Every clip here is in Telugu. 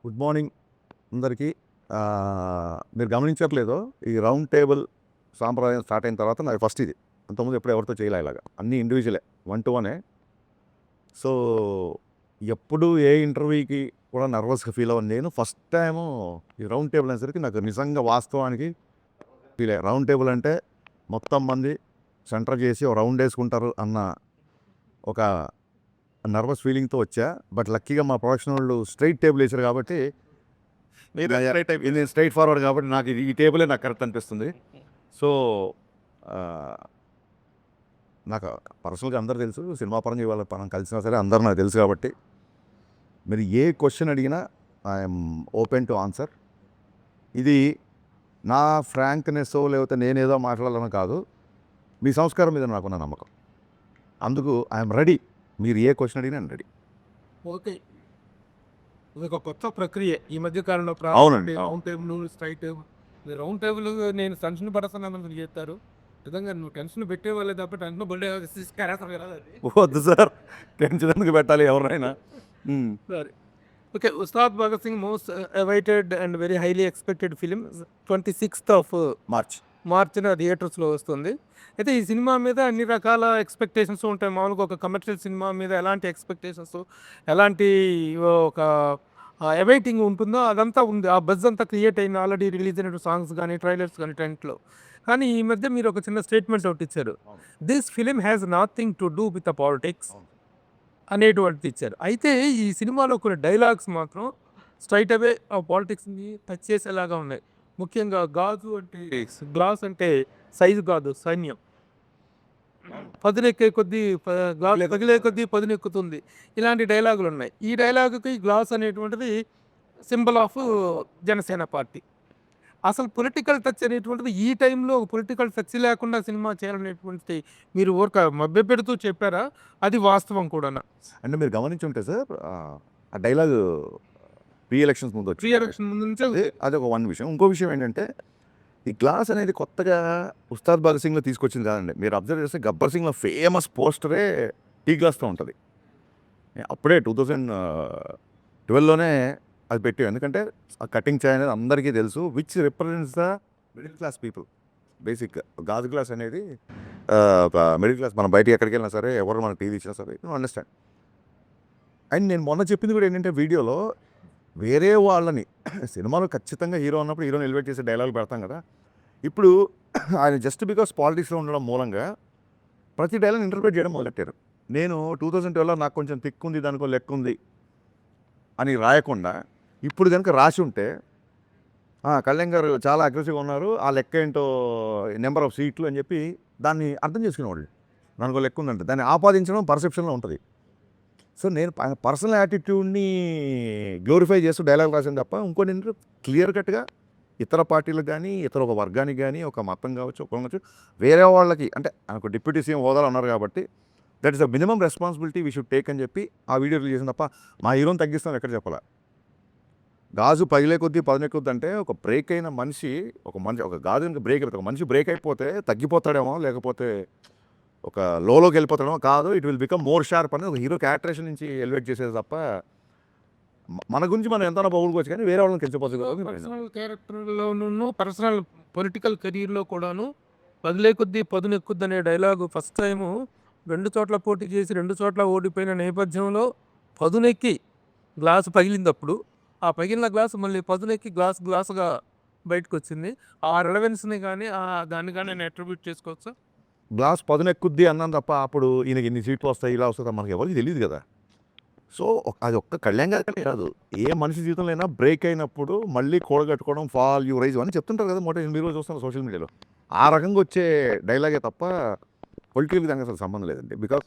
గుడ్ మార్నింగ్ అందరికీ. మీరు గమనించట్లేదో ఈ రౌండ్ టేబుల్ సాంప్రదాయం స్టార్ట్ అయిన తర్వాత నాకు ఫస్ట్ ఇది. అంతకుముందు ఎప్పుడు ఎవరితో చేయలే ఇలాగా. అన్నీ ఇండివిజువలే, 1 to 1. సో ఎప్పుడు ఏ ఇంటర్వ్యూకి కూడా నర్వస్గా ఫీల్ అవ్వను నేను. ఫస్ట్ టైము ఈ రౌండ్ టేబుల్ అనేసరికి నాకు నిజంగా వాస్తవానికి ఫీల్ అయ్యా. రౌండ్ టేబుల్ అంటే మొత్తం మంది సెంటర్ చేసి ఒక రౌండ్ వేసుకుంటారు అన్న ఒక నర్వస్ ఫీలింగ్తో వచ్చా. బట్ లక్కీగా మా ప్రొడక్షన్ వాళ్ళు స్ట్రైట్ టేబుల్ వేసారు కాబట్టి ఇది స్ట్రైట్ ఫార్వర్డ్ కాబట్టి నాకు ఈ టేబులే నాకు కరెక్ట్ అనిపిస్తుంది. సో నాకు పర్సనల్గా అందరూ తెలుసు, సినిమా పరంగా ఇవాళ మనం కలిసినా సరే అందరూ నాకు తెలుసు కాబట్టి మీరు ఏ క్వశ్చన్ అడిగినా ఐఎమ్ ఓపెన్ టు ఆన్సర్. ఇది నా ఫ్రాంక్నెస్ లేకపోతే నేనేదో మాట్లాడాలని కాదు, మీ సంస్కారం మీద నాకున్న నమ్మకం. అందుకు ఐఎమ్ రెడీ. మీరు ఏ క్వశ్చన్ అడిగినా నేను రెడీ. ఓకే. ఇదొక కొత్త ప్రక్రియ ఈ మధ్య కాలంలో అవునండి. Round table, straight table. Round table నేను టెన్షన్ పడతానని చెప్తారు. నిజంగా నువ్వు టెన్షన్ పెట్టేవాళ్ళే తప్ప టెన్షన్ పడే వద్దు సార్, టెన్షన్ ఎందుకు పెట్టాలి ఎవరైనా. సరే. Okay. Ustaad Bhagat Singh most awaited and very highly expected film 26th మార్చిన థియేటర్స్లో వస్తుంది. అయితే ఈ సినిమా మీద అన్ని రకాల ఎక్స్పెక్టేషన్స్ ఉంటాయి. మామూలుగా ఒక కమర్షియల్ సినిమా మీద ఎలాంటి ఎక్స్పెక్టేషన్స్, ఎలాంటి ఒక అవైటింగ్ ఉంటుందో అదంతా ఉంది. ఆ బజ్ అంతా క్రియేట్ అయింది ఆల్రెడీ రిలీజ్ అయిన సాంగ్స్ కానీ, ట్రైలర్స్ కానీ, టెంట్లో. కానీ ఈ మధ్య మీరు ఒక చిన్న స్టేట్మెంట్ ఒకటి ఇచ్చారు. This film has nothing to do with the politics అనేటువంటిది ఇచ్చారు. అయితే ఈ సినిమాలో కొన్ని డైలాగ్స్ మాత్రం స్ట్రైట్ అవే ఆ పాలిటిక్స్ని టచ్ చేసేలాగా ఉన్నాయి. ముఖ్యంగా గాజు అంటే గ్లాస్ అంటే సైజు కాదు, సైన్యం. పదునెక్కే కొద్దీ గ్లాస్ పగిలే కొద్దీ పదునెక్కుతుంది. ఇలాంటి డైలాగులు ఉన్నాయి. ఈ డైలాగుకి గ్లాస్ అనేటువంటిది సింబల్ ఆఫ్ జనసేన పార్టీ. అసలు పొలిటికల్ టచ్ అనేటువంటిది ఈ టైంలో పొలిటికల్ టచ్ లేకుండా సినిమా చేయాలనేటువంటిది మీరు ఊరక మభ్యపెడుతూ చెప్పారా? అది వాస్తవం కూడా. అంటే మీరు గమనించుంటే సార్, ఆ డైలాగ్ ప్రీ ఎలక్షన్స్ ముందు ప్రీ ఎలక్షన్ ముందు నుంచే అది ఒక విషయం. ఇంకో విషయం ఏంటంటే ఈ గ్లాస్ అనేది కొత్తగా ఉస్తాద్ భగత్ సింగ్లో తీసుకొచ్చింది కాదండి. మీరు అబ్జర్వ్ చేస్తే గబ్బర్ సింగ్లో ఫేమస్ పోస్టరే టీ గ్లాస్తో ఉంటుంది. అప్పుడే 2012లోనే అది పెట్టాం. ఎందుకంటే ఆ కటింగ్ చాయ్ అనేది అందరికీ తెలుసు, which represents the middle class people. Basic గాజు గ్లాస్ అనేది మిడిల్ క్లాస్. మనం బయటికి ఎక్కడికి వెళ్ళినా సరే, ఎవరు మనకు టీవీ ఇచ్చినా సరే, అండర్స్టాండ్. అండ్ నేను మొన్న చెప్పింది కూడా ఏంటంటే, వీడియోలో వేరే వాళ్ళని సినిమాలో ఖచ్చితంగా హీరో అన్నప్పుడు హీరోని ఎలివేట్ చేసే డైలాగులు పెడతాం కదా. ఇప్పుడు ఆయన జస్ట్ బికాస్ పాలిటిక్స్లో ఉండడం మూలంగా ప్రతి డైలాగ్ ఇంటర్ప్రిట్ చేయడం మొదలెట్టారు. నేను 2012లో నాకు కొంచెం తిక్కు ఉంది, దానికో లెక్క ఉంది అని రాయకుండా ఇప్పుడు కనుక రాసి ఉంటే కళ్యాణ్ గారు చాలా అగ్రెసివ్గా ఉన్నారు, ఆ లెక్క ఏంటో నెంబర్ ఆఫ్ సీట్లు అని చెప్పి దాన్ని అర్థం చేసుకునేవాళ్ళు. దానికో లెక్క ఉందంటే దాన్ని ఆపాదించడం పర్సెప్షన్లో ఉంటుంది. సో నేను పర్సనల్ యాటిట్యూడ్ని గ్లోరిఫై చేస్తూ డైలాగ్ రాసాను తప్ప ఇంకోటి ఏంటంటే క్లియర్ కట్గా ఇతర పార్టీలకు కానీ, ఇతర ఒక వర్గానికి కానీ, ఒక మతం కావచ్చు, ఒక కావచ్చు, వేరే వాళ్ళకి అంటే ఒక డిప్యూటీ సీఎం హోదాలో ఉన్నారు కాబట్టి that is the minimum responsibility we should take అని చెప్పి ఆ వీడియో రిలీజ్ చేసిన తప్ప మా హీరోని తగ్గిస్తాను ఎక్కడ చెప్పాలా. గాజు పగిలే కొద్దీ పదునెక్కుద్ది అంటే ఒక బ్రేక్ అయిన మనిషి, ఒక గాజు బ్రేక్ అయిపోతే, ఒక మనిషి బ్రేక్ అయిపోతే తగ్గిపోతాడేమో, లేకపోతే ఒక లోకి వెళ్ళిపోతాడేమో. కాదు, it will become more sharp అని ఒక హీరో క్యారెక్టరేషన్ నుంచి ఎలివేట్ చేసేది తప్ప మన గురించి మనం ఎంతైనా పొగుడుకోవచ్చు కానీ వేరే వాళ్ళని తెలిసిపోతుంది. పర్సనల్ క్యారెక్టర్లోనూ పర్సనల్ పొలిటికల్ కెరీర్లో కూడాను పదిలే కొద్దీ పదునెక్కుద్ది అనే డైలాగు ఫస్ట్ టైము 2 చోట్ల పోటీ చేసి 2 చోట్ల ఓడిపోయిన నేపథ్యంలో పదునెక్కి గ్లాసు పగిలినప్పుడు ఆ పగిలిన గ్లాసు మళ్ళీ పదునెక్కి గ్లాసుగా బయటకు వచ్చింది. ఆ రిలవెన్స్ని కానీ దాన్ని కానీ నేను అట్రిబ్యూట్ చేసుకోవచ్చా? గ్లాస్ పదునెక్కుద్ది అన్నాను తప్ప అప్పుడు ఈయనకి ఇన్ని సీట్లు వస్తాయి, ఇలా వస్తుంది మనకి ఎవరికి తెలియదు కదా. సో అది ఒక్క కళ్యాణ్ గారికనే కాదు, ఏ మనిషి జీవితంలో అయినా బ్రేక్ అయినప్పుడు మళ్ళీ కూడగట్టుకోవడం, ఫాల్ యూ రైజ్ అని చెప్తుంటారు కదా. మీరు చూస్తున్నారు సోషల్ మీడియాలో. ఆ రకంగా వచ్చే డైలాగే తప్ప పొలిటికల్ విధంగా అసలు సంబంధం లేదండి. బికాస్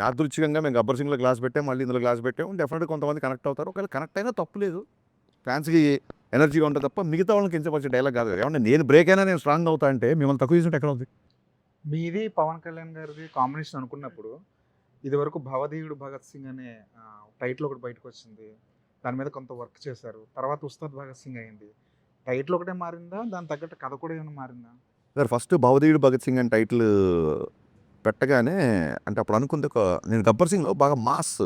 యాదృచ్ఛికంగా మేము గబ్బర్ సింగ్లో గ్లాస్ పెట్టాం, మళ్ళీ ఇందులో గ్లాస్ పెట్టాం, డెఫినెట్గా కొంతమంది కనెక్ట్ అవుతారు. ఒకవేళ కనెక్ట్ అయినా తప్పు లేదు, ఫ్యాన్స్కి ఎనర్జీగా ఉంటుంది తప్ప మిగతా వాళ్ళకి కించపరిచే డైలాగ్ కాదు కదా. ఏమన్నా నేను బ్రేక్ అయినా నేను స్ట్రాంగ్ అవుతా అంటే మిమ్మల్ని తక్కువ చేసినట్టు ఎక్కడ ఉంది? మీది పవన్ కళ్యాణ్ గారిది కాంబినేషన్ అనుకున్నప్పుడు ఇదివరకు భవధీయుడు భగత్ సింగ్ అనే టైటిల్ ఒకటి బయటకు వచ్చింది. దాని మీద కొంత వర్క్ చేశారు. తర్వాత ఉస్తాద్ భగత్ సింగ్ అయింది. టైటిల్ ఒకటే మారిందా, దాని తగ్గట్టు కథ కూడా ఏమైనా మారిందా? సార్ ఫస్ట్ భవధీయుడు భగత్ సింగ్ అని టైటిల్ పెట్టగానే అంటే అప్పుడు అనుకుంది నేను గబ్బర్ సింగ్లో బాగా మాస్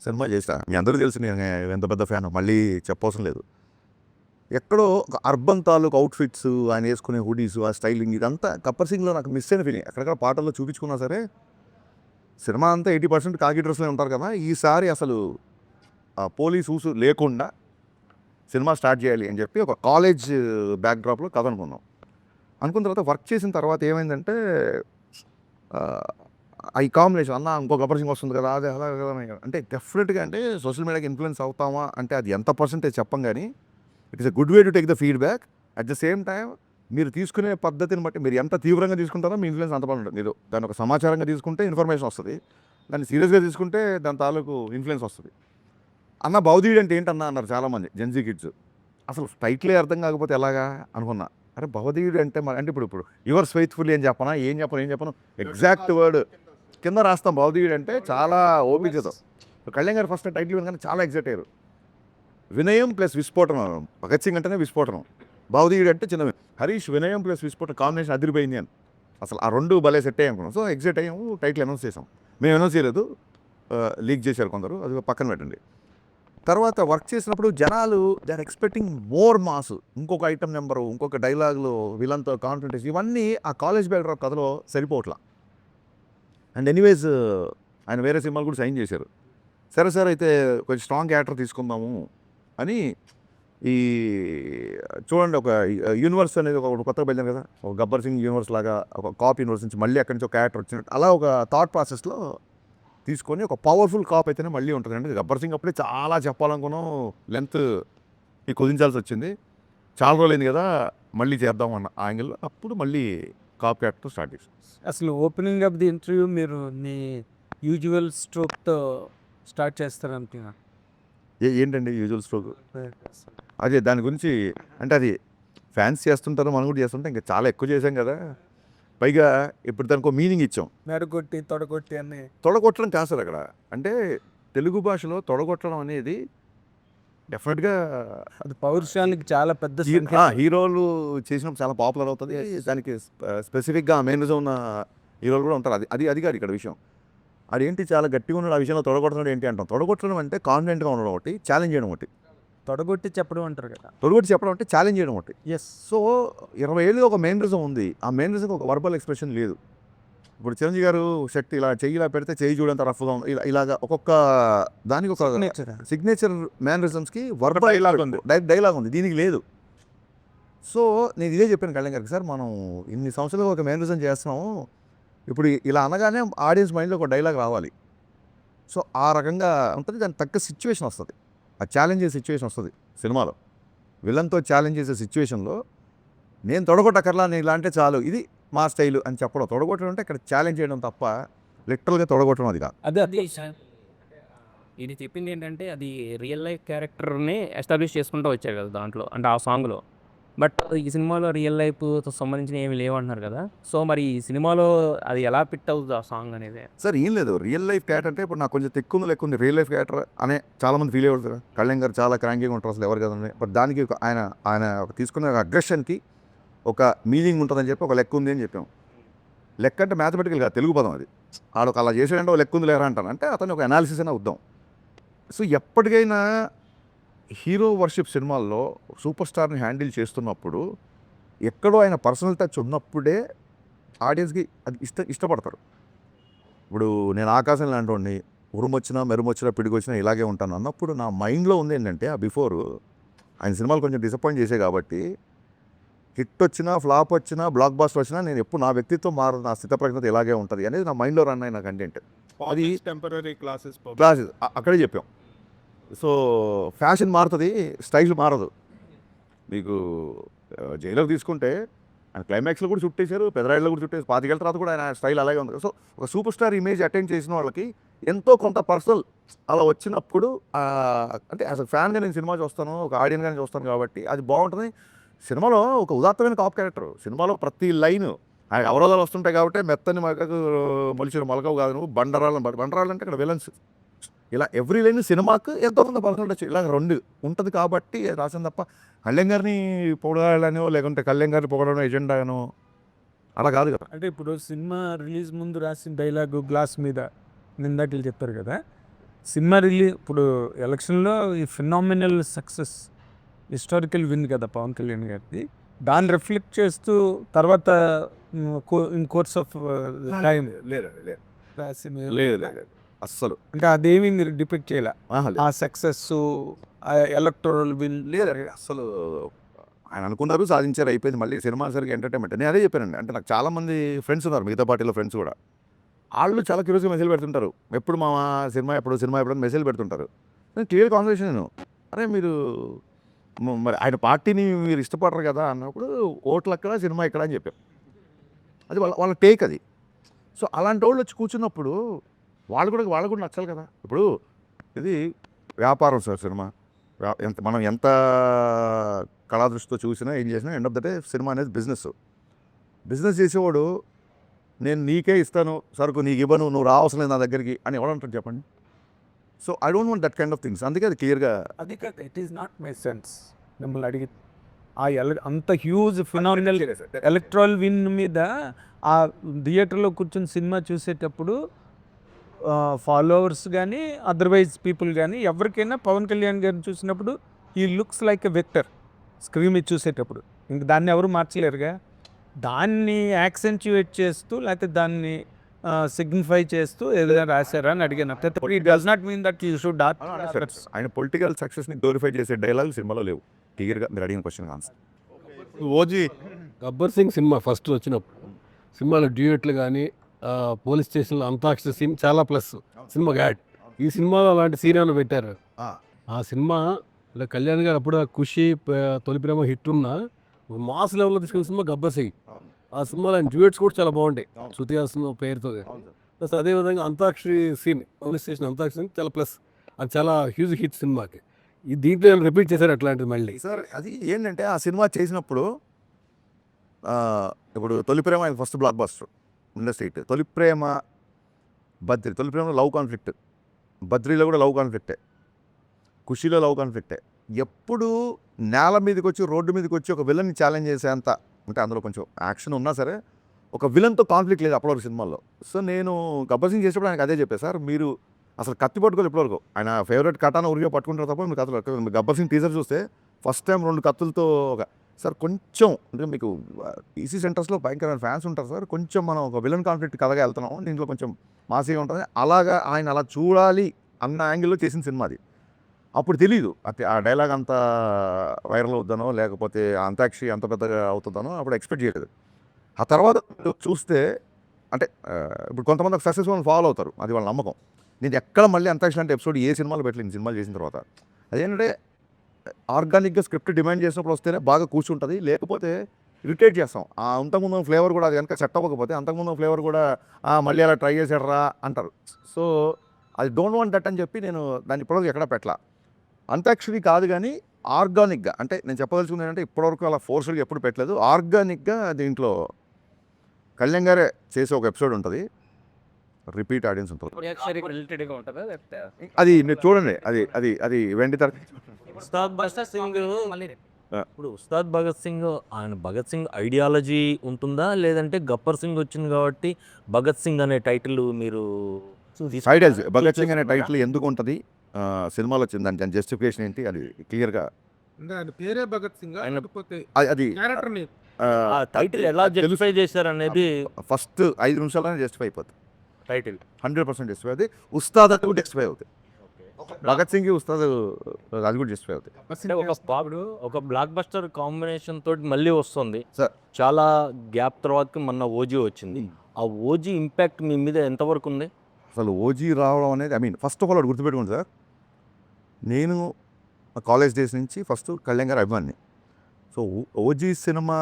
సినిమా చేసా. మీ అందరూ తెలుసు నేను ఎంత పెద్ద ఫ్యాన్, మళ్ళీ చెప్పవసరం లేదు. ఎక్కడో ఒక అర్బన్ తాలూకు అవుట్ఫిట్స్, ఆయన వేసుకునే హుడీస్, ఆ స్టైలింగ్ ఇదంతా గబ్బర్ సింగ్లో నాకు మిస్ అయిన ఫీలింగ్. ఎక్కడెక్కడ పాటల్లో చూపించుకున్నా సరే సినిమా అంతా 80% కాకి డ్రెస్లో ఉంటారు కదా, ఈసారి అసలు ఆ పోలీస్ ఊసు లేకుండా సినిమా స్టార్ట్ చేయాలి అని చెప్పి ఒక కాలేజ్ బ్యాక్డ్రాప్లో కథ అనుకున్నాం. అనుకున్న తర్వాత వర్క్ చేసిన తర్వాత ఏమైందంటే ఈ కాంబినేషన్ అన్న ఇంకో గబ్బర్ సింగ్ వస్తుంది కదా, అదే అలా కదా అంటే డెఫినెట్గా అంటే సోషల్ మీడియాకి ఇన్ఫ్లుయెన్స్ అవుతామా అంటే అది ఎంత పర్సెంటేజ్ చెప్పం, కానీ it is a good way to take the feedback. At the same time మీరు తీసుకునే పద్ధతిని బట్టి మీరు ఎంత తీవ్రంగా తీసుకుంటారో మీ ఇన్ఫ్లుయెన్స్ అంత బాగుంటుంది. మీరు దాని ఒక సమాచారంగా తీసుకుంటే ఇన్ఫర్మేషన్ వస్తుంది, దాన్ని సీరియస్గా తీసుకుంటే దాని తాలూకు ఇన్ఫ్లుయెన్స్ వస్తుంది. అన్న భవదీయుడు అంటే ఏంటన్నా అన్నారు చాలామంది జెన్జీ కిడ్స్. అసలు టైటిలే అర్థం కాకపోతే ఎలాగా అనుకున్నా. అరే భవదీయుడు అంటే మరి అంటే ఇప్పుడు యువర్స్ ఫెయిత్ఫుల్లీ అని చెప్పనా, ఏం చెప్పను ఎగ్జాక్ట్ వర్డ్ కింద రాస్తాం. భవదీయుడు అంటే చాలా ఓపికతో కళ్యాణ్ గారు ఫస్ట్ టైటిల్ వినగానే చాలా ఎగ్జైట్ అయ్యారు. వినయం ప్లస్ విస్ఫోటనం, భగత్ సింగ్ అంటేనే విస్ఫోటనం, భవదీయుడు అంటే చిన్న హరీష్ వినయం ప్లస్ విస్ఫోటనం కాంబినేషన్ అదిరిపోయింది అని అసలు ఆ రెండు భలే సెట్ అయ్యాం అనుకున్నాం. సో ఎగ్జైట్ అయ్యాము, టైటిల్ అనౌన్స్ చేసాం. మేము అనౌన్స్ చేయలేదు, లీక్ చేశారు కొందరు, అది పక్కన పెట్టండి. తర్వాత వర్క్ చేసినప్పుడు జనాలు they are expecting more mass, ఇంకొక ఐటమ్ నెంబరు, ఇంకొక డైలాగులు, విలన్తో కాన్ఫిడెన్స్, ఇవన్నీ ఆ కాలేజ్ బ్యాక్డ్రాప్ కథలో సరిపోవట్లా. అండ్ ఎనీవేస్ ఆయన వేరే సినిమాలు కూడా సైన్ చేశారు. సరే సార్ అయితే కొంచెం స్ట్రాంగ్ యాక్టర్ తీసుకుందాము అని ఈ చూడండి ఒక యూనివర్స్ అనేది ఒక కొత్తగా వెళ్ళాను కదా, ఒక గబ్బర్ సింగ్ యూనివర్స్ లాగా ఒక కాప్ యూనివర్స్ నుంచి మళ్ళీ అక్కడి నుంచి ఒక క్యారెక్టర్ వచ్చినట్టు అలా ఒక థాట్ ప్రాసెస్లో తీసుకొని ఒక పవర్ఫుల్ కాప్ అయితేనే మళ్ళీ ఉంటుంది. అంటే గబ్బర్ సింగ్ అప్పుడే చాలా చెప్పాలనుకున్నాం, లెంత్ కుదించాల్సి వచ్చింది. చాలా రోజులైంది కదా మళ్ళీ చేద్దాం అన్న ఆ యాంగిల్లో అప్పుడు మళ్ళీ కాప్ క్యారెక్టర్ స్టార్ట్ చేసాం. అసలు ఓపెనింగ్ ఆఫ్ ది ఇంటర్వ్యూ మీరు మీ యూజువల్ స్ట్రోక్తో స్టార్ట్ చేస్తారంటున్నా. ఏంటండి యూజువల్ స్ట్రోక్? అదే దాని గురించి అంటే అది ఫ్యాన్స్ చేస్తుంటారు, మనం కూడా చేస్తుంటాం, ఇంకా చాలా ఎక్కువ చేసాం కదా. పైగా ఇప్పుడు దానికి ఒక మీనింగ్ ఇచ్చాం. మెరగొట్టి తొడగొట్టి అని తొడగొట్టడం కాదు సార్ అక్కడ. అంటే తెలుగు భాషలో తొడగొట్టడం అనేది డెఫినెట్గా అది పౌరుషానికి చాలా పెద్ద హీరోలు చేసినప్పుడు చాలా పాపులర్ అవుతుంది. దానికి స్పెసిఫిక్గా మేనరిజం ఉన్న హీరోలు కూడా ఉంటారు. అది అది కాదు ఇక్కడ విషయం. అదేంటి చాలా గట్టిగా ఉన్నాడు, ఆ విషయంలో తొడగొట్టడం ఏంటి అంటాం. తొడగొట్టడం అంటే కాన్ఫిడెంట్గా ఉండడం ఒకటి, ఛాలెంజ్ చేయడం ఒకటి. తొడగొట్టి చెప్పడం అంటారు కదా, తొడగొట్టి చెప్పడం అంటే ఛాలెంజ్ చేయడం ఒకటి. ఎస్. సో 20 ఏళ్ళుగా ఒక మేనరిజం ఉంది, ఆ మేనరిజంకి ఒక వర్బల్ ఎక్స్ప్రెషన్ లేదు. ఇప్పుడు చిరంజీవి గారు శక్తి ఇలా చెయ్యి ఇలా పెడితే చెయ్యి చూడంత రఫ్గా ఉంది, ఇలాగా ఒక్కొక్క దానికి ఒక సిగ్నేచర్ మేనరిజమ్స్కి వర్బల్ డైలాగ్ ఉంది, డైలాగ్ ఉంది, దీనికి లేదు. సో నేను ఇదే చెప్పాను కళ్యాణ్ గారికి, సార్ మనం ఇన్ని సంవత్సరాలు ఒక మేనరిజం చేస్తున్నాము, ఇప్పుడు ఇలా అనగానే ఆడియన్స్ మైండ్లో ఒక డైలాగ్ రావాలి. సో ఆ రకంగా ఉంటుంది, దానికి తగ్గ సిచ్యువేషన్ వస్తుంది, ఆ ఛాలెంజ్ చేసే సిచ్యువేషన్ వస్తుంది సినిమాలో. విలన్తో ఛాలెంజ్ చేసే సిచ్యువేషన్లో నేను తొడగొట్టకర్లా, నేను ఇలా అంటే చాలు, ఇది మా స్టైలు అని చెప్పడం. తొడగొట్టడం అంటే ఇక్కడ ఛాలెంజ్ చేయడం తప్ప లిటరల్గా తొడగొట్టడం అది కాదు. అది ఇది చెప్పింది ఏంటంటే అది రియల్ లైఫ్ క్యారెక్టర్ని ఎస్టాబ్లిష్ చేసుకుంటూ వచ్చారు కదా దాంట్లో, అంటే ఆ సాంగ్లో. బట్ ఈ సినిమాలో రియల్ లైఫ్తో సంబంధించిన ఏమి లేవంటున్నారు కదా. సో మరి ఈ సినిమాలో అది ఎలా ఫిట్ అవుతుంది ఆ సాంగ్ అనేది? సార్ ఏం లేదు, రియల్ లైఫ్ క్యారెక్టర్ అంటే ఇప్పుడు నాకు కొంచెం లెక్క ఉంది రియల్ లైఫ్ క్యారెక్టర్ అనే చాలామంది ఫీల్ అయ్యారు. కళ్యాణ్ గారు చాలా క్రాంకీగా ఉంటారు అసలు ఎవరు కదండి. బట్ దానికి ఆయన తీసుకున్న అగ్రెషన్కి ఒక మీనింగ్ ఉంటుందని చెప్పి ఒక లెక్క ఉంది అని చెప్పాం. లెక్క అంటే మ్యాథమెటికల్గా తెలుగు పదం, అది ఆడొక అలా చేసాడంటే ఒక లెక్క ఉంది లేరా అంటాను, అంటే అతను ఒక అనాలిసిస్ అయినా వద్దాం. సో ఎప్పటికైనా హీరో వర్షిప్ సినిమాల్లో సూపర్ స్టార్ని హ్యాండిల్ చేస్తున్నప్పుడు ఎక్కడో ఆయన పర్సనల్ టచ్ ఉన్నప్పుడే ఆడియన్స్కి అది ఇష్టపడతారు. ఇప్పుడు నేను ఆకాశం లాంటి ఉరుమొచ్చినా మెరుమొచ్చినా పిడిగొచ్చినా ఇలాగే ఉంటాను అన్నప్పుడు నా మైండ్లో ఉంది ఏంటంటే ఆ బిఫోర్ ఆయన సినిమాలు కొంచెం డిసప్పాయింట్ చేసే కాబట్టి హిట్ వచ్చినా ఫ్లాప్ వచ్చినా బ్లాక్ బాస్టర్ వచ్చినా నేను ఎప్పుడు నా వ్యక్తిత్వం మారు, నా స్థితప్రజ్ఞత ఇలాగే ఉంటుంది అనేది నా మైండ్లో రన్ అయిన కంటెంట్. అది టెంపరీ క్లాసెస్ అక్కడే చెప్పాం. సో ఫ్యాషన్ మారుతుంది, స్టైల్ మారదు. మీకు జైలర్ తీసుకుంటే ఆయన క్లైమాక్స్లో కూడా చుట్టేశారు, పెదరాయిలో కూడా చుట్టేసి 25 ఏళ్ళ తర్వాత కూడా ఆయన స్టైల్ అలాగే ఉంది. సో ఒక సూపర్ స్టార్ ఇమేజ్ అటెండ్ చేసిన వాళ్ళకి ఎంతో కొంత పర్సనల్ అలా వచ్చినప్పుడు అంటే యాజ్ అ ఫ్యాన్గా నేను సినిమా చూస్తాను, ఒక ఆడియన్గానే చూస్తాను కాబట్టి అది బాగుంటుంది. సినిమాలో ఒక ఉదాత్తమైన కాప్ క్యారెక్టర్, సినిమాలో ప్రతి లైన్ ఆయన అవరోధాలు వస్తుంటాయి కాబట్టి మెత్తని మగకు మొలిచిన మొలకవు కాదు నువ్వు, బండరాలంటే ఇక్కడ విలన్స్, ఇలా ఎవ్రీ లైన్ సినిమాకు ఎంతో కొంత పర్సనల్ టచ్ ఇలా రెండు ఉంటుంది కాబట్టి రాసింది తప్ప కళ్యాణ్ గారిని పొగడాలనో లేకుంటే కళ్యాణ్ గారిని పొగడనో ఎజెండానో అలా కాదు కదా. అంటే ఇప్పుడు సినిమా రిలీజ్ ముందు రాసిన డైలాగు గ్లాస్ మీద నిందాటిలు చెప్పారు కదా, సినిమా ఇప్పుడు ఎలక్షన్లో ఈ ఫినామినల్ సక్సెస్ హిస్టారికల్ విన్ కదా పవన్ కళ్యాణ్ గారిది, దాన్ని రిఫ్లెక్ట్ చేస్తూ తర్వాత ఇన్ కోర్స్ ఆఫ్ టైం లేదు లేదు అస్సలు అంటే అదేమి మీరు డిపెక్ట్ చేయాల ఆహా, లేదు. ఆ సక్సెస్ ఎలక్టోరల్ విన్ లేదండి అసలు ఆయన అనుకున్నారు సాధించారు అయిపోయింది. మళ్ళీ సినిమా సరిగ్గా ఎంటర్టైన్మెంట్ నేను అదే చెప్పానండి. అంటే నాకు చాలామంది ఫ్రెండ్స్ ఉన్నారు మిగతా పార్టీలో ఫ్రెండ్స్ కూడా, వాళ్ళు చాలా క్యూరియస్గా మెసేజ్ పెడుతుంటారు, ఎప్పుడు మా సినిమా ఎప్పుడు మెసేజ్ పెడుతుంటారు. నేను క్లియర్ కాన్వర్సేషన్ నేను, అరే మీరు మరి ఆయన పార్టీని మీరు ఇష్టపడరు కదా అన్నప్పుడు ఓట్లు అక్కడ సినిమా ఇక్కడ అని చెప్పాం. అది వాళ్ళ టేక్ అది. సో అలాంటి వాళ్ళు వచ్చి కూర్చున్నప్పుడు వాళ్ళకు కూడా నచ్చాలి కదా. ఇప్పుడు ఇది వ్యాపారం సార్ సినిమా. మనం ఎంత కళాదృష్టితో చూసినా ఏం చేసినా end of the day cinema అనేది బిజినెస్ చేసేవాడు నేను నీకే ఇస్తాను సరుకు, నీకు ఇవ్వను, నువ్వు రావసరం లేదు నా దగ్గరికి అని ఎవడంటారు చెప్పండి. So I don't want that kind of things. అందుకే అది క్లియర్గా అది కాదు, it is not my sense. మిమ్మల్ని అడిగి ఆ అంత హ్యూజ్ ఫినామినల్ ఎలక్ట్రల్ విన్ మీద ఆ థియేటర్లో కూర్చొని సినిమా చూసేటప్పుడు ఫాలోవర్స్ కానీ అదర్వైజ్ పీపుల్ కానీ ఎవరికైనా పవన్ కళ్యాణ్ గారిని చూసినప్పుడు ఈ looks like a vector screen మీద చూసేటప్పుడు. ఇంక దాన్ని ఎవరు మార్చలేరుగా. దాన్ని యాక్సెంచుయేట్ చేస్తూ లేకపోతే దాన్ని సిగ్నిఫై చేస్తూ ఏదైనా రాశారా అని అడిగాను. It does not mean that you should ఆయన పొలిటికల్ సక్సెస్ని గ్లోరిఫై చేసే డైలాగ్ సినిమాలో లేవు. క్లియర్గా మీరు అడిగిన question answer. OG Gabbar Singh cinema first వచ్చినప్పుడు సినిమాలో డ్యూయెట్లు కానీ పోలీస్ స్టేషన్లో అంతాక్షరి సీన్ చాలా ప్లస్ సినిమా యాడ్. ఈ సినిమాలో అలాంటి సీన్ ఏమైనా పెట్టారు? ఆ సినిమా కళ్యాణ్ గారు అప్పుడు ఖుషి తొలి ప్రేమ హిట్ ఉన్న మాస్ లెవెల్లో తీసుకున్న సినిమా గబ్బర్ సింగ్. ఆ సినిమాలో ఆయన డ్యూయెట్స్ కూడా చాలా బాగుంటాయి శృతి హాసన్ పేరుతో. ప్లస్ అదేవిధంగా antakshari scene police station antakshari scene చాలా ప్లస్, అది చాలా హ్యూజ్ హిట్ సినిమాకి. ఈ దీంట్లో రిపీట్ చేశారు అట్లాంటిది మళ్ళీ. సార్ అది ఏంటంటే ఆ సినిమా చేసినప్పుడు ఇప్పుడు తొలి ప్రేమ ఆయన first block buster industry hit. తొలి ప్రేమలో లవ్ కాన్ఫ్లిక్ట్, బద్రీలో కూడా లవ్ కాన్ఫ్లిక్టే, ఖుషీలో లవ్ కాన్ఫ్లిక్టే. ఎప్పుడు నేల మీదకి వచ్చి రోడ్డు మీదకి వచ్చి ఒక విలన్ని ఛాలెంజ్ చేసేంత, అంటే అందులో కొంచెం యాక్షన్ ఉన్నా సరే ఒక విలన్తో కాన్ఫ్లిక్ట్ లేదు అప్పటివరకు సినిమాల్లో. సో నేను గబ్బర్ సింగ్ చేసేప్పుడు ఆయనకు అదే చెప్పాను, సార్ మీరు అసలు కత్తి పట్టుకోలేదు ఇప్పటివరకు. ఆయన ఫేవరెట్ కటాన ఉరిగా పట్టుకుంటారు తప్ప మీకు కథలు. గబ్బర్ సింగ్ టీజర్ చూస్తే ఫస్ట్ టైం 2 కత్తులతో సార్ కొంచెం అంటే మీకు ఈసీ సెంటర్స్లో భయంకరమైన ఫ్యాన్స్ ఉంటారు సార్, కొంచెం మనం ఒక విలన్ కాన్ఫ్లిక్ట్ కథగా వెళ్తున్నాం, దీంట్లో కొంచెం మాసీగా ఉంటుంది, అలాగా ఆయన అలా చూడాలి అన్న యాంగిల్లో చేసిన సినిమా అది. అప్పుడు తెలీదు ఆ డైలాగ్ అంత వైరల్ అవుతానో లేకపోతే అంతాక్షరి అంత పెద్దగా అవుతుందనో అప్పుడు ఎక్స్పెక్ట్ చేయలేదు. ఆ తర్వాత చూస్తే అంటే ఇప్పుడు కొంతమంది ఒక సక్సెస్ఫుల్ ఫాలో అవుతారు, అది వాళ్ళ నమ్మకం. నేను ఎక్కడ మళ్ళీ అంతాక్షరి అంటే ఎపిసోడ్ ఏ సినిమాలో పెట్టలేదు సినిమాలు చేసిన తర్వాత. అదేంటంటే ఆర్గానిక్గా స్క్రిప్ట్ డిమాండ్ చేసినప్పుడు వస్తేనే బాగా కూర్చుంటుంది, లేకపోతే ఇరిటేట్ చేస్తాం. అంతకుముందు ఫ్లేవర్ కూడా అది కనుక సెట్ అవ్వకపోతే అంతకుముందు ఫ్లేవర్ కూడా మళ్ళీ అలా ట్రై చేసాడరా అంటారు. సో అది డోంట్ వాంట్ దట్ అని చెప్పి నేను దాన్ని ఇప్పటివరకు ఎక్కడ పెట్టలా. అంతాక్షరి కాదు కానీ ఆర్గానిక్గా, అంటే నేను చెప్పదలుచుకుంది ఏంటంటే ఇప్పటివరకు అలా ఫోర్స్గా ఎప్పుడు పెట్టలేదు. ఆర్గానిక్గా దీంట్లో కళ్యాణ్ గారే చేసే ఒక ఎపిసోడ్ ఉంటుంది, రిపీట్ ఆడియన్స్ ఉంటుంది. రిలేటెడ్గా ఉంటుందా లేకపోతే అది మీరు చూడండి, అది వెండి తర ఉస్తాద్ భగత్ సింగ్ ఇప్పుడు ఉస్తాద్ భగత్ సింగ్ ఆయన భగత్ సింగ్ ఐడియాలజీ ఉంటుందా లేదంటే గబ్బర్ సింగ్ వచ్చింది కాబట్టి భగత్ సింగ్ అనే టైటిల్ మీరు ఐడియాస్ భగత్ సింగ్ అనే టైటిల్ ఎందుకు ఉంటుంది సినిమాలో వచ్చింది, దాని జస్టిఫికేషన్ ఏంటి అది క్లియర్గా అంటే ఆయన పేరే భగత్ సింగ్ లేకపోతే అది క్యారెక్టర్ నేమ్ ఆ టైటిల్ ఎలా జస్టిఫై చేశారు అనేది ఫస్ట్ 5 నిమిషాల్లోనే జస్టిఫై అయిపోతుంది. టైటిల్ 100% జస్టిఫై అవుతుంది. ఉస్తాద్ అది కూడా జస్టిఫై అవుతుంది. భగత్ సింగ్ ఉస్తాద్ అది కూడా జస్టిఫై అవుతుంది. అంటే ఒక బ్లాక్ బస్టర్ కాంబినేషన్ తోటి మళ్ళీ వస్తుంది సార్. చాలా గ్యాప్ తర్వాత మొన్న ఓజీ వచ్చింది. ఆ ఓజీ ఇంపాక్ట్ మీ మీద ఎంతవరకు ఉంది? అసలు ఓజీ రావడం అనేది ఫస్ట్ ఆఫ్ ఆల్ గుర్తుపెట్టుకోండి సార్, నేను కాలేజ్ డేస్ నుంచి ఫస్ట్ కళ్యాణ్ గారు అభిమాని. సో ఓజీ సినిమా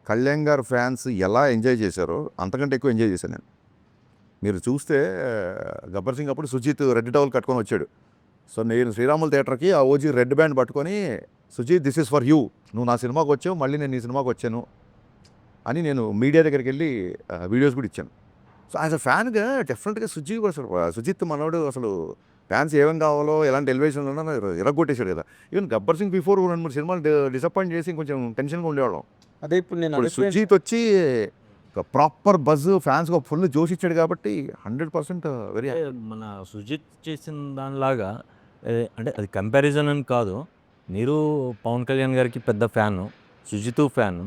కళ్యాణ్ గారు ఫ్యాన్స్ ఎలా ఎంజాయ్ చేశారో అంతకంటే ఎక్కువ ఎంజాయ్ చేశాను నేను. మీరు చూస్తే గబ్బర్ సింగ్ అప్పుడు సుజిత్ రెడ్ టవల్ కట్టుకొని వచ్చాడు. సో నేను శ్రీరాములు థియేటర్కి ఆ ఓజీ రెడ్ బ్యాండ్ పట్టుకొని Sujeeth this is for you, నువ్వు నా సినిమాకి వచ్చావు, మళ్ళీ నేను నీ సినిమాకి వచ్చాను అని నేను మీడియా దగ్గరికి వెళ్ళి వీడియోస్ కూడా ఇచ్చాను. సో యాజ్ అ ఫ్యాన్గా డెఫినెట్గా సుజిత్ మనోడు అసలు ఫ్యాన్స్ ఏమేమి కావాలో ఎలాంటి ఎలివేషన్లు ఉన్నా ఇరగొట్టేశాడు కదా. ఈవెన్ గబ్బర్ సింగ్ బిఫోర్ 2-3 సినిమాలు డిసప్పాయింట్ చేసి కొంచెం టెన్షన్గా ఉండేవాళ్ళం. అదే ఇప్పుడు నేను ఇప్పుడు సుజిత్ వచ్చి ఒక ప్రాపర్ బజ్ ఫ్యాన్స్కి ఫుల్ జోష్ ఇచ్చాడు కాబట్టి 100% వెరీ అంటే మన సుజిత్ చేసిన దానిలాగా అంటే అది కంపారిజన్ అని కాదు. మీరు పవన్ కళ్యాణ్ గారికి పెద్ద ఫ్యాను, సుజిత్ ఫ్యాను.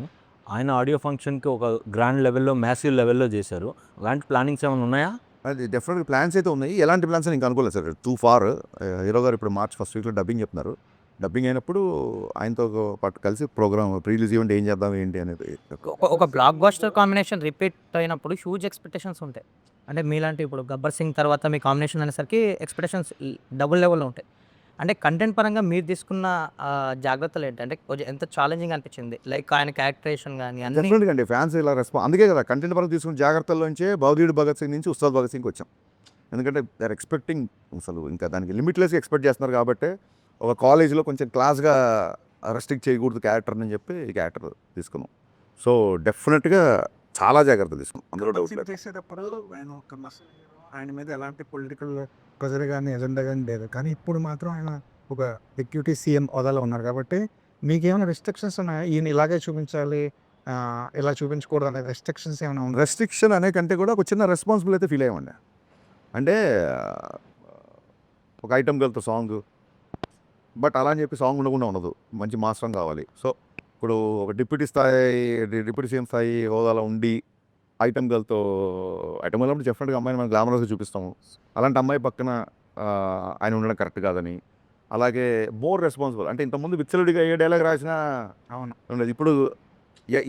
ఆయన ఆడియో ఫంక్షన్‌కి ఒక గ్రాండ్ లెవెల్‌లో, మ్యాసివ్ లెవెల్‌లో చేశారు. అలాంటి ప్లానింగ్స్ ఏమైనా ఉన్నాయా? అది డెఫినెట్గా ప్లాన్స్ అయితే ఉన్నాయి. ఎలాంటి ప్లాన్స్ అని ఇంకా అనుకోలేదు సార్. Two far. హీరో గారు ఇప్పుడు మార్చ్ ఫస్ట్ వీక్లో డబ్బింగ్ చెప్తున్నారు. డబ్బింగ్ అయినప్పుడు ఆయనతో పాటు కలిసి ప్రోగ్రామ్ ప్రీ రిలీజ్ ఈవెంట్ ఏం చేద్దాం ఏంటి అనేది. ఒక బ్లాక్ బస్టర్ కాంబినేషన్ రిపీట్ అయినప్పుడు హ్యూజ్ ఎక్స్పెక్టేషన్స్ ఉంటాయి. అంటే మీలాంటి ఇప్పుడు 'గబ్బర్ సింగ్' తర్వాత మీ కాంబినేషన్ అనేసరికి ఎక్స్పెక్టేషన్స్ డబుల్ లెవెల్‌లో ఉంటాయి. అంటే కంటెంట్ పరంగా మీరు తీసుకున్న జాగ్రత్తలు ఏంటి? అంటే కొంచెం ఎంత ఛాలెంజింగ్ అనిపించింది? లైక్ ఆయన క్యారెక్టరేషన్ గాని అన్నీ డెఫినెట్గా అండి ఫ్యాన్స్ ఇలా అందుకే కదా కంటెంట్ పరంగా తీసుకున్న జాగ్రత్తల్లోంచే భవదీయుడు భగత్ సింగ్ నుంచి ఉస్తాద్ భగత్ సింగ్కి వచ్చాం. ఎందుకంటే దే ఆర్ ఎక్స్పెక్టింగ్ అసలు ఇంకా దానికి లిమిట్లెస్గా ఎక్స్పెక్ట్ చేస్తున్నారు కాబట్టి ఒక కాలేజీలో కొంచెం క్లాస్గా రెస్ట్రిక్ట్ చేయకూడదు క్యారెక్టర్ అని చెప్పి ఈ క్యారెక్టర్ తీసుకున్నాం. సో డెఫినెట్గా చాలా జాగ్రత్తలు తీసుకున్నాం, అందులో డౌట్ లేదు. చేసేటప్పుడు ఆయన ఒక ఆయన మీద ఎలాంటి పొలిటికల్ ప్రెజర్ కానీ ఎజెండా కానీ లేదు. కానీ ఇప్పుడు మాత్రం ఆయన ఒక డిప్యూటీ సీఎం హోదాలో ఉన్నారు కాబట్టి మీకేమైనా రెస్ట్రిక్షన్స్ ఉన్నాయా? ఈయన ఇలాగే చూపించాలి, ఇలా చూపించకూడదు అనే రెస్ట్రిక్షన్స్ ఏమైనా ఉన్నాయి? రెస్ట్రిక్షన్ అనే కంటే కూడా ఒక చిన్న రెస్పాన్సిబుల్ అయితే ఫీల్ అయ్యామండి. అంటే ఒక ఐటమ్ గర్ల్తో సాంగ్, బట్ అలా అని చెప్పి సాంగ్ ఉండకుండా ఉండదు, మంచి మాస్ సాంగ్ కావాలి. సో ఇప్పుడు ఒక డిప్యూటీ సీఎం స్థాయి హోదాలో ఉండి ఐటమ్ గర్ల్తో ఐటమ్ గర్ల్ డెఫినెట్గా అమ్మాయిని మనం గ్లామరస్గా చూపిస్తాము. అలాంటి అమ్మాయి పక్కన ఆయన ఉండడం కరెక్ట్ కాదని. అలాగే మోర్ రెస్పాన్సిబుల్ అంటే ఇంతకుముందు విచ్చలుడిగా ఏ డైలాగ్ రాసినా అవును. ఉండదు. ఇప్పుడు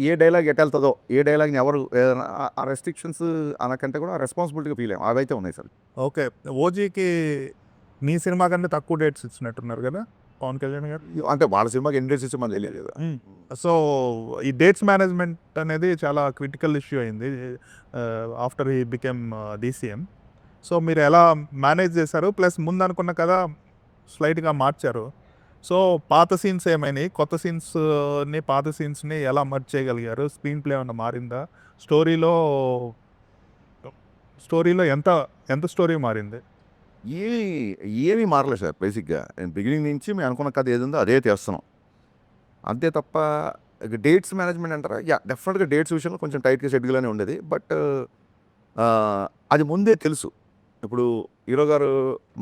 ఏ డైలాగ్ ఎటెళ్తుందో, ఏ డైలాగ్ని ఎవరు ఆ రెస్ట్రిక్షన్స్ అనకంటే కూడా రెస్పాన్సిబిలిటీగా ఫీల్ అయ్యాం. అవైతే ఉన్నాయి సార్. ఓకే. ఓజీకి మీ సినిమా కంటే తక్కువ డేట్స్ ఇచ్చినట్టున్నారు కదా పవన్ కళ్యాణ్ గారు. అంటే వాళ్ళ సినిమాకి ఎన్ని డేట్స్ ఇచ్చి మనకు తెలియదు కదా. సో ఈ డేట్స్ మేనేజ్మెంట్ అనేది చాలా క్రిటికల్ ఇష్యూ అయింది ఆఫ్టర్ ఈ బికెమ్ డీసీఎం. సో మీరు ఎలా మేనేజ్ చేశారు? ప్లస్ ముందు అనుకున్న కదా స్లైట్గా మార్చారు. సో పాత సీన్స్ ఏమైనాయి, కొత్త సీన్స్ని పాత సీన్స్ని ఎలా మర్జ్ చేయగలిగారు? స్క్రీన్ ప్లే ఏమన్నా మారిందా? స్టోరీలో ఎంత స్టోరీ మారింది? ఏమీ మారలేదు సార్. బేసిక్గా బిగినింగ్ నుంచి మేము అనుకున్న కథ ఏది ఉందో అదే చేస్తున్నాం అంతే తప్ప డేట్స్ మేనేజ్మెంట్ అంటారా, డెఫినెట్గా డేట్స్ విషయంలో కొంచెం టైట్గా షెడ్యూల్గానే ఉండేది. బట్ అది ముందే తెలుసు. ఇప్పుడు హీరో గారు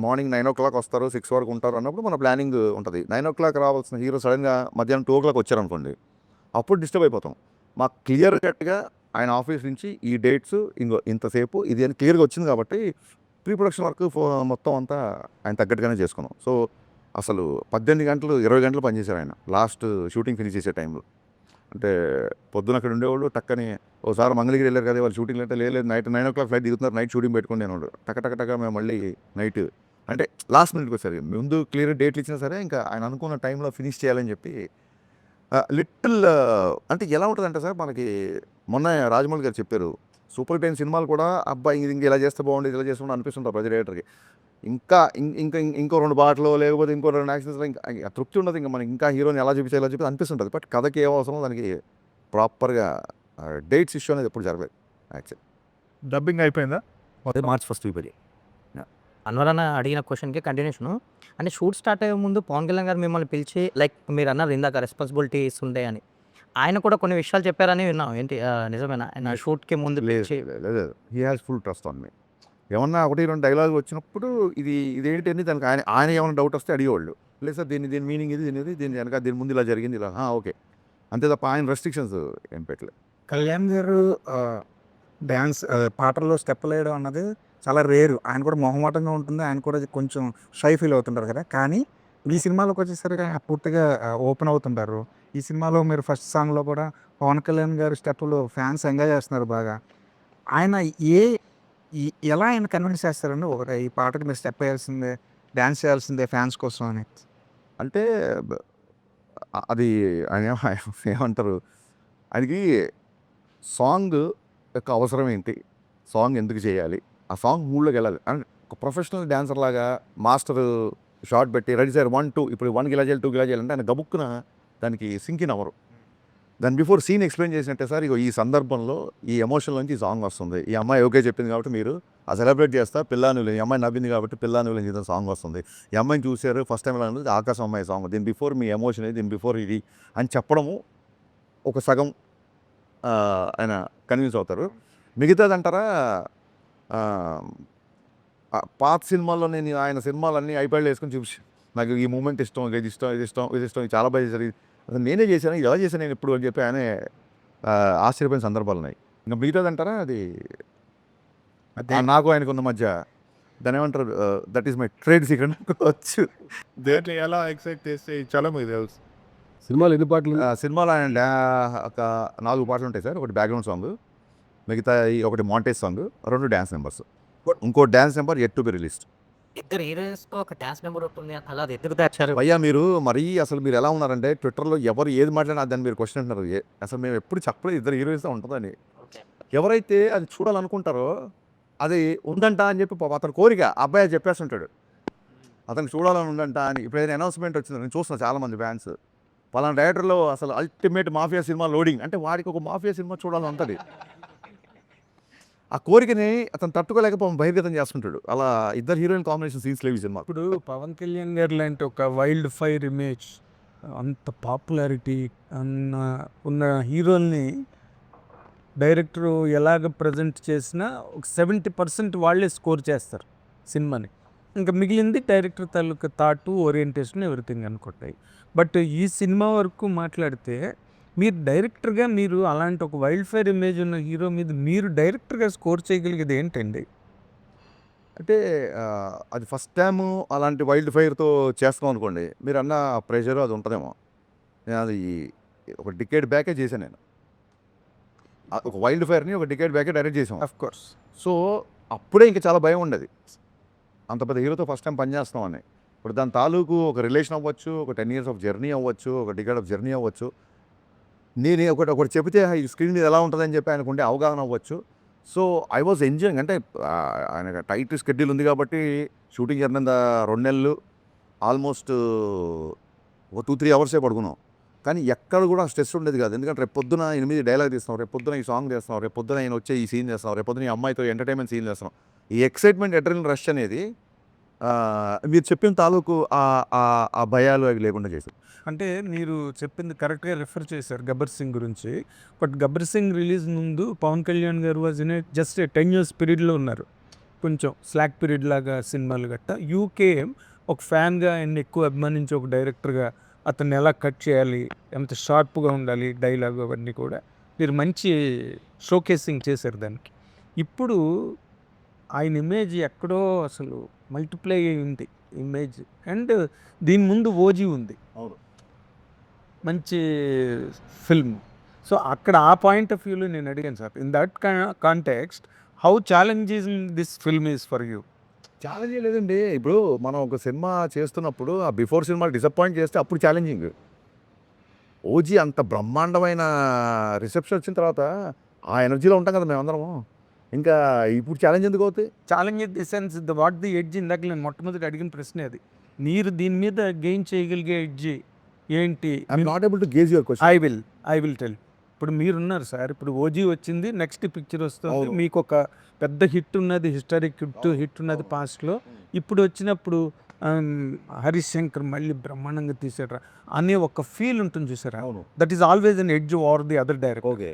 మార్నింగ్ 9 o'clock వస్తారు, 6 వరకు ఉంటారు అన్నప్పుడు మన ప్లానింగ్ ఉంటుంది. 9 o'clock రావాల్సిన హీరో సడన్గా మధ్యాహ్నం 2 o'clock వచ్చారనుకోండి, అప్పుడు డిస్టర్బ్ అయిపోతాం. మాకు క్లియర్ కట్గా ఆయన ఆఫీస్ నుంచి ఈ డేట్స్ ఇంతసేపు ఇది అని క్లియర్గా వచ్చింది కాబట్టి ప్రీ ప్రొడక్షన్ వర్క్ మొత్తం అంతా ఆయన తగ్గట్టుగానే చేసుకున్నాం. సో అసలు 18 గంటలు 20 గంటలు పనిచేశారు ఆయన లాస్ట్ షూటింగ్ ఫినిష్ చేసే టైంలో. అంటే పొద్దున అక్కడ ఉండేవాళ్ళు టక్కని ఓసారి మంగళగిరి వెళ్ళారు కదా వాళ్ళు షూటింగ్ అంటే లేదు నైట్ 9 o'clock ఫ్లైట్ దిగుతున్నారు, నైట్ షూటింగ్ పెట్టుకుని నేను టక్క మేము మళ్ళీ నైట్ అంటే లాస్ట్ మినిట్కి వచ్చారు. ముందు క్లియర్ డేట్లు ఇచ్చినా సరే ఇంకా ఆయన అనుకున్న టైంలో ఫినిష్ చేయాలని చెప్పి లిటిల్ అంటే ఎలా ఉంటుందంటే సార్ మనకి మొన్న రాజమౌళి గారు చెప్పారు సూపర్ 10 సినిమాలు కూడా అబ్బాయి ఇంక ఇలా చేస్తే బాగుండేది ఇలా చేస్తే అనిపిస్తుంటారు ప్రతి డైరెక్టర్కి. ఇంకో 2 పాటలు లేకపోతే ఇంకో 2 యాక్షన్స్లో ఇంకా తృప్తి ఉండదు. ఇంకా మనకి ఇంకా హీరోని ఎలా చూపించాలో చెప్పి అనిపిస్తుంటుంది. బట్ కథకి ఏం అవసరం దానికి ప్రాపర్గా డేట్స్ ఇష్యూ అనేది ఎప్పుడు జరగలేదు. యాక్చువల్లీ డబ్బింగ్ అయిపోయిందా? అదే మార్చ్ ఫస్ట్ వీక్ అది. అన్వర్ అన్న అడిగిన క్వశ్చన్కి కంటిన్యూషను. అంటే షూట్ స్టార్ట్ అయ్యే ముందు పవన్ కళ్యాణ్ గారు మిమ్మల్ని పిలిచి లైక్ మీరు అన్నారు ఇందాక రెస్పాన్సిబిలిటీస్ ఉంటాయి అని, ఆయన కూడా కొన్ని విషయాలు చెప్పారని విన్నాం. ఏంటి నిజమేనా? ఆయన షూట్కి ముందు పిలిచి లేదు he has full trust on me. ఏమన్నా 1-2 డైలాగ్ వచ్చినప్పుడు ఇదేంటి అని దానికి ఆయన ఏమైనా డౌట్ వస్తే అడిగేవాళ్ళు. లేదు సార్ దీని మీనింగ్ దీని వెనక దీని ముందు ఇలా జరిగింది ఇలా ఓకే అంతే తప్ప ఆయన రెస్ట్రిక్షన్స్ ఏం పెట్టలేదు. కళ్యాణ్ గారు డ్యాన్స్ పాటల్లో స్టెప్పులు వేయడం అన్నది చాలా రేరు. ఆయన కూడా మొహమాటంగా ఉంటుంది, ఆయన కూడా కొంచెం షై ఫీల్ అవుతుంటారు కదా. కానీ ఈ సినిమాలోకి వచ్చేసరికి ఆయన పూర్తిగా ఓపెన్ అవుతుంటారు. ఈ సినిమాలో మీరు ఫస్ట్ సాంగ్లో కూడా పవన్ కళ్యాణ్ గారి స్టెప్పులు ఫ్యాన్స్ ఎంజాయ్ చేస్తున్నారు బాగా. ఆయన ఎలా ఆయన కన్విన్స్ చేస్తారండి ఒకటి ఈ పాటకి మీరు స్టెప్ వేయాల్సిందే, డ్యాన్స్ చేయాల్సిందే ఫ్యాన్స్ కోసం అని? అంటే అది ఆయన ఏమంటారు ఆయనకి సాంగ్ యొక్క అవసరం ఏంటి, సాంగ్ ఎందుకు చేయాలి, ఆ సాంగ్ మూడ్లోకి వెళ్ళాలి. అండ్ ఒక ప్రొఫెషనల్ డ్యాన్సర్ లాగా మాస్టర్ షార్ట్ పెట్టి రెడీ సార్ 1 2 ఇప్పుడు 1 గిలా చేయాలి 2 గిలా చేయాలంటే ఆయన గబుక్కున దానికి సింకిన్ అవ్వరు. దాని బిఫోర్ సీన్ ఎక్స్ప్లెయిన్ చేసినట్టే సార్ ఇగో ఈ సందర్భంలో ఈ ఎమోషన్ నుంచి ఈ సాంగ్ వస్తుంది, ఈ అమ్మాయి ఓకే చెప్పింది కాబట్టి మీరు ఆ సెలబ్రేట్ చేస్తా పిల్లానులు, ఈ అమ్మాయి నవ్వింది కాబట్టి పిల్లానులు చేసిన సాంగ్ వస్తుంది, ఈ అమ్మాయిని చూశారు ఫస్ట్ టైం ఎలా ఉంది ఆకాశం అమ్మాయి సాంగ్, దీని బిఫోర్ మీ ఎమోషన్ దీని బిఫోర్ ఇది అని చెప్పడము ఒక సగం ఆయన కన్విన్స్ అవుతారు. మిగతాదంటారా పాత సినిమాల్లో నేను ఆయన సినిమాలన్నీ ఐప్యాడ్లో వేసుకొని చూపించి నాకు ఈ మూమెంట్ ఇష్టం, ఇది ఇష్టం, ఇది ఇష్టం, ఇది ఇష్టం, ఇది చాలా బాగా చేశారు, అసలు నేనే చేశాను, ఇది ఎలా చేశాను నేను ఇప్పుడు అని చెప్పి ఆయనే ఆశ్చర్యపోయిన సందర్భాలు ఉన్నాయి. ఇంకా మిగతాదంటారా అది నాకు ఆయనకు ఉన్న మధ్య దాని ఏమంటారు, that is my trade secret అనుకోవచ్చు. దేంట్లో ఎలా ఎక్సైట్ చేస్తే చాలా మీకు తెలుసు. సినిమాలు ఎన్ని పాటలు సినిమాలో ఆయన ఒక 4 పాటలు ఉంటాయి సార్. ఒకటి బ్యాక్గ్రౌండ్ సాంగ్, మిగతా ఒకటి మాంటేజ్ సాంగ్, 2 డ్యాన్స్ నెంబర్స్, ఇంకో dance number yet to be released. ఇద్దరు హీరోయిన్స్తో ఒక డాన్స్ నెంబర్ ఉంటుంది అలా అది ఎదురు దాచారు. భయ్యా మీరు మరీ అసలు మీరు ఎలా ఉన్నారంటే ట్విట్టర్లో ఎవరు ఏది మాట్లాడినా దాన్ని మీరు క్వశ్చన్ అంటున్నారు. అసలు మేము ఎప్పుడు చెప్పలేదు ఇద్దరు హీరోయిన్స్తో ఉంటుందని. ఎవరైతే అది చూడాలనుకుంటారో అది ఉందంట అని చెప్పి అతని కోరిక అబ్బాయి చెప్పేస్తుంటాడు, అతనికి చూడాలని ఉందంట అని. ఇప్పుడు ఏదైనా అనౌన్స్మెంట్ వచ్చింది, నేను చూస్తున్నా చాలామంది ఫ్యాన్స్ పలానా డైరెక్టర్లో అసలు అల్టిమేట్ మాఫియా సినిమా లోడింగ్ అంటే వాడికి ఒక మాఫియా సినిమా చూడాలని ఉంటుంది. ఆ కోరికని అతను తట్టుకోలేకపోవడం బహిర్గతం చేస్తుంటాడు. అలా ఇద్దరు హీరోయిన్ కాంబినేషన్ సీన్స్ లేవు ఈ సినిమా. ఇప్పుడు పవన్ కళ్యాణ్ గారు లాంటి ఒక వైల్డ్ ఫైర్ ఇమేజ్, అంత పాపులారిటీ ఉన్న హీరోల్ని డైరెక్టర్ ఎలాగ ప్రజెంట్ చేసినా ఒక 70% వాళ్ళే స్కోర్ చేస్తారు సినిమాని. ఇంకా మిగిలింది డైరెక్టర్ తాలూకా థాటు, ఓరియంటేషన్, ఎవ్రీథింగ్ అనుకుంటాయి. బట్ ఈ సినిమా వరకు మాట్లాడితే మీరు డైరెక్టర్గా మీరు అలాంటి ఒక వైల్డ్ ఫైర్ ఇమేజ్ ఉన్న హీరో మీద మీరు డైరెక్టర్గా స్కోర్ చేయగలిగేది ఏంటండి? అంటే అది ఫస్ట్ టైము అలాంటి వైల్డ్ ఫైర్తో చేస్తాం అనుకోండి, మీరు అన్న ప్రెషర్ అది ఉంటుందేమో. నేను అది ఒక డికేడ్ బ్యాకే చేశాను నేను. ఒక వైల్డ్ ఫైర్ని ఒక డికేడ్ బ్యాకే డైరెక్ట్ చేసాం. Of course. సో అప్పుడే ఇంకా చాలా భయం ఉండేది, అంత పెద్ద హీరోతో ఫస్ట్ టైం పనిచేస్తామని. ఇప్పుడు దాని తాలూకు ఒక రిలేషన్ అవ్వచ్చు, ఒక 10 years ఆఫ్ జర్నీ అవ్వచ్చు, ఒక డికేడ్ ఆఫ్ జర్నీ అవ్వచ్చు. నేను ఒకటి చెబితే ఈ స్క్రీన్ మీద ఎలా ఉంటుందని చెప్పి ఆయనకు ఉండే అవగాహన అవ్వచ్చు. So I was enjoying. అంటే ఆయన టైట్ షెడ్యూల్ ఉంది కాబట్టి షూటింగ్ జరిగిన 2 నెలలు ఆల్మోస్ట్ ఒక 2-3 అవర్సే పడుకున్నాం. కానీ ఎక్కడ కూడా స్ట్రెస్ ఉండేది కాదు. ఎందుకంటే రేపు పొద్దున 8 డైలాగ్ తీస్తాం, రేపు పొద్దున ఈ సాంగ్ చేస్తాం, రేపు పొద్దున ఆయన వచ్చే ఈ సీన్ చేస్తాం, రేపు పొద్దున ఈ అమ్మాయితో ఎంటర్టైన్మెంట్ సీన్ చేస్తాం. ఈ ఎక్సైట్మెంట్, అడ్రినల్ రష్ అనేది మీరు చెప్పిన తాలూకు ఆ భయాలు అవి లేకుండా చేశారు. అంటే మీరు చెప్పింది కరెక్ట్గా రిఫర్ చేశారు గబ్బర్ సింగ్ గురించి. బట్ గబ్బర్ సింగ్ రిలీజ్ ముందు పవన్ కళ్యాణ్ గారు వాజ్ ఇన్ జస్ట్ 10 years పీరియడ్లో ఉన్నారు. కొంచెం స్లాక్ పీరియడ్ లాగా సినిమాలు గట్ట. యూకే ఒక ఫ్యాన్గా ఆయన్ని ఎక్కువ అభిమానించి ఒక డైరెక్టర్గా అతన్ని ఎలా కట్ చేయాలి, ఎంత షార్ప్గా ఉండాలి డైలాగ్, అవన్నీ కూడా మీరు మంచి షోకేసింగ్ చేశారు దానికి. ఇప్పుడు ఆయన ఇమేజ్ ఎక్కడో అసలు మల్టిప్లై అయి ఉంది ఇమేజ్. అండ్ దీని ముందు ఓజీ ఉంది, అవును, మంచి ఫిల్మ్. సో అక్కడ ఆ పాయింట్ ఆఫ్ వ్యూలో నేను అడిగాను sir, in that context how challenging this film is for you? Challenge లేదండి. ఇప్పుడు మనం ఒక సినిమా చేస్తున్నప్పుడు ఆ బిఫోర్ సినిమా డిసప్పాయింట్ చేస్తే అప్పుడు ఛాలెంజింగ్. ఓజీ అంత బ్రహ్మాండమైన రిసెప్షన్ వచ్చిన తర్వాత ఆ ఎనర్జీలో ఉంటాం కదా మేమందరం. ఇంకా ఇప్పుడు ఛాలెంజ్ ఎందుకు అవుతాయి? Challenge in the sense what the edge, ఇందాక నేను మొట్టమొదటి అడిగిన ప్రశ్నే అది. మీరు దీని మీద గెయిన్ చేయగలిగే ఎడ్జ్ ఏంటి? I'm not able to gauge your question. I will tell. ఇప్పుడు మీరున్నారు సార్, ఇప్పుడు ఓజీ వచ్చింది, నెక్స్ట్ పిక్చర్ వస్తుంది, అవును. మీకు ఒక పెద్ద హిట్ ఉన్నది, హిస్టారిక్ హిట్ ఉన్నది పాస్ట్లో. ఇప్పుడు వచ్చినప్పుడు హరీష్ శంకర్ మళ్ళీ బ్రహ్మాండంగా తీసారా అనే ఒక ఫీల్ ఉంటుంది చూసారా, అవును, that is always an edge over the other director. Okay.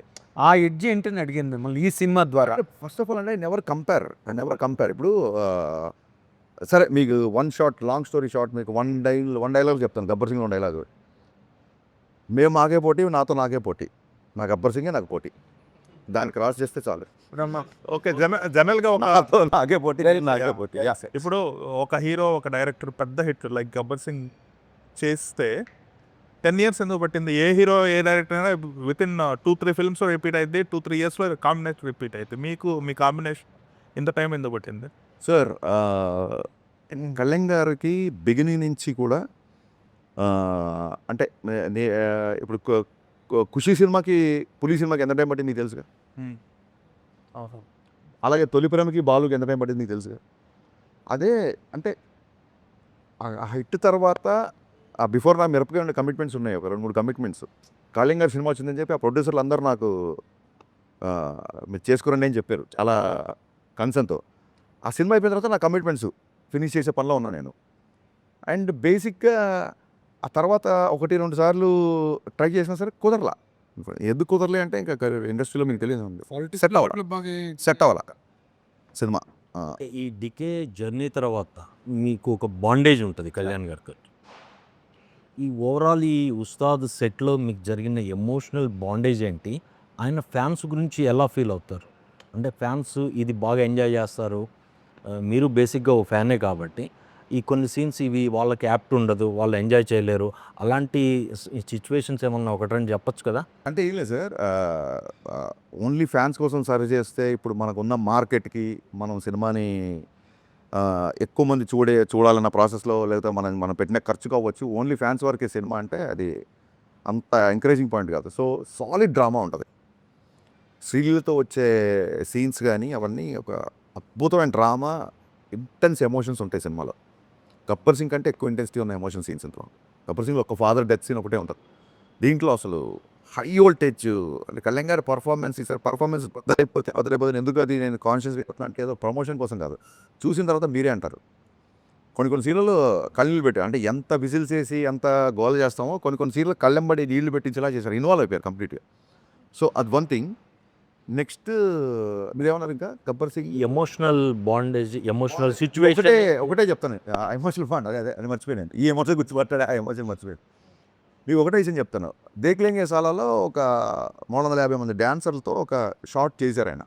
ఆ ఎడ్జ్ ఏంటని అడిగాను మిమ్మల్ని ఈ సినిమా ద్వారా. ఫస్ట్ ఆఫ్ ఆల్ అంటే నెవర్ కంపేర్. ఇప్పుడు సరే మీకు one shot, long story short, మీకు వన్ డైలాగ్ చెప్తాను. గబ్బర్ సింగ్ 1 డైలాగ్. మేము మాకే పోటీ, నాతో నాకే పోటీ, నా గబ్బర్ సింగే నాకు పోటీ, దాన్ని క్రాస్ చేస్తే చాలు. ఓకే, జనరల్గా ఒక నాతో నాకే పోటీ, నాకే పోటీ. ఇప్పుడు ఒక హీరో, ఒక డైరెక్టర్ పెద్ద హిట్ లైక్ గబ్బర్ సింగ్ చేస్తే 10 years ఎందుకు పట్టింది? ఏ హీరో, ఏ డైరెక్టర్ అయినా విత్ ఇన్ 2-3 films రిపీట్ అయితే 2-3 yearsలో కాంబినేషన్ రిపీట్ అయితే మీ కాంబినేషన్ ఇంత టైం ఎందుకు పట్టింది? సార్ కళ్యాణ్ గారికి బిగినింగ్ నుంచి కూడా అంటే ఇప్పుడు ఖుషి సినిమాకి, పులి సినిమాకి ఎంత టైం పట్టింది నీకు తెలుసుగా. అలాగే తొలి ప్రేమకి, బాలుకి ఎంత టైం పట్టింది నీకు తెలుసుగా. అదే అంటే ఆ హిట్ తర్వాత ఆ బిఫోర్ నా మిరపకాయ ఉండే కమిట్మెంట్స్ ఉన్నాయి, ఒక 2-3 కమిట్మెంట్స్. కళ్యాణ్ గారి సినిమా వచ్చిందని చెప్పి ఆ ప్రొడ్యూసర్లు అందరూ నాకు మీరు చేసుకోరండి అని చెప్పారు చాలా కన్సర్న్తో. ఆ సినిమా అయిపోయిన తర్వాత నా కమిట్మెంట్స్ ఫినిష్ చేసే పనిలో ఉన్నాను నేను. అండ్ బేసిక్గా ఆ తర్వాత 1-2 సార్లు ట్రై చేసినా సరే కుదరలా. ఎందుకు కుదరలే అంటే ఇంకా ఇండస్ట్రీలో మీకు తెలియదు ఉంది సెట్ అవ్వాల సినిమా. ఈ డికే జర్నీ తర్వాత మీకు ఒక బాండేజ్ ఉంటుంది కళ్యాణ్ గారికి. ఈ ఓవరాల్ ఈ ఉస్తాద్ సెట్లో మీకు జరిగిన ఎమోషనల్ బాండేజ్ ఏంటి? ఆయన ఫ్యాన్స్ గురించి ఎలా ఫీల్ అవుతారు? అంటే ఫ్యాన్స్ ఇది బాగా ఎంజాయ్ చేస్తారు, మీరు బేసిక్గా ఓ ఫ్యానే కాబట్టి ఈ కొన్ని సీన్స్ ఇవి వాళ్ళకి యాప్ట్ ఉండదు, వాళ్ళు ఎంజాయ్ చేయలేరు, అలాంటి సిచ్యువేషన్స్ ఏమన్నా ఒకటి రెండు చెప్పొచ్చు కదా? అంటే ఏం లేదు సార్, ఓన్లీ ఫ్యాన్స్ కోసం సర్వ్ చేస్తే ఇప్పుడు మనకున్న మార్కెట్కి మనం సినిమాని ఎక్కువ మంది చూడాలన్న ప్రాసెస్లో, లేదా మనం పెట్టిన ఖర్చు కావచ్చు, ఓన్లీ ఫ్యాన్స్ వరకే సినిమా అంటే అది అంత ఎంకరేజింగ్ పాయింట్ కాదు. సో సాలిడ్ డ్రామా ఉంటుంది, స్త్రీలతో వచ్చే సీన్స్ కానీ అవన్నీ ఒక అద్భుతమైన డ్రామా, ఇంటెన్స్ ఎమోషన్స్ ఉంటాయి సినిమాలో. గబ్బర్ సింగ్ కంటే ఎక్కువ ఇంటెన్సిటీ ఉన్న ఎమోషన్ సీన్స్ ఇంట్లో. గబ్బర్ సింగ్ ఒక ఫాదర్ డెత్ సీన్ ఒకటే ఉంటుంది, దీంట్లో అసలు హై వోల్టేజ్. అంటే కళ్యాణ్ గారి పర్ఫార్మెన్స్ ఈసారి పర్ఫార్మెన్స్ వదిలేకపోతే ఎందుకు అది నేను కాన్షియస్ అంటే ఏదో ప్రమోషన్ కోసం కాదు, చూసిన తర్వాత మీరే అంటారు. కొన్ని సీన్లలో కళ్ళు పెట్టి, అంటే ఎంత విజిల్స్ వేసి ఎంత గోల్ చేస్తామో కొన్ని సీన్లు కళ్ళెంబడి నీళ్లు పెట్టించేలా చేశారు, ఇన్వాల్వ్ అయిపోయారు కంప్లీట్గా. సో అది వన్ థింగ్. నెక్స్ట్ మీరేమన్నారు ఇంకా Gabbar Singh emotional bondage, emotional situation ఒకటే చెప్తాను, ఎమోషనల్ ఫండ్ అది మర్చిపోయాను, ఈ ఎమోషన్ గుర్తుపట్టాడు, ఆ ఎమోషన్ మర్చిపోయాను. మీకు ఒకటే విషయం చెప్తాను, దేక్లేంగే సాలాలో ఒక 350 మంది డ్యాన్సర్లతో ఒక షార్ట్ చేశారు ఆయన.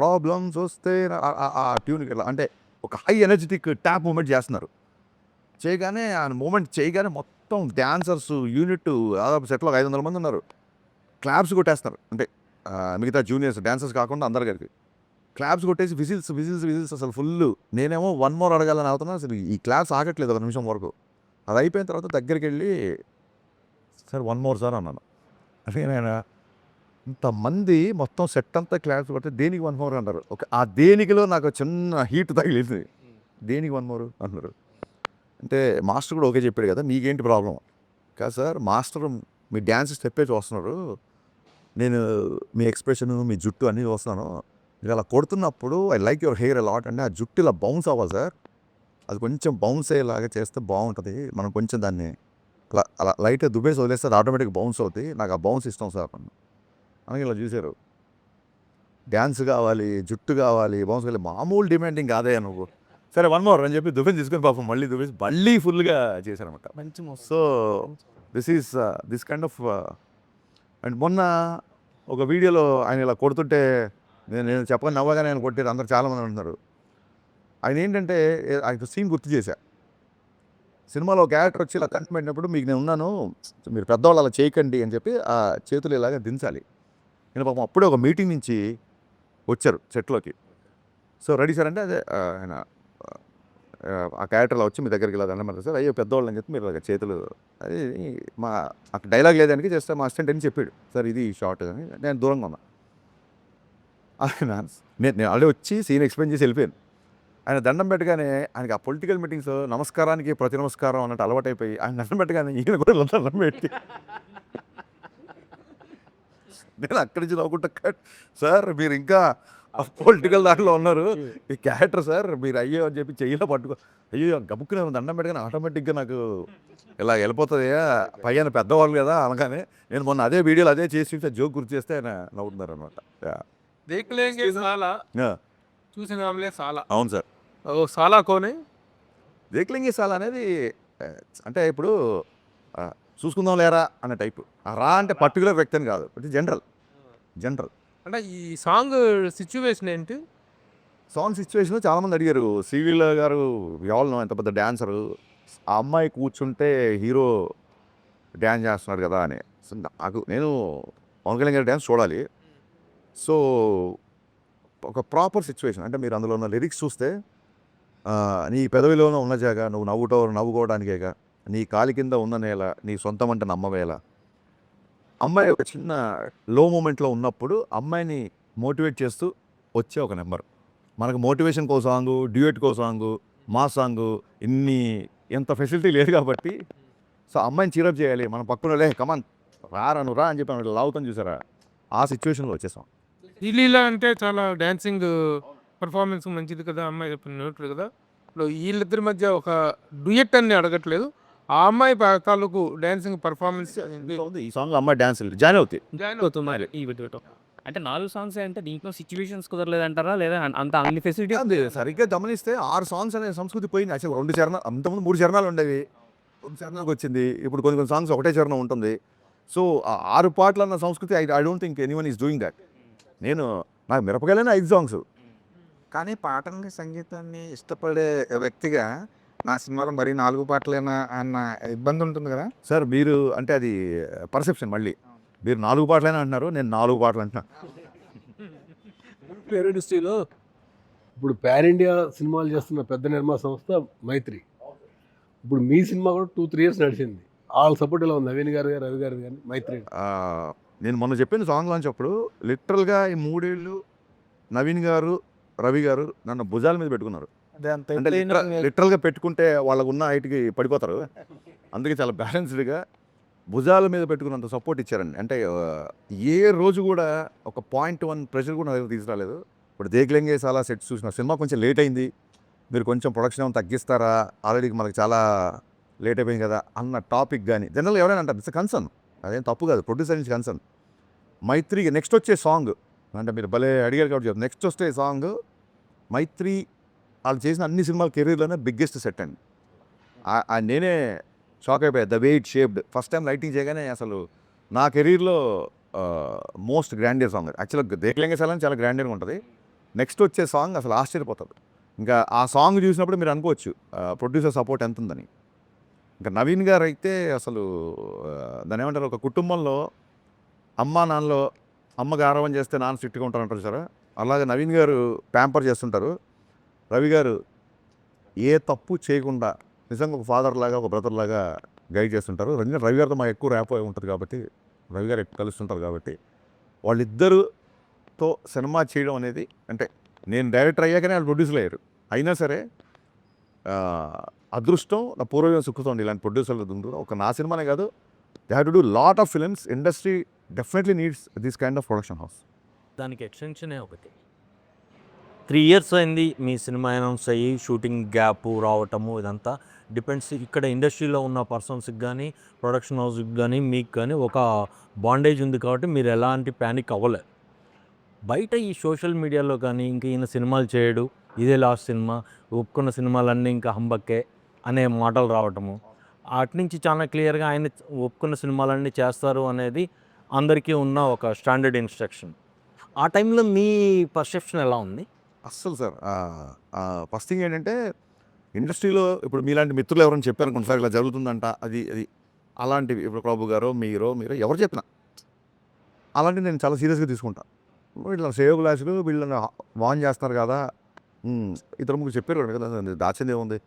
ప్రాబ్లమ్స్ వస్తే ఆ ట్యూన్కి ఎలా అంటే ఒక హై ఎనర్జెటిక్ ట్యాప్ మూమెంట్ చేస్తున్నారు, చేయగానే ఆ మూమెంట్ చేయగానే మొత్తం డ్యాన్సర్స్ యూనిట్ దాదాపు సెట్లో 500 మంది ఉన్నారు, క్లాప్స్ కొట్టేస్తున్నారు. అంటే మిగతా జూనియర్స్ డ్యాన్సర్స్ కాకుండా అందరి గారికి క్లాప్స్ కొట్టేసి విజిల్స్ అసలు ఫుల్. నేనేమో 1 more అడగాలని అవుతున్నా, అసలు ఈ క్లాప్స్ ఆగట్లేదు ఒక నిమిషం వరకు. అది అయిపోయిన తర్వాత దగ్గరికి వెళ్ళి సార్ 1 more సార్ అన్నాను. అంటే నేను ఇంతమంది మొత్తం సెట్ అంతా క్లాప్స్ కొడితే దేనికి 1 more అన్నారు. ఓకే, ఆ దేనికిలో నాకు చిన్న హీట్ తగిలింది, దేనికి 1 more అన్నారు. అంటే మాస్టర్ కూడా ఓకే చెప్పాడు కదా, నీకేంటి ప్రాబ్లం కాదు సార్, మాస్టర్ మీ డ్యాన్స్ స్టెప్పే చూస్తున్నారు, నేను మీ ఎక్స్ప్రెషన్ మీ జుట్టు అన్నీ చూస్తున్నాను, మీరు అలా కొడుతున్నప్పుడు I like your hair a lot అంటే ఆ జుట్టు ఇలా బౌన్స్ అవ్వాలి సార్, అది కొంచెం బౌన్స్ అయ్యేలాగా చేస్తే బాగుంటుంది, మనం కొంచెం దాన్ని అలా లైట్గా దుబ్బేసి వదిలేస్తే అది ఆటోమేటిక్ బౌన్స్ అవుతుంది, నాకు ఆ బౌన్స్ ఇష్టం సార్ మనకి ఇలా చూశారు. డ్యాన్స్ కావాలి, జుట్టు కావాలి, బౌన్స్ కావాలి, మామూలు డిమాండింగ్ కాదే నువ్వు. సరే 1 more అని చెప్పి దుబ్బేసి తీసుకొని పాపం మళ్ళీ ఫుల్గా చేశారనమాట. మంచి so this kind of. And మొన్న ఒక వీడియోలో ఆయన ఇలా కొడుతుంటే నేను చెప్పని నవ్వగానే ఆయన కొట్టారు, అందరు చాలామంది అంటున్నారు. ఆయన ఏంటంటే ఆయన సీన్ గుర్తు చేశా, సినిమాలో క్యారెక్టర్ వచ్చి ఇలా కంటి పెట్టినప్పుడు మీకు నేను ఉన్నాను, మీరు పెద్దవాళ్ళు అలా చేయకండి అని చెప్పి ఆ చేతులు ఇలాగ దించాలి. నేను పాపం అప్పుడే ఒక మీటింగ్ నుంచి వచ్చారు సెట్లోకి. సో రెడీ సార్ అంటే అదే ఆయన ఆ క్యారెక్టర్లో వచ్చి మీ దగ్గరికి ఇలా దండం పెడతారు సార్, అయ్యో పెద్దవాళ్ళు అని చెప్పి మీరు ఇలాగ చేతులు, అది మా అక్కడ డైలాగ్ లేదానికి చేస్తే మా అసిస్టెంట్ అని చెప్పాడు సార్ ఇది షార్ట్ అని. నేను దూరంగా ఉన్నా, నేను ఆల్రెడీ వచ్చి సీన్ ఎక్స్ప్లెయిన్ చేసి వెళ్ళిపోయాను. ఆయన దండం పెట్టగానే ఆయనకి ఆ పొలిటికల్ మీటింగ్స్ నమస్కారానికి ప్రతి నమస్కారం అన్నట్టు అలవాటైపోయి ఆయన దండం పెట్టగానే ఈయన కూడా దండం పెట్టి నేను అక్కడి నుంచి నవ్వుకుంటా, సార్ మీరు ఇంకా పొలిటికల్ దాంట్లో ఉన్నారు, ఈ క్యారెక్టర్ సార్ మీరు అయ్యో అని చెప్పి చెయ్యిలో పట్టుకో, అయ్యో గబుక్కునే దండం పెట్టగానే ఆటోమేటిక్గా నాకు ఇలా వెళ్ళిపోతుంది, పైన పెద్దవాళ్ళు కదా అనగానే. నేను మొన్న అదే వీడియోలో అదే చేసి జోక్ గుర్తు చేస్తే ఆయన నవ్వుతున్నారు అనమాట. దేక్లేంగే సాలా చూసిన సాలా. అవును సార్, ఓ సాలా కోనే దేక్లేంగే సాలా అనేది అంటే ఇప్పుడు చూసుకుందాం లేరా అనే టైపు. ఆ రా అంటే పర్టికులర్ వ్యక్తి అని కాదు, అంటే జనరల్. అంటే ఈ సాంగ్ సిచ్యువేషన్ ఏంటి? సాంగ్ సిచ్యువేషన్ చాలామంది అడిగారు, శ్రీలీల గారు ఎవరు ఎంత పెద్ద డ్యాన్సరు, ఆ అమ్మాయి కూర్చుంటే హీరో డ్యాన్స్ చేస్తున్నాడు కదా అని. సో నేను పవన్ కళ్యాణ్ గారి డ్యాన్స్ చూడాలి. సో ఒక ప్రాపర్ సిచ్యువేషన్, అంటే మీరు అందులో ఉన్న లిరిక్స్ చూస్తే నీ పెదవిలోనే ఉన్న జాగా నువ్వు నవ్వుకోవడానికేగా, నీ కాలి కింద ఉన్న నేల నీ సొంతం అంటే నమ్మవేళ. అమ్మాయి ఒక చిన్న లో మూమెంట్లో ఉన్నప్పుడు అమ్మాయిని మోటివేట్ చేస్తూ వచ్చే ఒక నెంబర్. మనకు మోటివేషన్ కో సాంగు, డ్యూయెట్ కో సాంగు, మా సాంగు ఎంత ఫెసిలిటీ లేదు కాబట్టి, సో అమ్మాయిని చీరప్ చేయాలి, మన పక్కన లే కమాన్ నువ్వు రా అని చెప్పి లావుతాం చూసారా, ఆ సిచ్యువేషన్లో వచ్చేసాం. శ్రీలీల అంటే చాలా డాన్సింగ్ పర్ఫార్మెన్స్ మంచిది కదా, అమ్మాయి చెప్పినట్లు కదా. ఇప్పుడు వీళ్ళిద్దరి మధ్య ఒక డ్యూయెట్ అని అడగట్లేదు, ఆ అమ్మాయి తాలూకు డాన్సింగ్ పర్ఫార్మెన్స్ ఈ సాంగ్ అమ్మాయి డాన్స్ జాయిన్ అవుతాయి. జాయిన్ అవుతున్నారు. ఈ వీటితో అంటే 4 సాంగ్స్ అంటే దీంట్లో సిచ్యువేషన్స్ కుదరలేదంటారా లేదా అంత అన్ని ఫెసిలిటీ అది సరిగ్గా గమనిస్తే 6 సాంగ్స్ అనే సంస్కృతి పోయింది. అసలు 2 చరణాలు, అంతకుముందు 3 చరణాలు ఉండేవి, 2 చరణాలకు వచ్చింది. ఇప్పుడు కొన్ని కొన్ని సాంగ్స్ ఒకటే చరణం ఉంటుంది. సో 6 పాటలు అన్న సంస్కృతి I don't think anyone is doing that. నాకు మిరపకాయలైనా 5 సాంగ్స్. కానీ పాటల్ని సంగీతాన్ని ఇష్టపడే వ్యక్తిగా నా సినిమాలో మరీ 4 పాటలేనా అన్న ఇబ్బంది ఉంటుంది కదా. సార్ మీరు అంటే అది పర్సెప్షన్. మళ్ళీ మీరు 4 పాటలైనా అంటున్నారు, నేను 4 పాటలు అంటున్నాను. ఇండస్ట్రీలో ఇప్పుడు పాన్ ఇండియా సినిమాలు చేస్తున్న పెద్ద నిర్మాణ సంస్థ మైత్రి. ఇప్పుడు మీ సినిమా కూడా 2-3 ఇయర్స్ నడిచింది. వాళ్ళ సపోర్ట్ ఎలా ఉంది? నవీన్ గారు, రవి గారు కానీ మైత్రి. నేను మొన్న చెప్పిన సాంగ్ లాంచ్ అప్పుడు లిటరల్గా ఈ 3 ఏళ్ళు నవీన్ గారు, రవి గారు నన్ను భుజాల మీద పెట్టుకున్నారు. అంటే లిటరల్గా పెట్టుకుంటే వాళ్ళకు ఉన్న హైట్కి పడిపోతారు. అందుకే చాలా బ్యాలెన్స్డ్గా భుజాల మీద పెట్టుకున్నంత సపోర్ట్ ఇచ్చారండి. అంటే ఏ రోజు కూడా ఒక 0.1 ప్రెషర్ కూడా నా దగ్గర తీసుకురాలేదు. ఇప్పుడు దేక్లెంగే చాలా సెట్స్ చూసిన సినిమా కొంచెం లేట్ అయింది, మీరు కొంచెం ప్రొడక్షన్ ఏమైనా తగ్గిస్తారా, ఆల్రెడీ మనకి చాలా లేట్ అయిపోయింది కదా అన్న టాపిక్ కానీ జనరల్గా ఎవరైనా అంటారు. ఇట్స్ కన్సర్న్, అదేం తప్పు కాదు, ప్రొడ్యూసర్ నుంచి కన్సర్న్. మైత్రికి నెక్స్ట్ వచ్చే సాంగ్ అంటే మీరు భలే అడిగారు కాబట్టి చెప్తాను. నెక్స్ట్ వచ్చే సాంగ్ మైత్రి వాళ్ళు చేసిన అన్ని సినిమాల కెరీర్లోనే బిగ్గెస్ట్ సెట్ అండి. నేనే షాక్ అయిపోయాయి. The way it shaped. First time lighting చేయగానే అసలు నా కెరీర్లో మోస్ట్ గ్రాండియర్ సాంగ్. యాక్చువల్గా దేక్లెంగే సాలని చాలా గ్రాండియర్గా ఉంటుంది. నెక్స్ట్ వచ్చే సాంగ్ అసలు ఆశ్చర్యపోతుంది. ఇంకా ఆ సాంగ్ చూసినప్పుడు మీరు అనుకోవచ్చు ప్రొడ్యూసర్ సపోర్ట్ ఎంత ఉందని. ఇంకా నవీన్ గారు అయితే అసలు దాని ఏమంటారు, ఒక కుటుంబంలో అమ్మ నాన్నలో అమ్మకి ఆరోపణ చేస్తే నాన్న స్ట్రిక్ట్గా ఉంటారంటారు సార్, అలాగే నవీన్ గారు ప్యాంపర్ చేస్తుంటారు. రవి గారు ఏ తప్పు చేయకుండా నిజంగా ఒక ఫాదర్ లాగా, ఒక బ్రదర్ లాగా గైడ్ చేస్తుంటారు. రవి గారితో మాకు ఎక్కువ ర్యాప్ ఉంటుంది కాబట్టి, రవి గారు ఎక్కువ కలుస్తుంటారు కాబట్టి వాళ్ళిద్దరుతో సినిమా చేయడం అనేది, అంటే నేను డైరెక్టర్ అయ్యాకనే వాళ్ళు ప్రొడ్యూసర్ అయ్యారు. అయినా సరే అదృష్టం నా పూర్వజం సుఖుతోండి ఇలాంటి ప్రొడ్యూసర్లు ఉంటుంది. ఒక నా సినిమానే కాదు, they have to do lot of films. Industry definitely needs this kind of production house. దానికి ఎక్స్టెన్షనే ఒకటి. 3 ఇయర్స్ అయింది మీ సినిమా అనౌన్స్ అయ్యి, షూటింగ్ గ్యాప్ రావటము, ఇదంతా డిపెండ్స్ ఇక్కడ ఇండస్ట్రీలో ఉన్న పర్సన్స్కి కానీ, ప్రొడక్షన్ హౌస్కి కానీ, మీకు కానీ ఒక బాండేజ్ ఉంది కాబట్టి మీరు ఎలాంటి ప్యానిక్ అవ్వలేదు. బయట ఈ సోషల్ మీడియాలో కానీ ఇంకా ఈయన సినిమాలు చేయడు, ఇదే లాస్ట్ సినిమా, ఒప్పుకున్న సినిమాలన్నీ ఇంకా హంబక్కే అనే మాటలు రావటము, అటు నుంచి చాలా క్లియర్గా ఆయన ఒప్పుకున్న సినిమాలన్నీ చేస్తారు అనేది అందరికీ ఉన్న ఒక స్టాండర్డ్ ఇన్స్ట్రక్షన్. ఆ టైంలో మీ పర్సెప్షన్ ఎలా ఉంది? అస్సలు సార్ ఫస్ట్ థింగ్ ఏంటంటే ఇండస్ట్రీలో ఇప్పుడు మీలాంటి మిత్రులు ఎవరైనా చెప్పారు అనుకోండి సార్ ఇలా జరుగుతుందంట, అది అది అలాంటివి ఇప్పుడు ప్రభు గారో మీరు ఎవరు చెప్పినా అలాంటివి నేను చాలా సీరియస్గా తీసుకుంటాను. వీళ్ళ సేవ్ గ్లాసులు వీళ్ళని వాన్ చేస్తున్నారు కదా, ఇద్దరు ముగ్గురు చెప్పారు కదా, దాచింది ఏముంది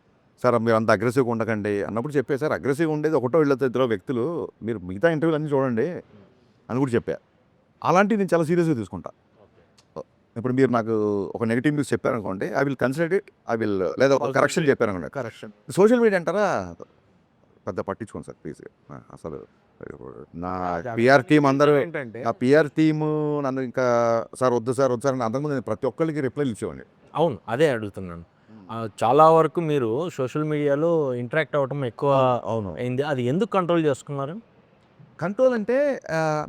సార్, మీరు అంత అగ్రెసివ్గా ఉండకండి అన్నప్పుడు చెప్పే సార్, అగ్రెసివ్గా ఉండేది ఒకటో వీళ్ళతో ఇద్దరు వ్యక్తులు, మీరు మిగతా ఇంటర్వ్యూలు అన్నీ చూడండి అని కూడా చెప్పా. అలాంటివి నేను చాలా సీరియస్గా తీసుకుంటా. ఇప్పుడు మీరు నాకు ఒక నెగిటివ్ న్యూస్ చెప్పారనుకోండి, ఐ విల్ కన్సిడర్ ఇట్, లేదా ఒక కరెక్షన్ చెప్పారనుకోండి, కరెక్షన్. సోషల్ మీడియా అంటారా పెద్ద పట్టించుకోండి సార్ ప్లీజ్. అసలు నా పిఆర్ టీం అందరూ, ఆ పిఆర్ టీము నన్ను ఇంకా సార్ వద్దు సార్ అని అంతకుముందు నేను ప్రతి ఒక్కరికి రిప్లైలు ఇచ్చేవాడిని. అవును, అదే అడుగుతున్నాను. చాలా వరకు మీరు సోషల్ మీడియాలో ఇంటరాక్ట్ అవ్వటం ఎక్కువ అవును అయింది, అది ఎందుకు కంట్రోల్ చేసుకున్నారు? కంట్రోల్ అంటే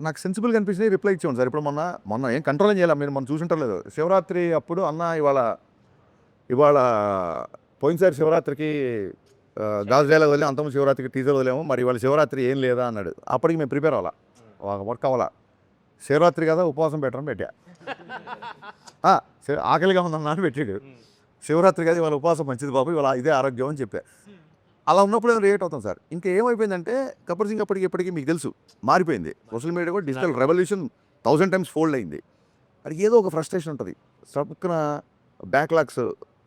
నాకు సెన్సిబుల్గా అనిపించినవి రిప్లై ఇచ్చేవాడు సార్. ఇప్పుడు మొన్న ఏం కంట్రోల్ చేయాలి, మీరు మనం చూసుంటారు లేదు, శివరాత్రి అప్పుడు అన్న ఇవాళ పోయినసారి శివరాత్రికి గాజు డైలాగ్ వదిలేము, అంతకుముందు శివరాత్రికి టీజర్ వదిలేము, మరి ఇవాళ శివరాత్రి ఏం లేదా అన్నాడు. అప్పటికి మేము ప్రిపేర్ అవ్వాలా, వర్క్ అవ్వాలా. శివరాత్రి కదా ఉపవాసం పెట్టడం పెట్టా, ఆకలిగా ఉందన్నా అని పెట్టాడు. శివరాత్రి కదా ఇవాళ ఉపవాసం మంచిది బాబు, ఇవాళ ఇదే ఆరోగ్యం అని చెప్పా. అలా ఉన్నప్పుడు ఏమైనా రియాక్ట్ అవుతాం సార్. ఇంకా ఏమైపోయిందంటే గబ్బర్ సింగ్ ఇప్పటికి మీకు తెలుసు మారిపోయింది. సోషల్ మీడియా కూడా డిజిటల్ రెవల్యూషన్ 1000 times ఫోల్డ్ అయింది. అది ఏదో ఒక ఫ్రస్ట్రేషన్ ఉంటుంది. పక్కన బ్యాక్లాగ్స్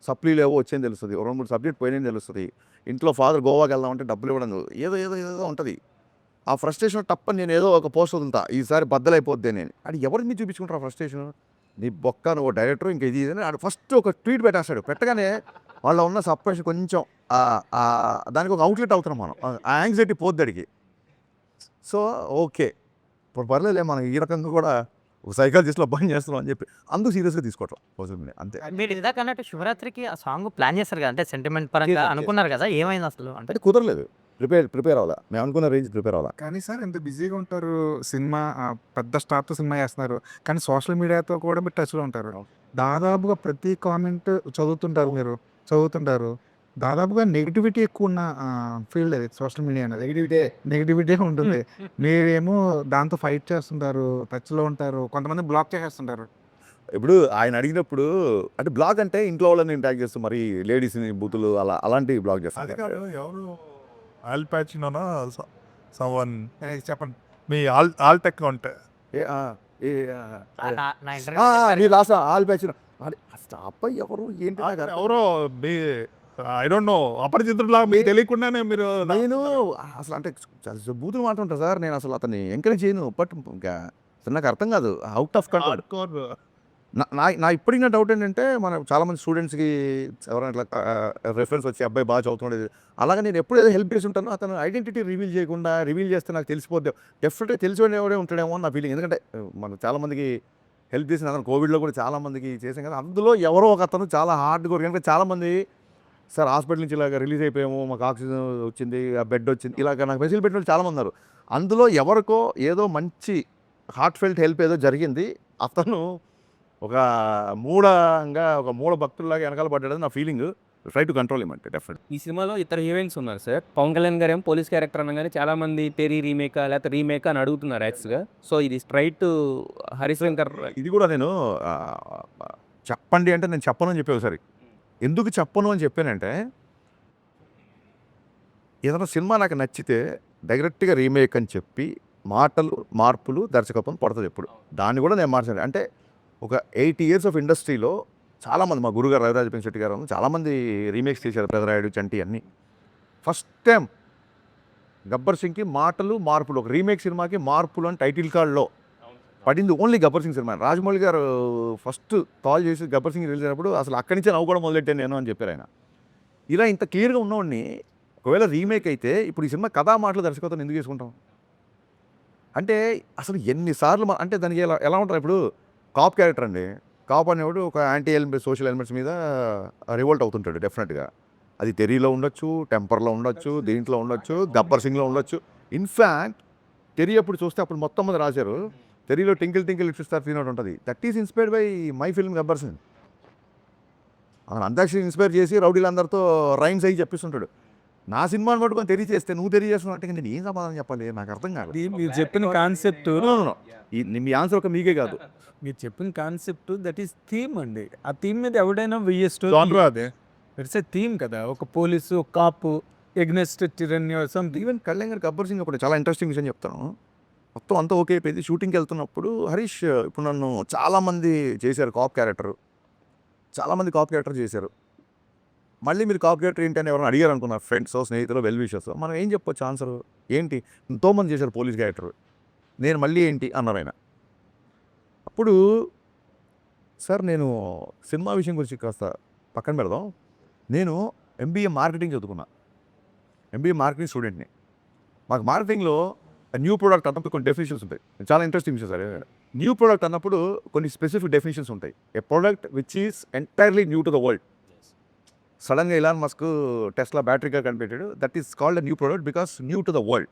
సప్లీలు ఏవో వచ్చేది తెలుస్తుంది, 2-3 సబ్జెక్ట్ పోయినని తెలుస్తుంది, ఇంట్లో ఫాదర్ గోవాకి వెళ్దామంటే డబ్బులు ఇవ్వడం ఏదో ఉంటుంది. ఆ ఫ్రస్ట్రేషన్ తప్ప నేను ఏదో ఒక పోస్ట్ వదులుతా, ఈసారి బద్దలైపోద్ది నేను. అది ఎవరికి మీరు చూపించుకుంటారు ఆ ఫ్రస్ట్రేషన్? నీ బొక్క నువ్వు డైరెక్టర్ ఇంకా ఇది అని ఫస్ట్ ఒక ట్వీట్ పెట్టేస్తాడు. పెట్టగానే వాళ్ళ ఉన్న సప్రెషన్ కొంచెం దానికి ఒక అవుట్లెట్ అవుతున్నాం మనం, ఆ యాంగ్జైటీ పోద్ది అడిగి. సో ఓకే ఇప్పుడు పర్లేదులే, మనం ఈ రకంగా కూడా ఒక సైకాలజిస్ట్లో బంద్ చేస్తున్నాం అని చెప్పి అందుకు సీరియస్గా తీసుకోవటం సోషల్ మీడియా అంతే. మీరు ఇందాక అన్నట్టు శివరాత్రికి ఆ సాంగ్ ప్లాన్ చేస్తారు కదా, అంటే సెంటిమెంట్ పరంగా అనుకున్నారు కదా, ఏమైంది అసలు? అంటే కుదరలేదు. ప్రిపేర్ అవ్వాలా. మేము అనుకున్న రేంజ్ ప్రిపేర్ అవ్వాలా. కానీ సార్ ఎంత బిజీగా ఉంటారు, సినిమా పెద్ద స్టార్తో సినిమా చేస్తున్నారు, కానీ సోషల్ మీడియాతో కూడా మీరు టచ్లో ఉంటారు. దాదాపుగా ప్రతి కామెంట్ చదువుతుంటారు. దాదాపుగా నెగిటివిటీ ఎక్కువ ఉన్న ఫీల్డ్ అది సోషల్ మీడియా అనేది. నెగిటివిటీ ఉంటుంది. మీరేమో దాంతో ఫైట్ చేస్తుంటారు, టచ్లో ఉంటారు, కొంతమంది బ్లాక్ చేసేస్తుంటారు. ఇప్పుడు ఆయన అడిగినప్పుడు అంటే బ్లాగ్ అంటే ఇంట్లో వాళ్ళని ట్యాగ్ చేస్తూ మరి లేడీస్ని బూతులు అలాంటి బ్లాగ్ అది చేస్తారు. కాదు, ఎవరు ఆల్ ప్యాచినోనా సమ్వన్ చెప్పండి. మీ ఆల్ టెక్ ఉంటే మీరు లాస్ట్ ఆల్ బ్యాచ్ స్టాప్ ఎవరు ఏంటి నాకు అర్థం ఎవరో మీ ఐ డోంట్ నో అపరిచితులా మీకు తెలియకుండానే మీరు నేను అసలు అంటే బూతులు మాట్లాడుంటా సార్. నేను అసలు అతన్ని ఎంకరేజ్ చేయను. బట్ ఇంకా అసలు నాకు అర్థం కాదు. Out of control. hardcore. నా ఇప్పటికి నా డౌట్ ఏంటంటే మన చాలామంది స్టూడెంట్స్కి ఎవరైనా ఇట్లా రెఫరెన్స్ వచ్చి అబ్బాయి బాగా చదువుతున్నాడు అలాగే నేను ఎప్పుడు ఏదో హెల్ప్ చేసి ఉంటానో అతను ఐడెంటిటీ రివీల్ చేస్తే నాకు తెలిసిపోద్ది. డెఫినెట్గా తెలిసిపోయిన ఎవరే ఉంటాడేమో అని నా ఫీలింగ్. ఎందుకంటే మనం చాలామందికి హెల్ప్ చేసిన అతను కోవిడ్లో కూడా చాలామందికి చేసాం కదా. అందులో ఎవరో ఒక అతను చాలా హార్డ్ కోర్. కనుక చాలామంది సార్ హాస్పిటల్ నుంచి ఇలాగ రిలీజ్ అయిపోయాము, మాకు ఆక్సిజన్ వచ్చింది, ఆ బెడ్ వచ్చింది, ఇలాగ నాకు మెసేజ్ పెట్టిన వాళ్ళు చాలామంది ఉన్నారు. అందులో ఎవరికో ఏదో మంచి హార్ట్ ఫెల్ట్ హెల్ప్ ఏదో జరిగింది. అతను ఒక మూఢ భక్తుల్లాగా వెనకాల పడ్డాడని నా ఫీలింగ్. ట్రై టు కంట్రోల్ ఇమంటే డెఫినెట్. ఈ సినిమాలో ఇతర హీరోయిన్స్ ఉన్నారు సార్. పవన్ కళ్యాణ్ గారు ఏమో పోలీస్ క్యారెక్టర్ అనగానే చాలా మంది తెరీ రీమేకా లేకపోతే రీమేకా అని అడుగుతున్నారు యాక్చువల్గా. సో ఇది స్ట్రైట్ హరిశంకర్. ఇది కూడా నేను చెప్పండి అంటే నేను చెప్పను అని చెప్పే ఒకసారి. ఎందుకు చెప్పను అని చెప్పానంటే ఏదైనా సినిమా నాకు నచ్చితే డైరెక్ట్గా రీమేక్ అని చెప్పి మాటలు మార్పులు దర్శకత్వం పడుతుంది ఎప్పుడు. దాన్ని కూడా నేను మార్చాను. అంటే ఒక 8 years ఆఫ్ ఇండస్ట్రీలో చాలామంది మా గురుగారు రవిరాజ పెంశెట్టి గారు చాలామంది రీమేక్స్ చేశారు. పెదరాయుడు, చంటి అన్నీ. ఫస్ట్ టైం గబ్బర్ సింగ్కి మాటలు మార్పులు, ఒక రీమేక్ సినిమాకి మార్పులు అని టైటిల్ కార్డ్లో పడింది ఓన్లీ గబ్బర్ సింగ్ సినిమా. రాజమౌళి గారు ఫస్ట్ కాల్ చేసి గబ్బర్ సింగ్ రిలీజ్ అయినప్పుడు అసలు అక్కడి నుంచే నవ్వు కూడా మొదలెట్టాను నేను అని చెప్పారు ఆయన. ఇలా ఇంత క్లియర్గా ఉన్నవాడిని ఒకవేళ రీమేక్ అయితే ఇప్పుడు ఈ సినిమా కథా మాటలు దర్శకత్వం ఎందుకు చేసుకుంటాం అంటే అసలు ఎన్నిసార్లు అంటే దానికి ఎలా ఉంటారు. ఇప్పుడు కాప్ క్యారెక్టర్ అండి. కాప్ అనేవాడు ఒక యాంటీ ఎలిమెంట్ సోషల్ ఎలిమెంట్స్ మీద రివోల్ట్ అవుతుంటాడు డెఫినెట్గా. అది తెరీలో ఉండొచ్చు, టెంపర్లో ఉండొచ్చు, దీంట్లో ఉండొచ్చు, గబ్బర్ సింగ్లో ఉండొచ్చు. ఇన్ఫ్యాక్ట్ తెరీ అప్పుడు చూస్తే అప్పుడు మొత్తం మంది రాశారు. తెరీలో twinkle twinkle little star scene ఉంటుంది. That is inspired by my film Gabbar Singh. అతను అంతాక్షరి ఇన్స్పైర్ చేసి రౌడీలందరితో రైమ్స్ అయ్యి చెప్పిస్తుంటాడు. నా సినిమాని పట్టుకొని తెరీ చేస్తే నువ్వు తెరీ చేస్తున్నావు అంటే నేను ఏం సమాధానం చెప్పాలి నాకు అర్థం కాదు. మీరు చెప్పిన కాన్సెప్ట్ మీ ఆన్సర్ ఒక మీకే కాదు. మీరు చెప్పిన కాన్సెప్ట్ దట్ ఈస్ థీమ్ అండి. ఆ థీమ్ మీద ఎవడైనా Genre అదే. ఇట్స్ ఏ థీమ్ కదా. ఒక పోలీసు, ఒక కాపు, ఎగ్నెస్ట్ టిరన్నీ సంథింగ్. ఈవెన్ కళ్యాణ్ గారు గబ్బర్ సింగ్ అప్పుడు చాలా ఇంట్రెస్టింగ్ విషయం చెప్తాను. మొత్తం అంతా ఓకే అయిపోయింది. షూటింగ్కి వెళ్తున్నప్పుడు హరీష్ ఇప్పుడు నన్ను చాలామంది చేశారు కాప్ క్యారెక్టర్. చాలామంది కాప్ క్యారెక్టర్ చేశారు. మళ్ళీ మీరు కాప్ క్యారెక్టర్ ఏంటి అని ఎవరైనా అడిగారు అనుకున్నారు, ఫ్రెండ్స్, స్నేహితులు, వెల్ విషర్స్. మనం ఏం చెప్పొచ్చు ఆన్సర్ ఏంటి? ఎంతోమంది చేశారు పోలీస్ క్యారెక్టర్, నేను మళ్ళీ ఏంటి అన్నారు ఆయన. అప్పుడు సార్ నేను సినిమా విషయం గురించి కాస్త పక్కన పెడదాం. నేను MBA మార్కెటింగ్ చదువుకున్నా. MBA మార్కెటింగ్ స్టూడెంట్ని. మాకు మార్కెటింగ్లో న్యూ ప్రోడక్ట్ అన్నప్పుడు కొన్ని డెఫినేషన్స్ ఉంటాయి. చాలా ఇంట్రెస్టింగ్ విషయం సార్. న్యూ ప్రోడక్ట్ అన్నప్పుడు కొన్ని స్పెసిఫిక్ డెఫినేషన్స్ ఉంటాయి. A product which is entirely new to the world. సడన్గా Elon Musk Tesla battery car కనిపెట్టాడు. That is called a new product because new to the world.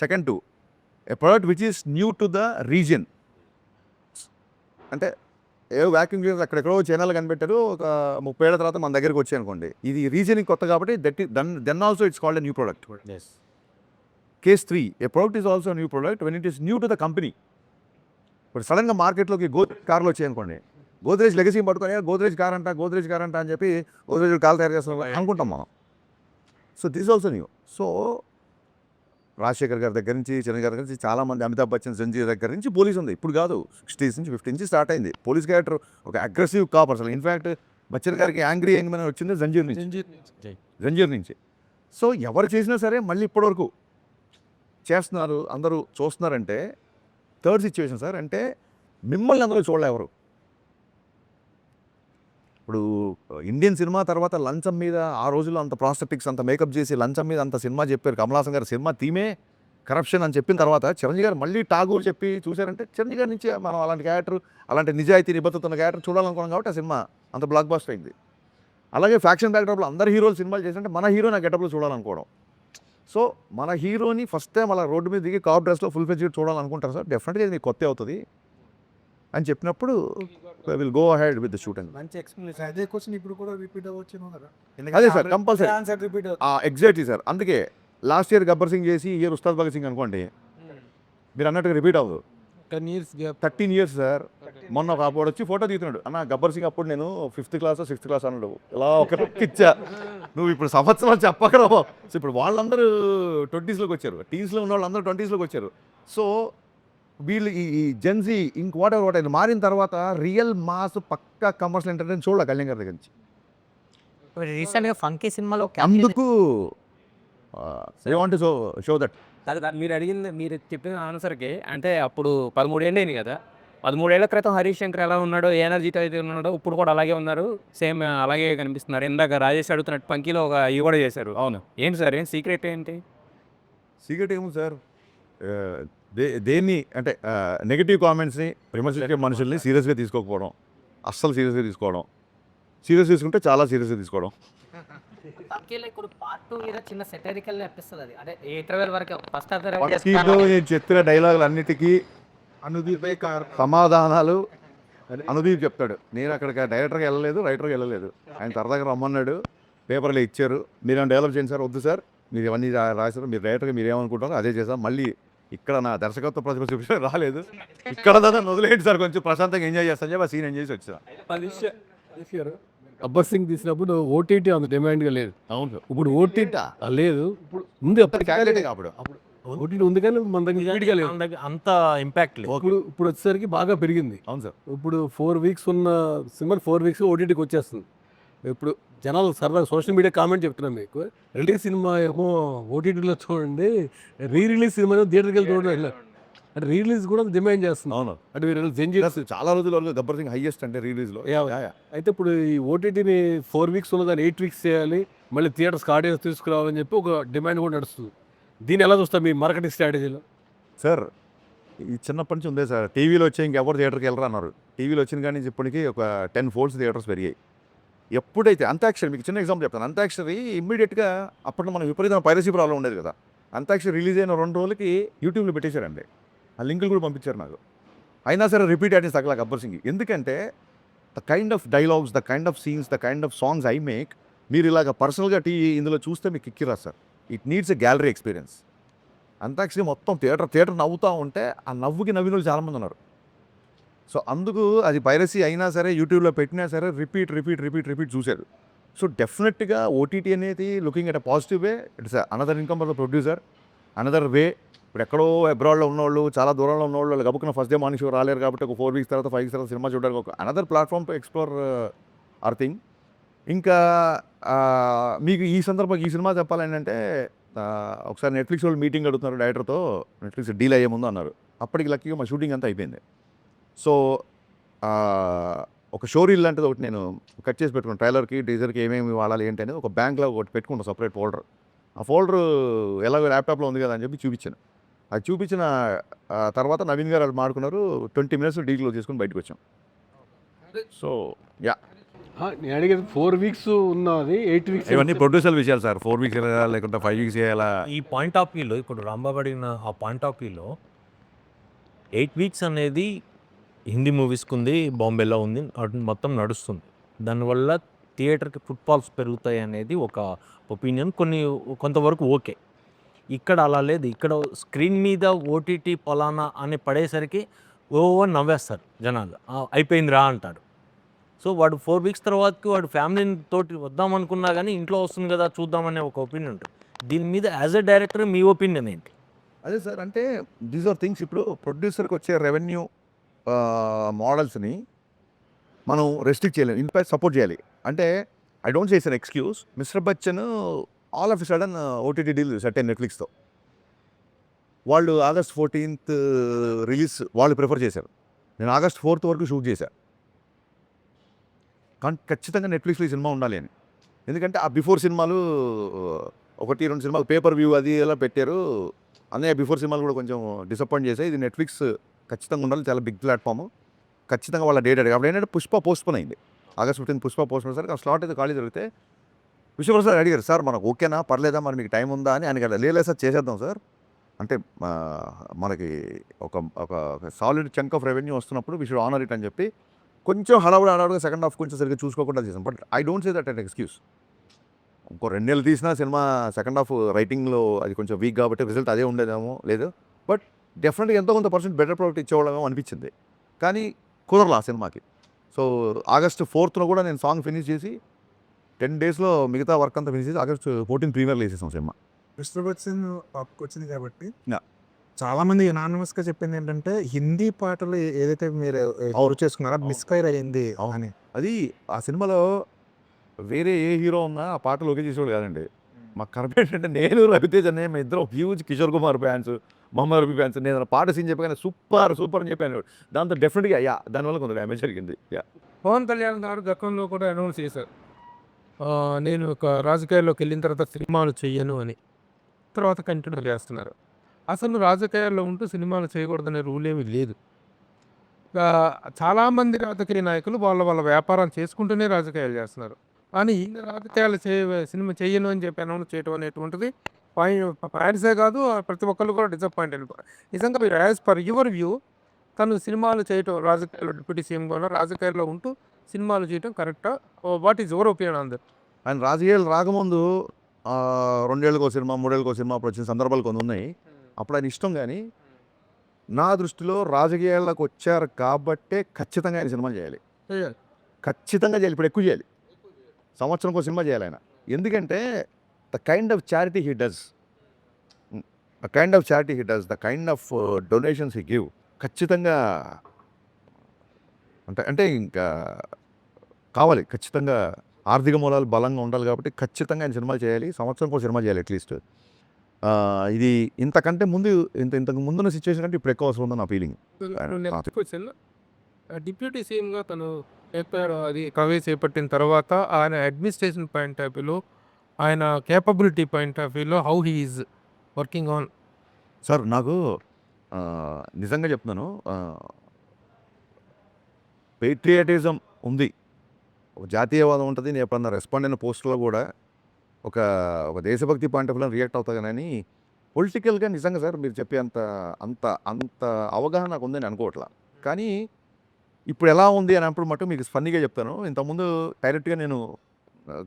Second a product which is new to the region. అంటే ఏవో వ్యాక్యూమ్ క్లీనర్స్ అక్కడెక్కడో చైనాలో కనిపెట్టారు, ఒక 30 ఏళ్ళ తర్వాత మన దగ్గరికి వచ్చాయి అనుకోండి. ఇది రీజియన్కి కొత్త కాబట్టి then also it's called a new product. Case 3 A product is also new product when it is new to the company. ఇప్పుడు సడన్గా మార్కెట్లోకి గోద్రేజ్ కార్లు వచ్చాయి అనుకోండి. గోద్రేజ్ లెగసీ పట్టుకొని గోద్రేజ్ కార్ అంట అని చెప్పి గోద్రేజ్ కార్ తయారు చేస్తాం అనుకుంటాం మనం. So this also new. So Rajasekhar గారి దగ్గర నుంచి, చిరంజీవి గారి దగ్గర నుంచి చాలామంది, అమితాబ్ బచ్చన్, సంజయ్ దగ్గర నుంచి పోలీస్ ఉంది. ఇప్పుడు కాదు, 60s నుంచి 50 నుంచి స్టార్ట్ అయింది పోలీస్ క్యారెక్టర్. ఒక అగ్రెసివ్ కాప్ అసలు. ఇన్ఫ్యాక్ట్ బచ్చన్ గారికి యాంగ్రీ యంగ్మెన్ వచ్చింది జంజీర్ నుంచి. సో ఎవరు చేసినా సరే మళ్ళీ ఇప్పటివరకు చేస్తున్నారు, అందరూ చూస్తున్నారంటే థర్డ్ సిచ్యువేషన్ సార్. అంటే మిమ్మల్ని అందరూ చూడలే ఎవరు. ఇప్పుడు ఇండియన్ సినిమా తర్వాత లంచం మీద ఆ రోజుల్లో అంత ప్రాస్టెటిక్స్ అంత మేకప్ చేసి లంచం మీద అంత సినిమా చెప్పారు. కమల్ హాసన్ గారు సినిమా థీమే కరప్షన్ అని చెప్పిన తర్వాత చిరంజీవి గారు మళ్ళీ ఠాగూర్ చెప్పి చూశారంటే చిరంజీవి గారి నుంచి మనం అలాంటి క్యారెక్టర్, అలాంటి నిజాయితీ నిబద్ధత ఉన్న క్యారెక్టర్ చూడాలనుకున్నాం కాబట్టి ఆ సినిమా అంత బ్లాక్ బస్టర్ అయింది. అలాగే ఫ్యాక్షన్ బ్యాక్డ్రాప్లో అందరు హీరోలు సినిమాలు చేసినట్టే మన హీరో నా గెటప్లో చూడాలనుకోవడం. సో మన హీరోని ఫస్ట్ టైం అలా రోడ్డు మీద దిగి కాప్ డ్రెస్లో ఫుల్ ఫెజ్ చూడాలనుకుంటారు సార్, డెఫినెట్గా ఇది మీకు కొత్త అవుతుంది అని చెప్పినప్పుడు will go ahead with the shooting. మంచి ఎక్స్ప్లెనేషన్. అదే క్వశ్చన్ ఇప్పుడు కూడా రిపీట్ అవ్వచ్చు కదా. అదే sir compulsory answer repeat exactly sir. అందుకే లాస్ట్ ఇయర్ గబ్బర్ సింగ్ చేసి ఈ ఇయర్ ఉస్తాద్ భగత్ సింగ్ అనుకోండి, మీరు అన్నట్టుగా రిపీట్ అవ్వదు. 10 years గ్యాప్. 13 years sir. మొన్న ఒక అప్పుడు వచ్చి ఫోటో తీస్తున్నాడు, అన్న గబ్బర్ సింగ్ అప్పుడు నేను 5th క్లాస్ 6th క్లాస్ అన్నాడు. ఇలా ఒక ఇచ్చా, నువ్వు ఇప్పుడు సంవత్సరాలు చెప్పకరా. సో ఇప్పుడు వాళ్ళందరూ 20sలోకి వచ్చారు, టీన్స్లో ఉన్న వాళ్ళందరూ 20sలోకి వచ్చారు. సో వీళ్ళు ఈ జెన్జీ ఇంక వాట్ ఎవర్ మారిన తర్వాత రియల్ మాస్ పక్కా కమర్షియల్ ఎంటర్టైన్ చూడాలి కళ్యాణ్ గారి దగ్గర నుంచి. రీసెంట్గా ఫంకీ సినిమాలో అందుకు I want to show that. మీరు అడిగింది, మీరు చెప్పిన ఆన్సర్కి అంటే అప్పుడు 13 ఏళ్ళు అయింది కదా, 13 ఏళ్ల క్రితం హరీష్ శంకర్ ఎలా ఉన్నాడో, ఏ ఎనర్జీతో అయితే ఉన్నాడో ఇప్పుడు కూడా అలాగే ఉన్నారు, సేమ్ అలాగే కనిపిస్తున్నారు. ఇందాక రాజేష్ అడుగుతున్నట్టు పంకీలో ఒక ఇవి కూడా చేశారు. అవును. ఏంటి సార్, ఏం సీక్రెట్ ఏంటి? సీక్రెట్ ఏముంది సార్, దేన్ని అంటే నెగిటివ్ కామెంట్స్ని విమర్శించే మనుషుల్ని సీరియస్గా తీసుకోకపోవడం, అస్సలు సీరియస్గా తీసుకోవడం, సీరియస్ తీసుకుంటే చాలా సీరియస్గా తీసుకోవడం. పంకీలో ఇప్పుడు పార్ట్ 2 మీద చిన్న సెటరికల్ అనిపిస్తుంది. అది అదే ఇంటర్వెల్ వరకు ఫస్ట్ పక్కీలో నేను చెప్పిన డైలాగులు అన్నిటికీ అనుదీపే కారణం. సమాధానాలు అనుదీప్ చెప్తాడు. నేను అక్కడికి డైరెక్టర్గా వెళ్ళలేదు, రైటర్గా వెళ్ళలేదు, ఆయన సరదాగా రమ్మన్నాడు, పేపర్లో ఇచ్చారు, మీరు డెవలప్ చేయండి సార్. వద్దు సార్, మీరు ఇవన్నీ రాశారు, మీరు డైరెక్టర్గా మీరు ఏమనుకుంటారో అదే చేస్తాం. మళ్ళీ ఇక్కడ నా దర్శకత్వ ప్రతిభ చూపించడం రాలేదు, ఇక్కడ దాకా వదిలేండి సార్, కొంచెం ప్రశాంతంగా ఎంజాయ్ చేస్తాను చెప్పి ఆ సీన్ ఎంజాయ్ చేసి వచ్చా. గబ్బర్ సింగ్ తీసినప్పుడు ఓటీటీ అంత డిమాండ్గా లేదు. అవును. ఇప్పుడు ఓటీటీ లేదు, ఇప్పుడు ఉంది. అప్పుడు ఓటీటీ ఉంది కానీ మన దగ్గర speed గా లేదు. అంత ఇంపాక్ట్ లేదు. ఇప్పుడు వచ్చేసరికి బాగా పెరిగింది. అవును సార్. ఇప్పుడు 4 weeks ఉన్న సినిమా 4 weeks ఓటీటీకి వచ్చేస్తుంది. ఇప్పుడు జనాలు సరదాగా సోషల్ మీడియా కామెంట్ చెప్తున్నాను మీకు, రిలీజ్ సినిమా ఏమో ఓటీటీలో చూడండి, రిలీజ్ సినిమా థియేటర్కి వెళ్ళి చూడండి అంటే రిలీజ్ కూడా డిమాండ్ చేస్తుంది. అవును. అంటే మీరు జంజీ చాలా రోజుల వరకు గబ్బర్ సింగ్ హైయెస్ట్ అంటే రిలీజ్లో. అయితే ఇప్పుడు ఈ ఓటీటీని 4 weeks ఉన్నదాన్ని 8 weeks చేయాలి, మళ్ళీ థియేటర్స్కి ఆడియన్స్ తీసుకురావాలని చెప్పి ఒక డిమాండ్ కూడా నడుస్తుంది. దీన్ని ఎలా చూస్తారు మీ మార్కెటింగ్ స్ట్రాటజీలో? సార్ ఈ చిన్నప్పటి నుంచి ఉందే సార్, టీవీలో వచ్చే ఇంకెవరు థియేటర్కి వెళ్ళరా అన్నారు, టీవీలో వచ్చిన కానీ నుంచి ఇప్పటికీ ఒక 10 folds థియేటర్స్ పెరిగాయి. ఎప్పుడైతే అంతాక్షరి, మీకు చిన్న ఎగ్జాంపుల్ చెప్తాను, అంతాక్షరి ఇమ్మీడియట్గా అప్పట్లో మనం విపరీతమైన పైరసీ ప్రాబ్లం ఉండేది కదా, అంతాక్షరి రిలీజ్ అయిన 2 రోజులకి యూట్యూబ్లో పెట్టేశారండి, ఆ లింకులు కూడా పంపించారు నాకు. అయినా సరే రిపీట్ ఆడియన్స్ తగ్గల గబ్బర్ సింగ్. ఎందుకంటే the kind of dialogues, the kind of scenes, the kind of songs I make, మీరు ఇలాగ పర్సనల్గా ఇందులో చూస్తే మీకు కిక్కిరా sir. It needs a gallery experience. Antakshari మొత్తం థియేటర్ నవ్వుతూ ఉంటే ఆ నవ్వుకి నవ్విన వాళ్ళు చాలామంది ఉన్నారు. సో అందుకు అది పైరసీ అయినా సరే యూట్యూబ్లో పెట్టినా సరే రిపీట్ చూశారు. సో డెఫినెట్గా ఓటీటీ అనేది looking at a positive way, it's another income for the producer, another way. ఇప్పుడు ఎక్కడో అబ్రాడ్లో ఉన్నవాళ్ళు, చాలా దూరంలో ఉన్నవాళ్ళు గబుక్కున ఫస్ట్ డే మార్నింగ్ షో రాలేరు కాబట్టి ఒక 4 weeks తర్వాత 5 weeks తర్వాత సినిమా చూడడానికి ఒక another platform to explore hour thing. ఇంకా మీకు ఈ సందర్భంగా ఈ సినిమా చెప్పాలంటే ఒకసారి నెట్ఫ్లిక్స్ వాళ్ళు మీటింగ్ అడుగుతున్నారు డైరెక్టర్తో, నెట్ఫ్లిక్స్ డీల్ అయ్యే ముందు అన్నారు. అప్పటికి లక్కీగా మా షూటింగ్ అంతా అయిపోయింది. సో ఒక షో రీల్ లాంటిది ఒకటి నేను కట్ చేసి పెట్టుకున్నాను, ట్రైలర్కి టీజర్కి ఏమేమి వాడాలి ఏంటి అనేది ఒక బ్యాంక్లో ఒకటి పెట్టుకుంటాను, సపరేట్ ఫోల్డర్. ఆ ఫోల్డర్ ఎలాగో ల్యాప్టాప్లో ఉంది కదా అని చెప్పి చూపించాను. అది చూపించిన తర్వాత నవీన్ గారు వాళ్ళు మాడుకున్నారు, 20 minutes డీల్ క్లోజ్ చేసుకుని బయటకు వచ్చాం. సో యా, నేను అడిగేది 4 weeks ఉన్నది 8 weeks. ఇవన్నీ ప్రొడ్యూసర్ విషయాలు సార్. 4 weeks చేయాలా లేకుంటే 5 weeks చేయాలా? ఈ పాయింట్ ఆఫ్ వ్యూలో ఇప్పుడు రాంబాబు అడిగిన ఆ పాయింట్ ఆఫ్ వ్యూలో 8 weeks అనేది హిందీ మూవీస్కి ఉంది, బాంబేలో ఉంది, మొత్తం నడుస్తుంది. దానివల్ల థియేటర్కి ఫుట్ఫాల్స్ పెరుగుతాయి అనేది ఒక ఒపీనియన్, కొంతవరకు ఓకే. ఇక్కడ అలా లేదు. ఇక్కడ స్క్రీన్ మీద ఓటీటీ పలానా అని పడేసరికి నవ్వేస్తారు జనాలు, అయిపోయింది రా అంటారు. సో వాడు 4 weeks తర్వాతకి వాడు ఫ్యామిలీ తోటి వద్దామనుకున్నా కానీ ఇంట్లో వస్తుంది కదా చూద్దామనే ఒక ఒపీనియన్ ఉంటుంది. దీని మీద as a director me opinion ఏంటి? అదే సార్, అంటే దీస్ ఆర్ థింగ్స్. ఇప్పుడు ప్రొడ్యూసర్కి వచ్చే రెవెన్యూ మోడల్స్ని మనం రెస్ట్రిక్ట్ చేయలేము, ఇన్ఫాక్ట్ సపోర్ట్ చేయాలి. అంటే I don't say it's an excuse. Mister Bachchan all of a sudden OTT deal set అయ్యి నెట్ఫ్లిక్స్తో, వాళ్ళు August 14th రిలీజ్ వాళ్ళు ప్రిఫర్ చేశారు. నేను August 4th వరకు షూట్ చేశాను. కానీ ఖచ్చితంగా నెట్ఫ్లిక్స్లో ఈ సినిమా ఉండాలి అని. ఎందుకంటే ఆ బిఫోర్ సినిమాలు 1-2 సినిమాలు పేపర్ వ్యూ అది ఎలా పెట్టారు, అన్నయ్య బిఫోర్ సినిమాలు కూడా కొంచెం డిసప్పాయింట్ చేశాయి. ఇది నెట్ఫ్లిక్స్ ఖచ్చితంగా ఉండాలి, చాలా బిగ్ ప్లాట్ఫామ్, ఖచ్చితంగా వాళ్ళ డేట్ అడిగి. అప్పుడు ఏంటంటే పుష్ప పోస్ట్పోన్ అయింది, August 15 పుష్ప పోస్ట్పోన్ సరికి ఆ స్లాట్ అయితే ఖాళీ దొరికితే విశ్వప్రసాద్ అడిగారు, సార్ మనకు ఓకేనా పర్లేదా మరి మీకు టైం ఉందా అని ఆయన లేదు సార్ చేసేద్దాం సార్ అంటే మనకి ఒక ఒక సాలిడ్ చంక్ ఆఫ్ రెవెన్యూ వస్తున్నప్పుడు వి షుడ్ ఆనర్ ఇట్ అని చెప్పి కొంచెం హడావుడిగా సెకండ్ హాఫ్ కొంచెం సరిగ్గా చూసుకోకుండా చేసాం. But I don't say that and excuse. ఇంకో 2 నెలలు తీసినా సినిమా సెకండ్ హాఫ్ రైటింగ్లో అది కొంచెం వీక్ కాబట్టి రిజల్ట్ అదే ఉండేదేమో లేదు. బట్ డెఫినెట్గా ఎంతో కొంత % బెటర్ ప్రోడక్ట్ ఇచ్చేవాళ్ళమేమో అనిపించింది. కానీ కుదరలా ఆ సినిమాకి. సో ఆగస్ట్ 4th కూడా నేను సాంగ్ ఫినిష్ చేసి 10 daysలో మిగతా వర్క్ అంతా ఫినిష్ చేసి ఆగస్ట్ 14 ప్రీమియర్లో వేసేసాం సినిమా. మిస్టర్ బచ్చన్ టాప్కి వచ్చింది కాబట్టి Yeah. చాలా మంది యునానిమస్గా చెప్పింది ఏంటంటే హిందీ పాటలు ఏదైతే మీరు కవర్ చేసుకున్నారో అది మిస్ఫైర్ అయ్యింది అని. అది ఆ సినిమాలో వేరే ఏ హీరో ఉన్నా ఆ పాటలు ఓకే చేసేవాడు కాదండి. మాకు కరెక్ట్ ఏంటంటే నేను రవితేజ్ అనే మేము ఇద్దరం huge Kishore Kumar fans, Mohammed Rafi fans. నేను ఆ పాట సీన్ చెప్పగానే సూపర్ అని చెప్పాను. దాంతో డెఫినెట్గా దానివల్ల కొంత డ్యామేజ్ జరిగింది. పవన్ కళ్యాణ్ గారు గతంలో కూడా అనౌన్స్ చేశారు, నేను ఒక రాజకీయాల్లోకి వెళ్ళిన తర్వాత సినిమాలు చెయ్యను అని. తర్వాత కంటిన్యూ చేస్తున్నారు. అసలు రాజకీయాల్లో ఉంటూ సినిమాలు చేయకూడదనే రూల్ ఏమీ లేదు. చాలామంది రాజకీయ నాయకులు వాళ్ళ వ్యాపారాలు చేసుకుంటూనే రాజకీయాలు చేస్తున్నారు. కానీ ఈయన రాజకీయాలు సినిమా చెయ్యను అని చెప్పి అనౌన్స్ చేయడం అనేటువంటిది ఫ్యాన్సే కాదు ప్రతి ఒక్కళ్ళు కూడా డిసప్పాయింట్ అయిపోయారు. నిజంగా మీరు యాజ్ పర్ యువర్ వ్యూ తను సినిమాలు చేయటం, రాజకీయాల్లో డిప్యూటీ సీఎం కూడా రాజకీయాల్లో ఉంటూ సినిమాలు చేయటం కరెక్టా? What is your opinion on that? ఆయన రాజకీయాలు రాకముందు 2 ఏళ్ళకో సినిమా 3 ఏళ్ళకో సినిమా అప్పుడు వచ్చిన సందర్భాలు కొన్ని ఉన్నాయి. అప్పుడు ఆయన ఇష్టం. కానీ నా దృష్టిలో రాజకీయాల్లోకి వచ్చారు కాబట్టే ఖచ్చితంగా ఆయన సినిమా చేయాలి. ఖచ్చితంగా చేయాలి. ఇప్పుడు ఎక్కువ చేయాలి. సంవత్సరంకో సినిమా చేయాలి ఆయన. ఎందుకంటే the kind of charity he does, the kind of donations he give ఖచ్చితంగా అంటే ఇంకా కావాలి. ఖచ్చితంగా ఆర్థిక మూలాలు బలంగా ఉండాలి కాబట్టి ఖచ్చితంగా ఆయన సినిమాలు చేయాలి. సంవత్సరంకో సినిమా చేయాలి అట్లీస్ట్. ఇది ఇంతకంటే ముందు ఇంతకు ముందున్న సిచ్యువేషన్ అంటే ఇప్పుడు ఎక్కువ అవసరం ఉందని నా ఫీలింగ్. నెక్స్ట్ క్వశ్చన్, డిప్యూటీ సీఎంగా తను అది కవే చేపట్టిన తర్వాత ఆయన అడ్మినిస్ట్రేషన్ పాయింట్ ఆఫ్ వ్యూలో, ఆయన కేపబిలిటీ పాయింట్ ఆఫ్ వ్యూలో how he is working on? Sir నాకు నిజంగా చెప్తున్నాను, పేట్రియాటిజం ఉంది, ఒక జాతీయవాదం ఉంటుంది. నేను ఎప్పుడన్నా రెస్పాండ్ అయిన పోస్టులో కూడా ఒక దేశభక్తి పాయింట్ ఆఫ్ వ్యూలో రియాక్ట్ అవుతా. కానీ పొలిటికల్గా నిజంగా సార్ మీరు చెప్పే అంత అవగాహన నాకు ఉందని అనుకోవట్లా. కానీ ఇప్పుడు ఎలా ఉంది అని అప్పుడు మటు మీకు ఫన్నీగా చెప్తాను. ఇంతకుముందు డైరెక్ట్గా నేను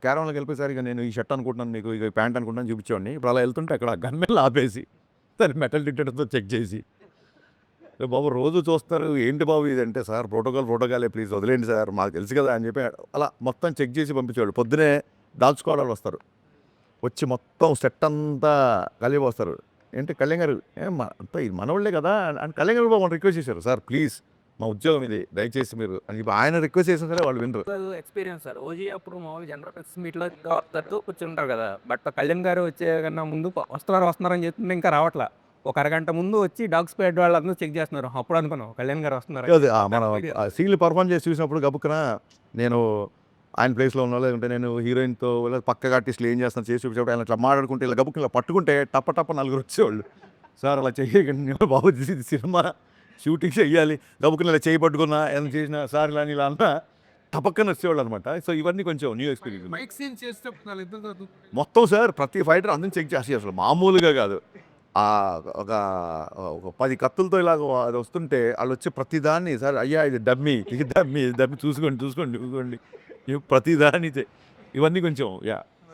క్యారవాన్లోకి వెళ్ళిపోయేసరి ఇక నేను ఈ షర్ట్ అనుకుంటున్నాను, మీకు ఇక ప్యాంట్ అనుకుంటున్నాను చూపించేవాడిని. ఇప్పుడు అలా వెళ్తుంటే అక్కడ గన్మెన్లు ఆపేసి దాన్ని మెటల్ డిటెక్టర్తో చెక్ చేసి, బాబు రోజు చూస్తారు ఏంటి బాబు ఇదంటే, సార్ ప్రోటోకాలే ప్లీజ్ వదిలేండి సార్ మాకు తెలుసు కదా అని చెప్పి అలా మొత్తం చెక్ చేసి పంపించేవాళ్ళు. పొద్దునే దాల్చుకోవడాలు వస్తారు, వచ్చి మొత్తం సెట్ అంతా కలిపి వస్తారు. ఏంటి కళ్యాణ్ గారు అంతా ఇది మనవాళ్ళే కదా అని కళ్యాణ్ గారు బాబు రిక్వెస్ట్ చేశారు, సార్ ప్లీజ్ మా ఉద్యోగం ఇది దయచేసి మీరు అని చెప్పి ఆయన రిక్వెస్ట్ చేసిన సరే వాళ్ళు వినరు. Experience sir. ఓజీ అప్పుడు మామూలు జనరల్ ప్రెస్ మీట్లో తట్టు కూర్చుంటారు కదా. బట్ కళ్యాణ్ గారు వచ్చే కన్నా ముందు వస్తున్నారని చెప్తుంటే ఇంకా రావట్లా. ఒక అరగంట ముందు వచ్చి డాగ్ స్క్వాడ్ వాళ్ళందరూ చెక్ చేస్తున్నారు. అప్పుడు అనుకున్నాం కళ్యాణ్ గారు వస్తున్నారు. మన సీన్లు పర్ఫామ్ చేసి చూసినప్పుడు గబుక్కున నేను ఆయన ప్లేస్లో ఉన్నా, లేదంటే నేను హీరోయిన్తో పక్కగా ఆర్టిస్టులు ఏం చేస్తాను చేసి చూపించేప్పుడు ఆయన ఇట్లా మాట్లాడుకుంటే ఇలా గబుక్కున ఇలా పట్టుకుంటే టప్ప నలుగురు వచ్చేవాళ్ళు. సార్ అలా చేయకండి బాబు, ఇది సినిమా షూటింగ్ చెయ్యాలి, గబుక్కున ఇలా చేయి పట్టుకున్నా ఏమైనా చేసినా సార్ ఇలా అన్నా టపక్కన వచ్చేవాళ్ళు అనమాట. సో ఇవన్నీ కొంచెం న్యూ ఎక్స్పీరియన్స్. మైక్ సీన్ చేసేటప్పుడు మొత్తం సార్ ప్రతి ఫైటర్ అందరిని చెక్ చేసి అసలు మామూలుగా కాదు. ఒక 10 కత్తులతో ఇలాగ అది వస్తుంటే వాళ్ళు వచ్చి ప్రతిదాన్ని, సార్ అయ్యా ఇది డమ్మీ చూసుకోండి ప్రతిదాన్ని ఇవన్నీ కొంచెం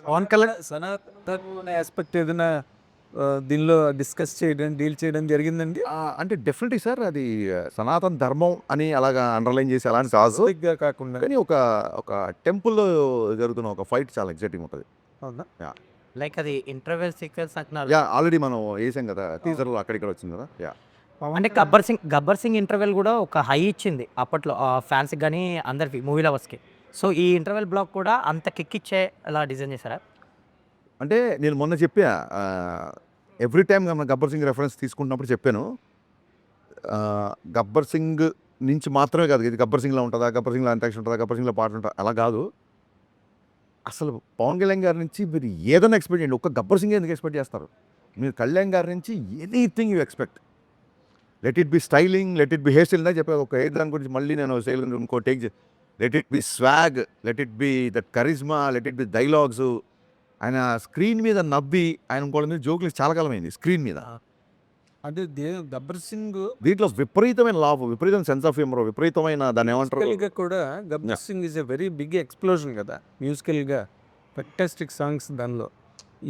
పవన్ కళ్యాణ్ సనాతన ఆస్పెక్ట్ ఏదైనా దీనిలో డిస్కస్ చేయడం డీల్ చేయడం జరిగిందండి? అంటే డెఫినెట్లీ సార్ అది సనాతన ధర్మం అని అలాగా అండర్లైన్ చేసి అలాంటి కాదు కాకుండా కానీ ఒక టెంపుల్లో జరుగుతున్న ఒక ఫైట్ చాలా ఎగ్జైటింగ్ ఉంటుంది. అవునా? లైక్ అది ఇంటర్వెల్ సీక్వెన్స్ అంటున్నారు. ఆల్రెడీ మనం వేసాం కదా టీజర్లో, అక్కడిక్కడ వచ్చింది కదా. అంటే గబ్బర్ సింగ్ ఇంటర్వెల్ కూడా ఒక హై ఇచ్చింది అప్పట్లో ఫ్యాన్స్కి కానీ అందరికి మూవీ లవర్స్కి. సో ఈ ఇంటర్వెల్ బ్లాక్ కూడా అంత కిక్ ఇచ్చే అలా డిజైన్ చేశారా? అంటే నేను మొన్న చెప్పా, ఎవ్రీ టైం మనం గబ్బర్ సింగ్ రెఫరెన్స్ తీసుకుంటున్నప్పుడు చెప్పాను, గబ్బర్ సింగ్ నుంచి మాత్రమే కాదు ఇది గబ్బర్ సింగ్లో ఉంటుందా, గబ్బర్ సింగ్లో అంటాక్షన్ ఉంటుందా, గబ్బర్ సింగ్లో పాట ఉంటుందా, అలా కాదు. అసలు పవన్ కళ్యాణ్ గారి నుంచి మీరు ఏదైనా ఎక్స్పెక్ట్ చేయండి. ఒక్క గబ్బర్ సింగ్ ఎందుకు ఎక్స్పెక్ట్ చేస్తారు మీరు? కళ్యాణ్ గారి నుంచి anything you expect. Let it be styling, let it be hair style. చెప్పే ఒక హెయిర్ దాని గురించి మళ్ళీ నేను స్టైల్ ఇంకో take. Let it be swag, let it be that charisma, let it be dialogues, ఆయన స్క్రీన్ మీద నవ్వి ఆయన ఇంకోళ్ళ మీద జోకులు చాలా కాలమైంది స్క్రీన్ మీద. అంటే గబ్బర్ సింగ్ దీంట్లో విపరీతమైన లాభ, విపరీతమైన సెన్స్ ఆఫ్ హ్యూమర్, విపరీతమైన దాన్ని ఏమంటారు గా కూడా Gabbar Singh is a very big explosion కదా మ్యూజికల్గా, ఫెంటాస్టిక్ సాంగ్స్ దానిలో.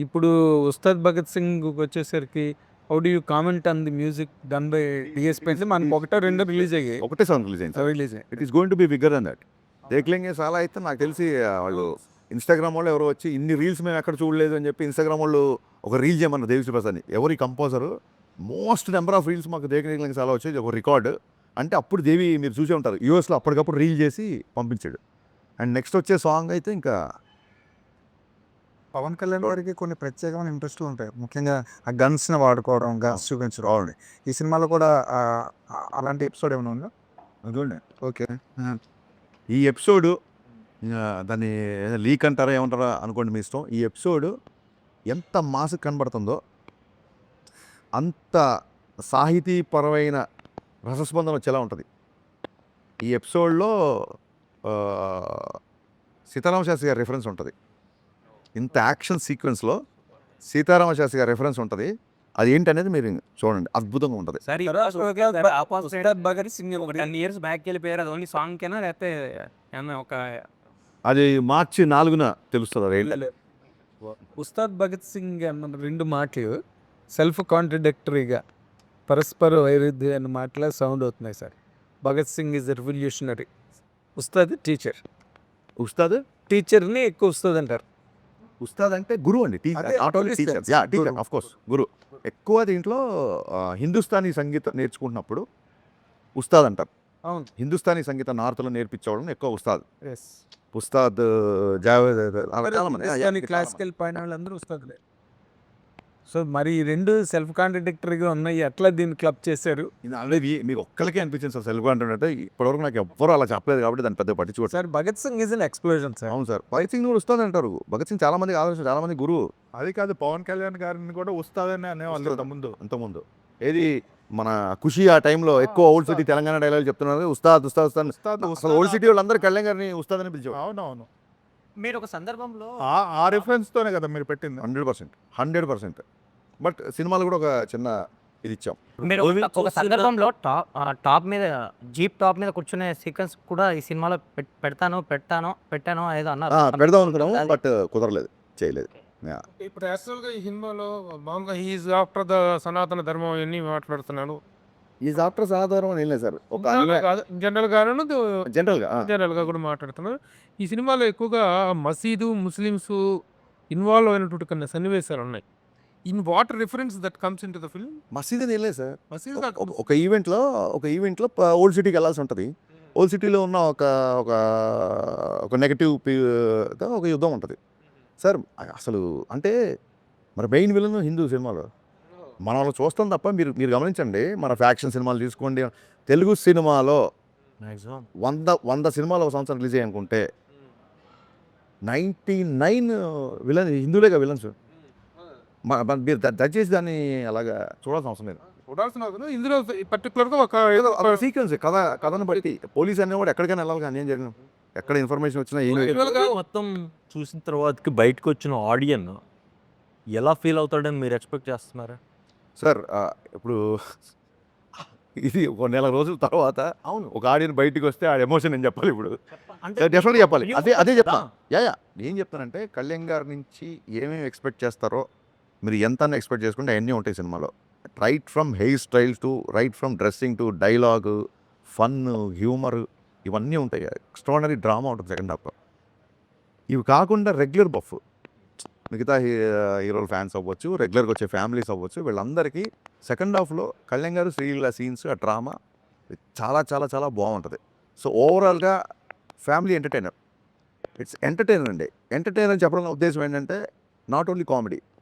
ఇప్పుడు ఉస్తాద్ భగత్ సింగ్ వచ్చేసరికి how do you comment on the music done by DSP? అంటే మనకు ఒకటో రెండో రిలీజ్ అయ్యాయి. ఒకటే సాంగ్ రిలీజ్ అయింది. Release it is going to be bigger than that. దేఖ్లేంగే చాలా అయితే నాకు తెలిసి వాళ్ళు ఇన్స్టాగ్రామ్ వాళ్ళు ఎవరో వచ్చి ఇన్ని రీల్స్ మేము ఎక్కడ చూడలేదు అని చెప్పి ఇన్స్టాగ్రామ్ వాళ్ళు ఒక రీల్ చేయమన్నారు దేవిశ్రీ ప్రసాద్ని. ఎవరి composer most number of reels మాకు దేఖ్లేంగే చాలా వచ్చాయి, ఒక రికార్డు. అంటే అప్పుడు దేవి మీరు చూసే ఉంటారు యూఎస్లో అప్పటికప్పుడు రీల్ చేసి పంపించాడు. అండ్ నెక్స్ట్ వచ్చే సాంగ్ అయితే ఇంకా పవన్ కళ్యాణ్ గారికి కొన్ని ప్రత్యేకమైన ఇంట్రెస్ట్ ఉంటాయి, ముఖ్యంగా ఆ గన్స్ని వాడుకోవడం, గన్స్ చూపించడం. ఈ సినిమాలో కూడా అలాంటి ఎపిసోడ్ ఏమైనా ఉందా? చూడండి. ఓకే, ఈ ఎపిసోడు దాన్ని లీక్ అంటారా ఏమంటారా అనుకోండి మీ ఇష్టం. ఈ ఎపిసోడ్ ఎంత మాస్ కనబడుతుందో అంత సాహితీపరమైన రసస్పందన వచ్చేలా ఉంటుంది. ఈ ఎపిసోడ్లో సీతారామ శాస్త్రి గారి రెఫరెన్స్ ఉంటుంది. ఇంత యాక్షన్ సీక్వెన్స్లో సీతారామ శాస్త్రి గారి రెఫరెన్స్ ఉంటుంది. అది ఏంటనేది మీరు చూడండి, అద్భుతంగా ఉంటుంది. సరే భగత్ సింగ్ ఒక 10 years బ్యాక్ వెళ్ళిపోయారు. అది ఓన్లీ సాంగ్ కేనా లేకపోతే ఏమన్నా ఒక అది మార్చి 4న తెలుస్తుంది. అది ఏంటి? ఉస్తాద్ భగత్ సింగ్ అన్న రెండు మాటలు సెల్ఫ్ కాంట్రడిక్టరీగా పరస్పర వైరుధ్యమైన మాటలా సౌండ్ అవుతున్నాయి sir. Bhagat Singh is revolutionary, Ustaad teacher. Ustaad టీచర్ని ఎక్కువ ఉస్తాద్ అంటారు. ఉస్తాద్ అంటే గురువు అండి, అదే, not only teacher. distance. Yeah, teacher గురువు. ఆఫ్ కోర్స్ గురువు. ఎక్కువ దీంట్లో హిందుస్థానీ సంగీతం నేర్చుకుంటున్నప్పుడు ఉస్తాద్ అంటారు. అవును, హిందుస్థానీ సంగీతం నార్త్లో నేర్పించడం ఎక్కువ ఉస్తాద్. ఎస్. ఉస్తాద్ జావేద్ అలా చాలా మంది. యా, యా, క్లాసికల్ పైన వాళ్ళందరూ ఉస్తాదులే. సో మరి ఈ రెండు సెల్ఫ్ కాంట్రడిక్టరీగా ఉన్నాయి, ఎట్లా దీన్ని క్లబ్ చేశారు? ఇది ఆల్రెడీ మీకు ఒక్కరికే అనిపించింది సార్ సెల్ఫ్ అంటే ఇప్పటివరకు నాకు ఎవ్వరూ అలా చెప్పలేదు కాబట్టి దాన్ని పెద్ద పట్టించుకోవచ్చు. Sir Bhagat Singh is an explosion sir. అవును సార్, భగత్ సింగ్ కూడా ఉస్తాద్ అంటారు. భగత్ సింగ్ చాలా మంది ఆలోచన, చాలా మంది గురువు. అది కాదు, పవన్ కళ్యాణ్ గారిని కూడా వస్తాదని అనేవాళ్ళు ఉస్తాద్. ముందు. అంతకుముందు ఏది మన ఖుషి ఆ టైంలో ఎక్కువ ఓల్డ్ సిటీ తెలంగాణ డైలాగ్ చెప్తున్నారు, ఉస్తాద్ ఉస్తాద్ ఉస్తాద్. అసలు ఓల్డ్ సిటీ వాళ్ళందరూ కళ్యాణ్ గారిని ఉస్తాద్ అని పిలిచేవారు. అవునవును, మీరు ఒక సందర్భంలో ఆ రిఫరెన్స్ తోనే కదా మీరు పెట్టింది. 100%. బట్ సినిమాలు కూడా ఒక చిన్న ఇది ఇచ్చాం. మీరు ఒక సందర్భంలో టాప్ మీద జీప్ టాప్ మీద కూర్చునే సీక్వెన్స్ కూడా ఈ సినిమాలో పెట్టాను ఏదో అన్నారు. పెడదాం అనుకున్నాము బట్ కుదరలేదు, చేయలేదు. Yeah. ఇప్పుడు యాక్చువల్గా ఈ సినిమాలో మామూలుగా హీఈస్ ఆఫ్టర్ ద సనాతన ధర్మం ఇవన్నీ మాట్లాడుతున్నాను. ఈ ఆఫ్టర్ సాధారణ ఏం లేదు సార్, ఒక జనరల్గా కూడా మాట్లాడుతున్నాను. ఈ సినిమాలో ఎక్కువగా మసీదు, ముస్లిమ్స్ ఇన్వాల్వ్ అయినటువంటి కొన్ని సన్నివేశాలు ఉన్నాయి. In what reference that comes in to the film? మసీద్ అని ఏం లేదు సార్. మసీదు ఒక ఈవెంట్లో ఓల్డ్ సిటీకి వెళ్ళాల్సి ఉంటుంది. ఓల్డ్ సిటీలో ఉన్న ఒక నెగటివ్ ఒక యుద్ధం ఉంటుంది సార్. అసలు అంటే మరి మెయిన్ విలన్ హిందూ సినిమాలో మనం అలా చూస్తాం తప్ప మీరు గమనించండి, మన ఫ్యాక్షన్ సినిమాలు తీసుకోండి, తెలుగు సినిమాలో 100 సినిమాలు ఒక సంవత్సరం రిలీజ్ అయ్యి అనుకుంటే 99 విలన్ హిందువులేగా విలన్స్. మీరు దయచేసి దాన్ని అలాగా చూడాల్సిన అవసరం లేదు. చూడాల్సిన ఇందులో పర్టికులర్గా ఒక సీక్వెన్స్ కథను బట్టి పోలీస్ అనేవాడు ఎక్కడికైనా వెళ్ళాలి, కానీ ఏం జరిగిన ఎక్కడ ఇన్ఫర్మేషన్ వచ్చినా ఏం మొత్తం చూసిన తర్వాతకి బయటకు వచ్చిన ఆడియన్ ఎలా ఫీల్ అవుతాడని మీరు ఎక్స్పెక్ట్ చేస్తున్నారా సార్? ఇప్పుడు ఇది ఒక నెల రోజుల తర్వాత అవును ఒక ఆడియన్ బయటికి వస్తే ఆ ఎమోషన్ నేను చెప్పాలి. ఇప్పుడు డెఫినెట్గా చెప్పాలి. అదే చెప్తాను. ఏం చెప్తానంటే కళ్యాణ్ గారి నుంచి ఏమేమి ఎక్స్పెక్ట్ చేస్తారో మీరు ఎంత ఎక్స్పెక్ట్ చేసుకుంటే అవన్నీ ఉంటాయి సినిమాలో. Right from hair style to right from dressing to dialogue, fun, humour ఇవన్నీ ఉంటాయి. ఎక్స్ట్రాడనరీ డ్రామా ఉంటుంది సెకండ్ హాఫ్లో. ఇవి కాకుండా రెగ్యులర్ బఫ్ మిగతా హీరోల ఫ్యాన్స్ అవ్వచ్చు, రెగ్యులర్గా వచ్చే ఫ్యామిలీస్ అవ్వచ్చు, వీళ్ళందరికీ సెకండ్ హాఫ్లో కళ్యాణ్ గారు శ్రీలీల సీన్స్, ఆ డ్రామా చాలా చాలా చాలా బాగుంటుంది. సో ఓవరాల్గా ఫ్యామిలీ ఎంటర్టైనర్. ఇట్స్ ఎంటర్టైనర్ అండి. ఎంటర్టైనర్ చెప్పడం ఉద్దేశం ఏంటంటే నాట్ ఓన్లీ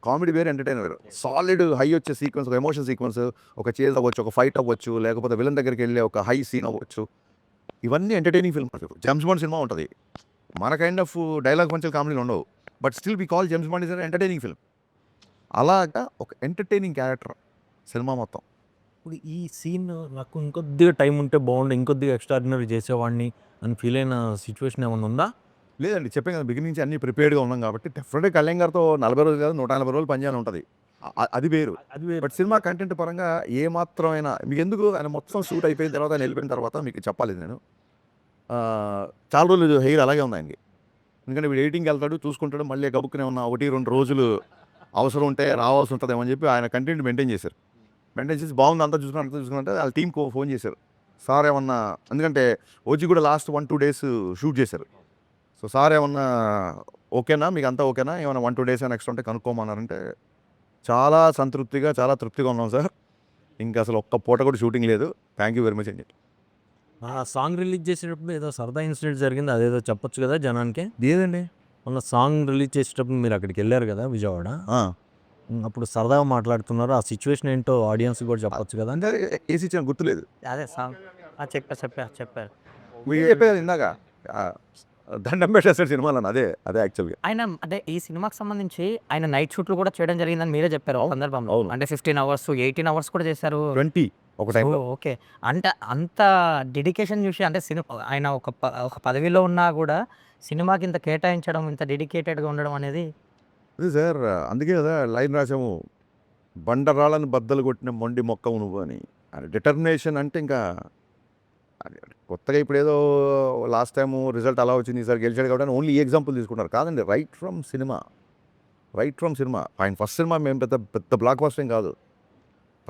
కామెడీ వేరే, ఎంటర్టైనర్ వేరు. సాలిడ్ హై వచ్చే సీక్వెన్స్, ఒక ఎమోషన్ సీక్వెన్స్, ఒక చేజ్ అవ్వచ్చు, ఒక ఫైట్ అవ్వచ్చు, లేకపోతే విలన్ దగ్గరికి వెళ్ళే ఒక హై సీన్ అవ్వచ్చు. ఇవన్నీ ఎంటర్టైనింగ్ ఫిల్మ్. జేమ్స్ బాండ్ సినిమా ఉంటుంది, మన కైండ్ ఆఫ్ డైలాగ్ పంచులు కామెడీలు ఉండవు, but still we call James Bond is an entertaining film. అలాగా ఒక ఎంటర్టైనింగ్ క్యారెక్టర్ సినిమా మొత్తం. ఇప్పుడు ఈ సీన్ నాకు ఇంకొద్దిగా టైం ఉంటే బాగుండు, ఇంకొద్దిగా ఎక్స్ట్రాడినరీ చేసేవాడిని అని ఫీల్ అయిన సిచ్యువేషన్ ఏమైనా ఉందా? లేదండి చెప్పాను కదా బిగినింగ్ నుంచి అన్ని ప్రిపేర్డ్గా ఉన్నాం కాబట్టి డెఫినెట్గా కళ్యాణ్ గారితో 40 రోజులు కాదు 140 రోజులు పనిచేయాలని ఉంటుంది. అది వేరు. అది వేరు. బట్ సినిమా కంటెంట్ పరంగా ఏ మాత్రమైనా మీకు ఎందుకు ఆయన మొత్తం షూట్ అయిపోయిన తర్వాత ఆయన వెళ్ళిపోయిన తర్వాత మీకు చెప్పాలి నేను చాలా రోజులు హెయిర్ అలాగే ఉంది ఆయనకి. ఎందుకంటే వీడు ఎడిటింగ్కి వెళ్తాడు చూసుకుంటాడు మళ్ళీ గబుక్కునే ఉన్న 1-2 రోజులు అవసరం ఉంటే రావాల్సి ఉంటుందేమో అని చెప్పి ఆయన కంటెంట్ మెయింటైన్ చేశారు. మెయింటైన్ చేసి బాగుంది అంతా చూసుకుంటే వాళ్ళ టీంకి ఫోన్ చేశారు సార్ ఏమన్నా, ఎందుకంటే ఓజీ కూడా లాస్ట్ 1-2 డేస్ షూట్ చేశారు. సో సార్ ఏమన్నా ఓకేనా మీకు అంతా ఓకేనా ఏమన్నా 1-2 డేస్ అయినా ఎక్స్ట్రా ఉంటే కనుక్కోమన్నారంటే చాలా సంతృప్తిగా చాలా తృప్తిగా ఉన్నాం సార్. ఇంకా అసలు ఒక్క పూట కూడా షూటింగ్ లేదు. థ్యాంక్ యూ వెరీ మచ్ అండి. ఆ సాంగ్ రిలీజ్ చేసేటప్పుడు ఏదో సరదా ఇన్సిడెంట్ జరిగింది, అదేదో చెప్పొచ్చు కదా జనానికి. ఏదండి మొన్న సాంగ్ రిలీజ్ చేసేటప్పుడు మీరు అక్కడికి వెళ్ళారు కదా విజయవాడ, అప్పుడు సరదాగా మాట్లాడుతున్నారు. ఆ సిచ్యువేషన్ ఏంటో ఆడియన్స్ కూడా చెప్పొచ్చు కదా. అంటే ఏసీ ఇచ్చిన గుర్తులేదు. అదే సాంగ్ చెప్పారు మీరు చెప్పేది ఇందాక దండం పెట్టేస్తాడు సినిమాలో అదే యాక్చువల్గా. ఆయన అంటే ఈ సినిమాకి సంబంధించి ఆయన నైట్ షూట్లు కూడా చేయడం జరిగిందని మీరే చెప్పారు ఒక సందర్భంలో. అవును. అంటే 15 అవర్స్ 18 అవర్స్ కూడా చేశారు. 20 ఒక టైంలో. ఓకే. అంటే అంత డెడికేషన్ చూసి అంటే ఆయన ఒక పదవిలో ఉన్నా కూడా సినిమాకి ఇంత కేటాయించడం, ఇంత డెడికేటెడ్గా ఉండడం అనేది అదే సార్ అందుకే కదా లైన్ రాసాము, బండరాళ్ళని బద్దలు కొట్టిన మొండి మొక్కవు నువ్వు అని. డిటర్మినేషన్ అంటే ఇంకా కొత్తగా ఇప్పుడు ఏదో లాస్ట్ టైము రిజల్ట్ అలా వచ్చింది ఈసారి గెలిచాడు కాబట్టి ఓన్లీ ఈ ఎగ్జాంపుల్ తీసుకుంటారు కాదండి. రైట్ ఫ్రమ్ సినిమా ఆయన ఫస్ట్ సినిమా మేము పెద్ద బ్లాక్ బస్టర్ కాదు.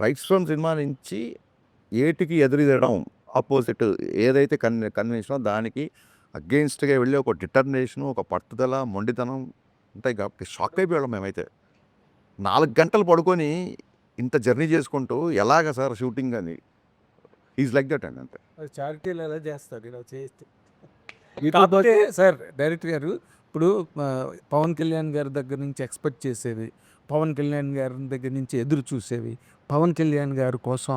రైట్ ఫ్రమ్ సినిమా నుంచి ఏటికి ఎదురుదడం ఆపోజిట్ ఏదైతే కన్వెన్షనో దానికి అగెయిన్స్ట్గా వెళ్ళి ఒక డిటర్మినేషను ఒక పట్టుదల మొండితనం ఉంటాయి కాబట్టి షాక్ అయిపోయాం మేమైతే. 4 గంటలు పడుకొని ఇంత జర్నీ చేసుకుంటూ ఎలాగ సార్ షూటింగ్ అని ఈజ్ లైక్ దట్ అండి అంతే. చారిటీలు ఎలా చేస్తారు ఇలా చేస్తే. కాకపోతే సార్ డైరెక్టర్ గారు ఇప్పుడు పవన్ కళ్యాణ్ గారి దగ్గర నుంచి ఎక్స్పెక్ట్ చేసేవి, పవన్ కళ్యాణ్ గారి దగ్గర నుంచి ఎదురు చూసేవి, పవన్ కళ్యాణ్ గారి కోసం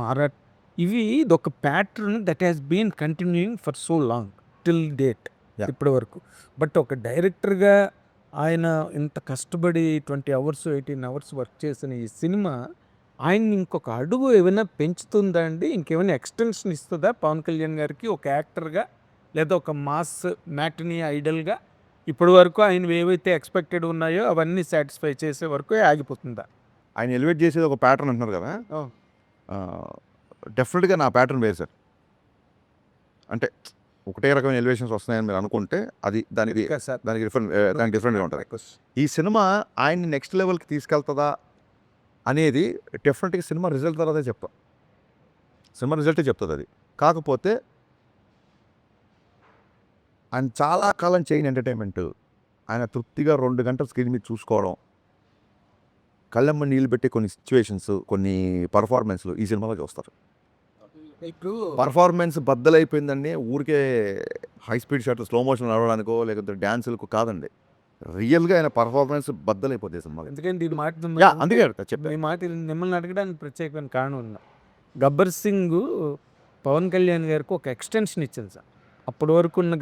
ఇవి ఇదొక pattern that has been continuing for so long till date ఇప్పటి వరకు. బట్ ఒక డైరెక్టర్గా ఆయన ఇంత కష్టపడి 20 అవర్స్ 18 అవర్స్ వర్క్ చేసిన ఈ సినిమా ఆయన్ని ఇంకొక అడుగు ఏమైనా పెంచుతుందా అండి? ఇంకేమైనా ఎక్స్టెన్షన్ ఇస్తుందా పవన్ కళ్యాణ్ గారికి ఒక యాక్టర్గా, లేదా ఒక మాస్ మ్యాటినీ ఐడల్గా? ఇప్పటి వరకు ఆయన ఏవైతే ఎక్స్పెక్టెడ్ ఉన్నాయో అవన్నీ సాటిస్ఫై చేసే వరకు ఆగిపోతుందా? ఆయన ఎలివేట్ చేసేది ఒక ప్యాటర్న్ అంటున్నారు కదా, డెఫినెట్గా నా ప్యాటర్న్ వేరు సార్. అంటే ఒకటే రకమైన ఎలివేషన్స్ వస్తున్నాయని మీరు అనుకుంటే అది దానికి డిఫరెంట్గా ఉంటుంది. ఈ సినిమా ఆయన్ని నెక్స్ట్ లెవెల్కి తీసుకెళ్తుందా అనేది డెఫినెట్గా సినిమా రిజల్ట్ తర్వాతే చెప్తాం. సినిమా రిజల్టే చెప్తుంది అది. కాకపోతే ఆయన చాలా కాలం చేయని ఎంటర్టైన్మెంట్ ఆయన తృప్తిగా 2 గంటల స్క్రీన్ మీద చూసుకోవడం, కళ్ళమ్మ నీళ్ళు పెట్టే కొన్ని సిచ్యువేషన్స్ కొన్ని పర్ఫార్మెన్స్లు ఈ సినిమాలో చూస్తారు. ఇప్పుడు పర్ఫార్మెన్స్ బద్దలైపోయిందండి ఊరికే హై స్పీడ్ షాట్లు స్లో మోషన్ నడవడానికో లేకపోతే డ్యాన్సులకు కాదండి. రియల్గా ఆయన పర్ఫార్మెన్స్ బద్దలైపోతుంది సినిమాలో. ఎందుకంటే ఈ మాట అందుకే చెప్పాను. ఈ మాట మిమ్మల్ని అడగడానికి ప్రత్యేకమైన కారణం ఉందా? గబ్బర్ సింగ్ పవన్ కళ్యాణ్ గారికి ఒక ఎక్స్టెన్షన్ ఇచ్చింది సార్. అప్పటి వరకు ఉన్న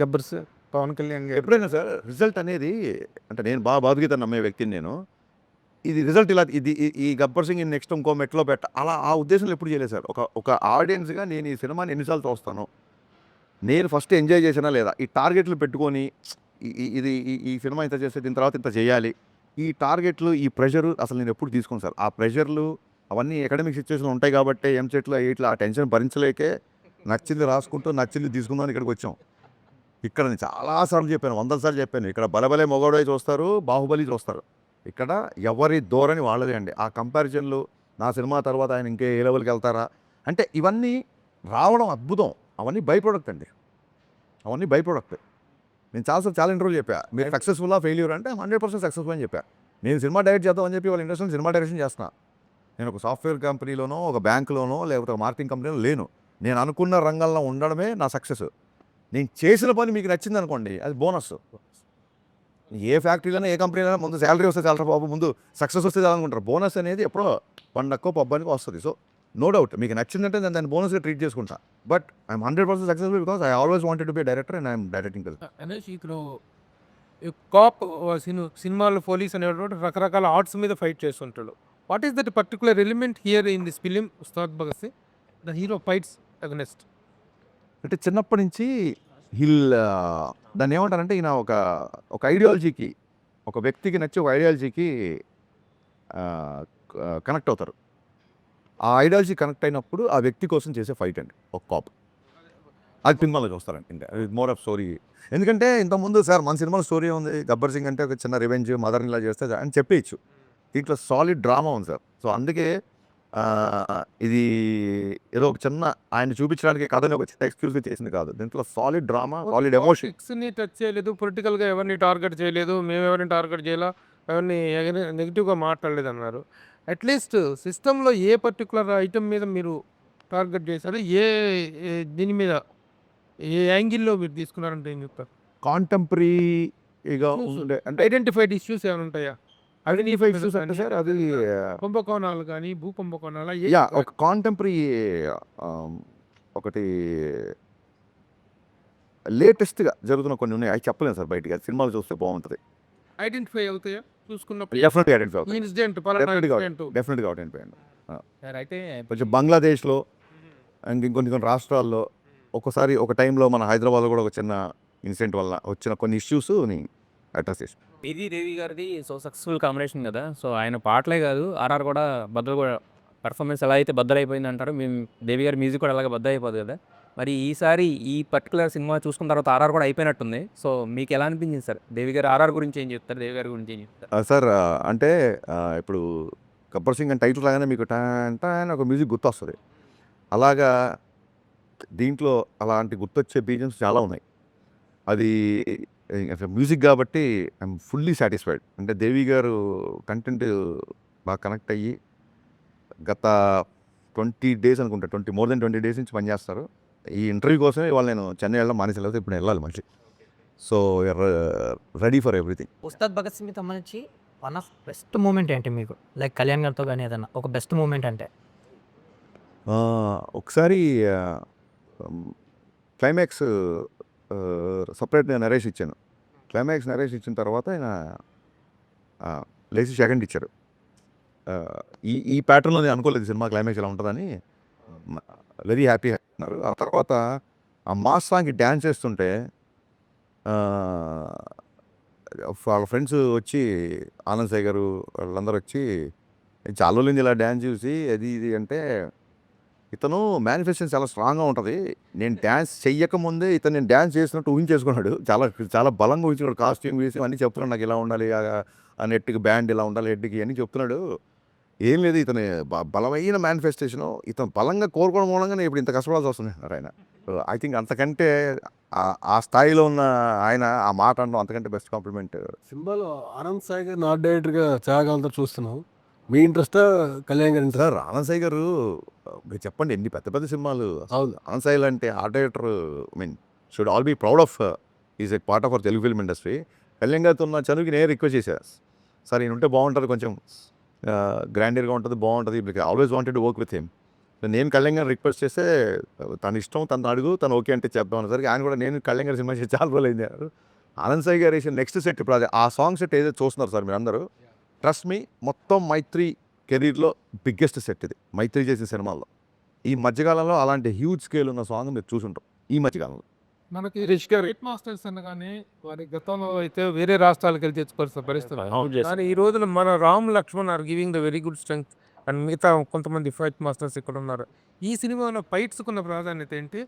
పవన్ కళ్యాణ్ గారు ఎప్పుడైనా సార్ రిజల్ట్ అనేది అంటే నేను బాధగీత నమ్మే వ్యక్తిని నేను. ఇది రిజల్ట్ ఇలా ఈ గబ్బర్ సింగ్ నెక్స్ట్ ఇంకో మెట్లో అలా ఆ ఉద్దేశంలో ఎప్పుడు చేయలేదు సార్. ఒక ఆడియన్స్గా నేను ఈ సినిమాని ఎన్నిసార్లు చూస్తాను, నేను ఫస్ట్ ఎంజాయ్ చేసినా లేదా ఈ టార్గెట్లు పెట్టుకొని ఇది ఈ సినిమా ఇంత చేస్తే దీని తర్వాత ఇంత చేయాలి ఈ టార్గెట్లు ఈ ప్రెషర్ అసలు నేను ఎప్పుడు తీసుకోను సార్. ఆ ప్రెషర్లు అవన్నీ ఎకడమిక్ సిచ్యువేషన్లు ఉంటాయి కాబట్టి ఎంసెట్లు ఇట్లా ఆ టెన్షన్ భరించలేకే నచ్చింది రాసుకుంటూ నచ్చింది తీసుకుందాం ఇక్కడికి వచ్చాం. ఇక్కడ నేను చాలాసార్లు చెప్పాను, 100 సార్లు చెప్పాను, ఇక్కడ బలబలే మొగోడే చూస్తారు, బాహుబలి చూస్తారు. ఇక్కడ ఎవరి ధోరణి వాళ్ళదే అండి. ఆ కంపారిజన్లు నా సినిమా తర్వాత ఆయన ఇంకే ఏ లెవెల్కి వెళ్తారా అంటే ఇవన్నీ రావడం అద్భుతం. అవన్నీ బై ప్రోడక్ట్ అండి, అవన్నీ బై ప్రోడక్ట్. నేను చాలా ఇంటర్వ్యూలు చెప్పా, మీరు సక్సెస్ఫుల్లా ఫెయిల్యూర్ అంటే 100% సక్సెస్ఫుల్ అని చెప్పా. నేను సినిమా డైరెక్ట్ చేద్దామని చెప్పి వాళ్ళ ఇండస్ట్రీలో సినిమా డైరెక్షన్ చేస్తున్నా. నేను ఒక సాఫ్ట్వేర్ కంపెనీలోనో ఒక బ్యాంకులోనో లేకపోతే ఒక మార్కెటింగ్ కంపెనీలో లేను. నేను అనుకున్న రంగంలో ఉండడమే నా సక్సెస్. నేను చేసిన పని మీకు నచ్చింది అనుకోండి అది బోనస్. ఏ ఫ్యాక్టరీలోనే ఏ కంపెనీలో ముందు శాలరీ వస్తే చాలా బాబు ముందు సక్సెస్ వస్తే చాలనుకుంటారు. బోనస్ అనేది ఎప్పుడో పండక్కో పబ్బానికో వస్తుంది. సో నో డౌట్ మీకు నచ్చిందంటే నేను దాన్ని బోనస్గా ట్రీట్ చేసుకుంటా. But I'm 100% successful because I always wanted to be director and I'm directing. అనేసి ఇక్కడ కాప్ సినిమాలో పోలీస్ అనేటువంటి రకరకాల ఆర్ట్స్ మీద ఫైట్ చేస్తుంటాడు. What is that particular element here in this film Ustaad Bhagat Singh? The hero fights against. అంటే చిన్నప్పటి నుంచి దాన్ని ఏమంటారంటే ఈయన ఒక ఐడియాలజీకి, ఒక వ్యక్తికి నచ్చి ఒక ఐడియాలజీకి కనెక్ట్ అవుతారు. ఆ ఐడియాలజీ కనెక్ట్ అయినప్పుడు ఆ వ్యక్తి కోసం చేసే ఫైట్ అండి ఒక కాప్. అది సినిమాలో చూస్తారండి. ఇంకా మోర్ ఆఫ్ స్టోరీ. ఎందుకంటే ఇంతకుముందు సార్ మన సినిమాలో స్టోరీ ఉంది, గబ్బర్ సింగ్ అంటే ఒక చిన్న రివెంజ్, మదర్ని ఇలా చేస్తే అని చెప్పేయచ్చు. దీంట్లో సాలిడ్ డ్రామా ఉంది సార్. సో అందుకే ఇది ఏదో ఒక చిన్న ఆయన చూపించడానికి కథని ఒక చిన్న ఎక్స్క్యూజ్గా చేసింది కాదు. దీంట్లో సాలిడ్ డ్రామా, సాలిడ్ ఎమోషన్. ని టచ్ చేయలేదు, పొలిటికల్గా ఎవరిని టార్గెట్ చేయలేదు, మేము ఎవరిని టార్గెట్ చేయాలా, ఎవరిని నెగిటివ్గా మాట్లాడలేదు అన్నారు. అట్లీస్ట్ సిస్టంలో ఏ పర్టికులర్ ఐటమ్ మీద మీరు టార్గెట్ చేశారు, దీని మీద ఏ యాంగిల్లో మీరు తీసుకున్నారంటే ఏం చెప్తారు? కాంటెంపరీగా ఉండే అంటే ఐడెంటిఫైడ్ ఇష్యూస్ ఏమైనా ఉంటాయా? ఐడెంటిఫై ఇష్యూస్ అంటే సార్ అది కుంభకోణాలు కానీ, భూ కుంభకోణాలు ఒక కాంటెంపరీ ఒకటి లేటెస్ట్గా జరుగుతున్న కొన్ని ఉన్నాయి. అవి చెప్పలేను సార్ బయటికి. అది సినిమాలు చూస్తే బాగుంటుంది. ఐడెంటిఫై అవుతాయా చూసుకున్నప్పుడు? డెఫినెట్గా ఐడెంటిఫై అవుతుంది. ఇన్సిడెంట్ డెఫినెట్గా ఐడెంటిఫై అయ్యండి. సార్ అయితే కొంచెం బంగ్లాదేశ్లో అండ్ ఇంకొన్ని రాష్ట్రాల్లో ఒక్కోసారి ఒక టైంలో మన హైదరాబాద్లో కూడా ఒక చిన్న ఇన్సిడెంట్ వల్ల వచ్చిన కొన్ని ఇష్యూస్ని అడ్రస్ చేసి ఇది దేవి గారిది సో సక్సెస్ఫుల్ కాంబినేషన్ కదా. సో ఆయన పాటలే కాదు, ఆర్ఆర్ కూడా బద్దలు కూడా పర్ఫార్మెన్స్ ఎలా అయితే బద్దలైపోయింది అంటారో, మేము దేవి గారి మ్యూజిక్ కూడా అలాగే బద్దలైపోదు కదా. మరి ఈసారి ఈ పర్టికులర్ సినిమా చూసుకున్న తర్వాత ఆర్ఆర్ కూడా అయిపోయినట్టుంది. సో మీకు ఎలా అనిపించింది సార్? దేవి గారు ఆర్ఆర్ గురించి ఏం చెప్తారు, దేవి గారి గురించి ఏం చెప్తారు? సార్ అంటే ఇప్పుడు గబ్బర్ సింగ్ అని టైటిల్ లాగానే మీకు టాన్ టాన్ ఒక మ్యూజిక్ గుర్తొస్తుంది. అలాగా దీంట్లో అలాంటి గుర్తొచ్చే బీజిఎమ్స్ చాలా ఉన్నాయి. అది మ్యూజిక్ కాబట్టి ఐఎమ్ ఫుల్లీ సాటిస్ఫైడ్. అంటే దేవి గారు కంటెంట్ బాగా కనెక్ట్ అయ్యి గత 20 days అనుకుంటా, మోర్ దెన్ 20 days నుంచి పనిచేస్తారు. ఈ ఇంటర్వ్యూ కోసమే ఇవాళ నేను చెన్నై వెళ్ళడం మానేసలేదు, ఇప్పుడు వెళ్ళాలి మళ్ళీ. So ready for everything. Ustaad Bhagat సింగ్కి సంబంధించి వన్ ఆఫ్ బెస్ట్ మూమెంట్ ఏంటి మీకు? లైక్ కళ్యాణ్ గారితో కానీ ఏదన్నా ఒక బెస్ట్ మూమెంట్ అంటే? ఒకసారి క్లైమాక్స్ సపరేట్గా నరేష్ ఇచ్చాను. క్లైమాక్స్ నరేష్ ఇచ్చిన తర్వాత ఆయన లేచి సెకండ్ ఇచ్చారు. ఈ ప్యాటర్న్లో నేను అనుకోలేదు సినిమా క్లైమాక్స్ ఎలా ఉంటుందని. వెరీ హ్యాపీ అన్నారు. ఆ తర్వాత ఆ మాస్ సాంగ్కి డ్యాన్స్ చేస్తుంటే వాళ్ళ ఫ్రెండ్స్ వచ్చి ఆనంద్ సాయి గారు వాళ్ళందరూ వచ్చి చాలా రోజులు ఇలా డ్యాన్స్ చూసి అది ఇది అంటే, ఇతను మేనిఫెస్టేషన్ చాలా స్ట్రాంగ్గా ఉంటుంది. నేను డ్యాన్స్ చెయ్యకముందే ఇతను నేను డ్యాన్స్ చేసినట్టు ఊహించేసుకున్నాడు. చాలా చాలా బలంగా ఊహించుకున్నాడు. కాస్ట్యూమ్ వేసి అన్నీ చెప్తున్నాడు, నాకు ఇలా ఉండాలి, ఆ నెట్కి బ్యాండ్ ఇలా ఉండాలి, హెడ్కి అన్నీ చెప్తున్నాడు. ఏం లేదు, ఇతని బలమైన మేనిఫెస్టేషను, ఇతను బలంగా కోరుకోవడం మూలంగా నేను ఇప్పుడు ఇంత కష్టపడాల్సి వస్తుంది ఆయన. ఐ థింక్ అంతకంటే ఆ స్థాయిలో ఉన్న ఆయన ఆ మాట అనడం అంతకంటే బెస్ట్ కాంప్లిమెంట్. సినిమాలో ఆనంద్ సాయి గారిని ఆర్ట్ డైరెక్టర్గా చేయగలతో చూస్తున్నాం. మీ ఇంట్రెస్టా కళ్యాణ్ గారి ఇంట్రెస్ట్? సార్ ఆనంద్ సాయి గారు మీరు చెప్పండి ఎన్ని పెద్ద పెద్ద సినిమాలు. అవును. ఆనంద్ సాయి అంటే art director, should all be proud of is a part of our Telugu film industry. Kalyan గారితో ఉన్న చనువుకి నేను రిక్వెస్ట్ చేశాను, సార్ ఈయన ఉంటే బాగుంటుంది, కొంచెం గ్రాండీర్గా ఉంటుంది, బాగుంటుంది, always wanted to work with him. నేను కళ్యాణ్ గారిని రిక్వెస్ట్ చేస్తే తన ఇష్టం, తను అడుగు, తను ఓకే అంటే చెప్దాం అనేసరికి ఆయన కూడా నేను కళ్యాణ్ గారి సినిమా చేసి చాలా రోజులు అయింది. ఆనంద్ సాయి గారు వేసిన నెక్స్ట్ సెట్ ఇప్పుడు అది ఆ సాంగ్ సెట్ ఏదైతే చూస్తున్నారు సార్ మీరు అందరూ, ట్రస్ట్ మీ, మొత్తం మైత్రి కెరీర్లో బిగ్గెస్ట్ సెట్ ఇది, మైత్రి చేసిన సినిమాల్లో. ఈ మధ్యకాలంలో అలాంటి హ్యూజ్ స్కేల్ ఉన్న సాంగ్ మీరు చూసుంటాం ఈ మధ్యకాలంలో. మనకి రిష్ గారు హిట్ మాస్టర్స్ అనగానే వారి గతంలో అయితే వేరే రాష్ట్రాలకు వెళ్ళి తెచ్చుకోవాల్సిన పరిస్థితి. కానీ ఈ రోజున మన Ram Lakshman are giving the very good strength and మిగతా కొంతమంది ఫైట్ మాస్టర్స్ ఇక్కడ ఉన్నారు. ఈ సినిమాలో ఫైట్స్కున్న ప్రాధాన్యత ఏంటి?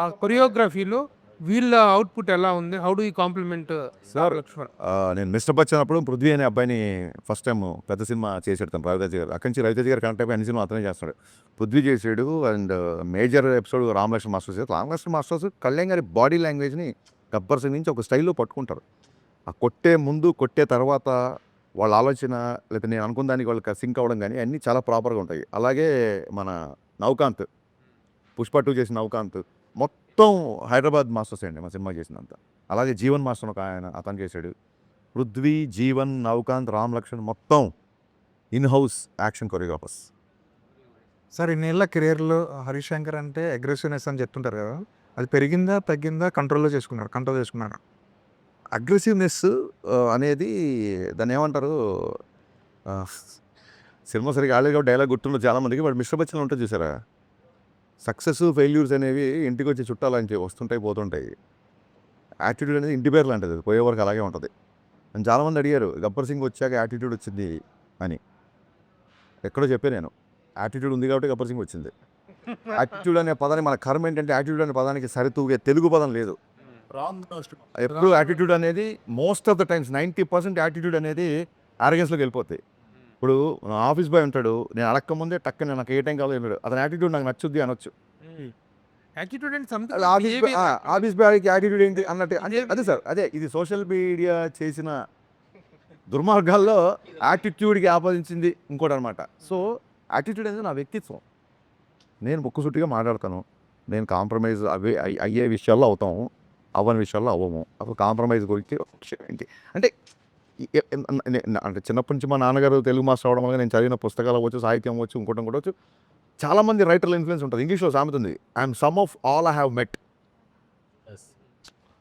ఆ కొరియోగ్రఫీలో వీళ్ళ అవుట్పుట్ ఎలా ఉంది? How do you compliment sir Lakshman? నేను మిస్టర్ బచ్చన్ అప్పుడు పృథ్వీ అనే అబ్బాయిని ఫస్ట్ టైం పెద్ద సినిమా చేసాడు తను, రవితేజ గారు. అక్కడి నుంచి రవితేజ గారు కనెక్ట్ అయిపోయి అన్ని సినిమా అతనే చేస్తాడు. పృథ్వీ చేసాడు and major episode Ramalakshman masters చేస్తారు. రామలక్ష్మణ్ మాస్టర్స్ కళ్యాణ్ గారి బాడీ లాంగ్వేజ్ని గబ్బర్ సింగ్ నుంచి ఒక స్టైల్లో పట్టుకుంటారు. ఆ కొట్టే ముందు కొట్టే తర్వాత వాళ్ళ ఆలోచన లేకపోతే నేను అనుకున్న దానికి వాళ్ళకి సింక్ అవ్వడం కానీ అన్నీ చాలా ప్రాపర్గా ఉంటాయి. అలాగే మన నవకాంత్, పుష్ప 2 చేసిన నవకాంత్ మొత్తం హైదరాబాద్ మాస్టర్స్ అండి మా సినిమా చేసినంత. అలాగే జీవన్ మాస్టర్ ఒక ఆయన అతను చేశాడు. పృథ్వీ, జీవన్, నవకాంత్, రామ్ లక్ష్మణ్ మొత్తం in house action choreographers. Sir ఇన్నేళ్ళ కెరియర్లో హరీష్ శంకర్ అంటే అగ్రెసివ్నెస్ అని చెప్తుంటారు కదా, అది పెరిగిందా తగ్గిందా? కంట్రోల్ చేసుకున్నారు? అగ్రెసివ్నెస్ అనేది దాన్ని ఏమంటారు, సినిమా సరిగా ఆడలేదు కాబట్టి డైలాగ్ గుర్తుండదు చాలామందికి. బట్ మిస్టర్ బచ్చన్ ఉంటుంది చూసారా, సక్సెస్ ఫెయిల్యూర్స్ అనేవి ఇంటికి వచ్చి చుట్టాలని వస్తుంటాయి పోతుంటాయి. యాటిట్యూడ్ అనేది ఇంటి పేరు లాంటిది, పోయే వరకు అలాగే ఉంటుంది. అని చాలామంది అడిగారు గబ్బర్ సింగ్ వచ్చాక యాటిట్యూడ్ వచ్చింది అని. ఎక్కడో చెప్పాను నేను, యాటిట్యూడ్ ఉంది కాబట్టి గబ్బర్ సింగ్ వచ్చింది. యాటిట్యూడ్ అనే పదాన్ని మన కర్మ ఏంటంటే యాటిట్యూడ్ అనే పదానికి సరితూగే తెలుగు పదం లేదు. ఎప్పుడు యాటిట్యూడ్ అనేది most of the times 90% attitude అనేది ఆరోగెన్స్లోకి వెళ్ళిపోతాయి. ఇప్పుడు ఆఫీస్ బాయ్ ఉంటాడు, నేను అడక్క ముందే టక్కన నాకు ఏ టైం కావాలో వెళ్ళాడు, అతని యాటిట్యూడ్ నాకు నచ్చుద్ది అనొచ్చు. యాటిట్యూడ్ అండ్ ఆఫీస్ బాయ్కి యాటిట్యూడ్ ఏంటి అన్నట్టు అదే సార్, అదే ఇది సోషల్ మీడియా చేసిన దుర్మార్గాల్లో యాటిట్యూడ్కి ఆపాదించింది ఇంకోటి అనమాట. సో యాటిట్యూడ్ అనేది నా వ్యక్తిత్వం. నేను ముక్కుసూటిగా మాట్లాడతాను, నేను కాంప్రమైజ్ అయ్యే విషయాల్లో అవుతాము, అవ్వని విషయాల్లో అవ్వము. అప్పుడు కాంప్రమైజ్ గురించి విషయం ఏంటి అంటే అంటే చిన్నప్పటి నుంచి మా నాన్నగారు తెలుగు మాస్టర్ అవడం వల్ల నేను చదివిన పుస్తకాలు అవ్వచ్చు, సాహిత్యం అవ్వచ్చు, ఇంకోటి అవ్వచ్చు, చాలామంది రైటర్ల ఇన్ఫ్లుయెన్స్ ఉంటుంది. ఇంగ్లీష్లో సామెత ఉంది, I'm some of all I have met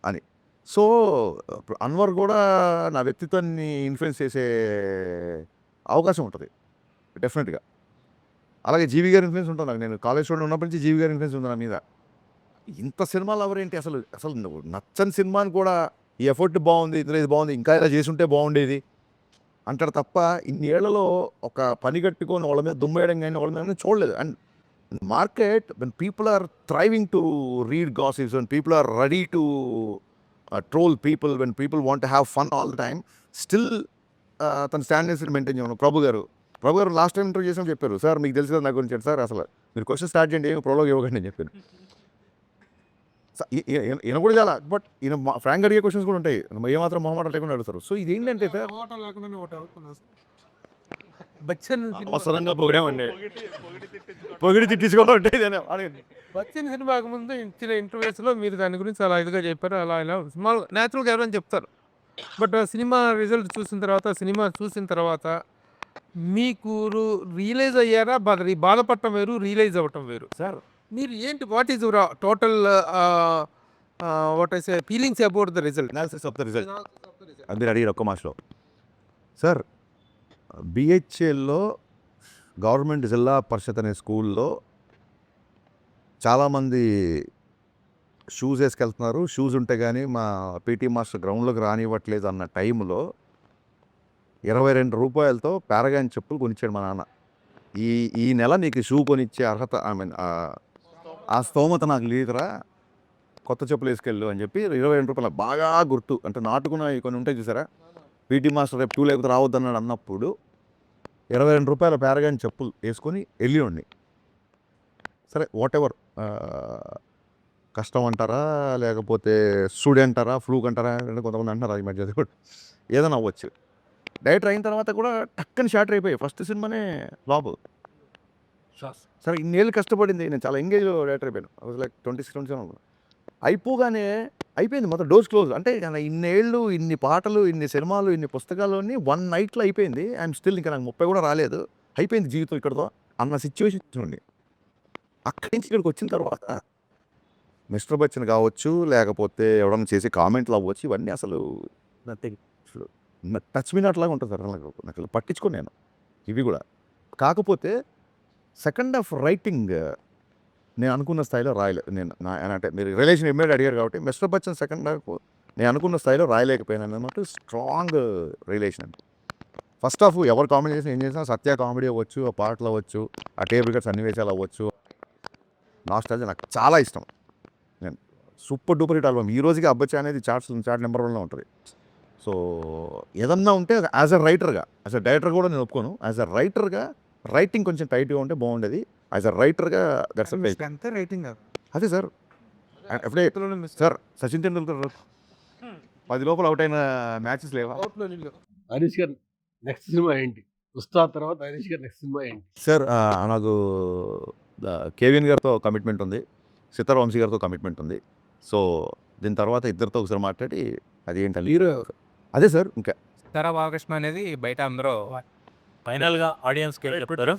అని. సో అన్వర్ కూడా నా వ్యక్తిత్వాన్ని ఇన్ఫ్లుయెన్స్ చేసే అవకాశం ఉంటుంది డెఫినెట్గా. అలాగే జీవి గారి ఇన్ఫ్లుయెన్స్ ఉంటుంది నాకు. నేను కాలేజ్ స్టూడెంట్ ఉన్నప్పటి నుంచి జీవి గారి ఇన్ఫ్లుయెన్స్ ఉంది నా మీద. ఇంత సినిమాలు ఎవరేంటి అసలు అసలు నచ్చని సినిమాని కూడా ఈ ఎఫర్ట్ బాగుంది, ఇది బాగుంది, ఇంకా ఇలా చేసుంటే బాగుండేది అంటారు తప్ప ఇన్ని ఏళ్లలో ఒక పని కట్టుకొని వాళ్ళ మీద దుమ్మేయడం కానీ వాళ్ళ మీద చూడలేదు. And market when people are thriving to read gossips, when people are ready to troll people, when people want to have fun all the time, still తన స్టాండర్డ్స్ మెయింటైన్ చేయను. ప్రభు గారు లాస్ట్ టైం ఇంటర్వ్యూ చేసినప్పుడు చెప్పారు, సార్ మీకు తెలుసు కదా నా గురించి, సార్ అసలు మీరు క్వశ్చన్ స్టార్ట్ చేయండి, ఏమి ప్రోలోగ్ ఇవ్వకండి అని చెప్పాను. ఈయన కూడా చాలా, బట్ ఈయన ఫ్రాంక్ అడిగే క్వశ్చన్స్ కూడా ఉంటాయి, ఏమాత్రం మొహమాట లేకుండా అడుగుతారు. సో ఇదేంటంటే బచ్చన్ అవసరంగా పొగిడామండి, పొగిడి తిట్టించుకోవడం అంటే ఇదేనా అడగండి. బచ్చన్ సినిమాకు ముందు ఇచ్చిన ఇంటర్వ్యూస్లో మీరు దాని గురించి అలా ఇదిగా చెప్పారు, అలా ఇలా సినిమా న్యాచురల్గా ఎవరైనా చెప్తారు. బట్ సినిమా రిజల్ట్ సినిమా చూసిన తర్వాత మీకు రియలైజ్ అయ్యారా? బాధపడటం వేరు, రియలైజ్ అవ్వటం వేరు. సార్ మీరు ఏంటి, what is your total what I say feelings about the result? Analysis of the result అది మీరు అడిగారు ఒక్క మాసలో. సార్ బిహెచ్ఎల్లో గవర్నమెంట్ జిల్లా పరిషత్ అనే స్కూల్లో చాలామంది షూస్ వేసుకెళ్తున్నారు, షూస్ ఉంటే కానీ మా పీటీ మాస్టర్ గ్రౌండ్లోకి రానివ్వట్లేదు అన్న టైంలో 22 రూపాయలతో పారగాన్ చెప్పులు కొనిచ్చాడు మా నాన్న. ఈ నెల నీకు షూ కొనిచ్చే అర్హత, ఐ మీన్ ఆ స్తోమత నాకు లేదురా, కొత్త చెప్పులు వేసుకెళ్ళు అని చెప్పి 22 రూపాయలు బాగా గుర్తు. అంటే నాటుకున్న కొన్ని ఉంటాయి చూసారా, పీటీ మాస్టర్ రేపు షూ లేకపోతే రావద్దన్నాడు అన్నప్పుడు 22 రూపాయల పారగాన్ చెప్పులు వేసుకొని వెళ్ళిండి. సరే వాట్ ఎవర్, కష్టం అంటారా లేకపోతే స్టూడెంట్ అంటారా, ఫ్లూక్ అంటారా, కొంతమంది అంటారా ఈ మధ్య కూడా ఏదైనా అవ్వచ్చు. డైరెక్టర్ అయిన తర్వాత కూడా టక్కని షార్టర్ అయిపోయాయి. ఫస్ట్ సినిమానే బాబు సరే ఇన్నేళ్ళు కష్టపడింది, నేను చాలా ఎంగేజ్ డైరెక్టర్ అయిపోయాను. లైక్ 26 అయిపోగానే అయిపోయింది మొత్తం, డోర్స్ క్లోజ్. అంటే ఇన్నేళ్ళు, ఇన్ని పాటలు, ఇన్ని సినిమాలు, ఇన్ని పుస్తకాలు అన్నీ 1 నైట్లో అయిపోయింది. ఐఎమ్ స్టిల్ ఇంకా నాకు 30 కూడా రాలేదు, అయిపోయింది జీవితం ఇక్కడతో అన్న సిచ్యువేషన్ చూడండి. అక్కడి నుంచి ఇక్కడికి వచ్చిన తర్వాత మిస్టర్ బచ్చన్ కావచ్చు, లేకపోతే ఎవడన్నా చేసే కామెంట్లు అవ్వచ్చు, ఇవన్నీ అసలు టచ్ మీ నాట్ లాగా ఉంటుంది సార్. నాకు పట్టించుకోను నేను ఇవి కూడా. కాకపోతే సెకండ్ హాఫ్ రైటింగ్ నేను అనుకున్న స్థాయిలో రాయలేదు. అంటే మీరు రిలేషన్ ఇమ్మీడియట్ అడిగారు కాబట్టి మిస్టర్ బచ్చన్ సెకండ్ హాఫ్ నేను అనుకున్న స్థాయిలో రాయలేకపోయాను అన్నమాట. Strong relation. ఫస్ట్ హాఫ్ ఎవరు కామెడీ చేసినా ఏం చేసినా, సత్య కామెడీ అవ్వచ్చు, ఆ పాటలు అవ్వచ్చు, ఆ టేబుల్ కట్ సన్నివేశాలు అవ్వచ్చు, నాస్టాల్జియా నాకు చాలా ఇష్టం. నేను సూపర్ డూపర్ హిట్ ఆల్బమ్. ఈ రోజుకి అబ్బచ్చా అనేది చార్ట్ నెంబర్ 1లో ఉంటుంది. సో ఏదన్నా ఉంటే యాజ్ అ రైటర్గా, యాజ్ అ డైరెక్టర్ కూడా నేను ఒప్పుకోను, యాజ్ అ రైటర్గా రైటింగ్ కొంచెం టైట్గా ఉంటే బాగుండేది. యాజ్ అ రైటర్గా దట్స్ అంతే రైటింగ్ అదే సార్. ఎప్పుడే సార్ సచిన్ టెండూల్కర్ 10 లోపల అవుట్ అయిన మ్యాచెస్ లేవా? హరీష్ గారు నెక్స్ట్ సినిమా ఏంటి? ఉస్తాద్ తర్వాత హరీష్ గారు నెక్స్ట్ సినిమా ఏంటి? సార్ నాకు కేవిఎన్ గారితో కమిట్మెంట్ ఉంది, సితార్ వంశీ గారితో కమిట్మెంట్ ఉంది. సో దీని తర్వాత ఇద్దరితో ఒకసారి మాట్లాడి అది ఏంటంటే హీరో అదే సార్. ఇంకా సరా బాలకృష్ణ అనేది బయట అందరూ ఫైనల్గా ఆడియన్స్కి ఏం చెప్తారు?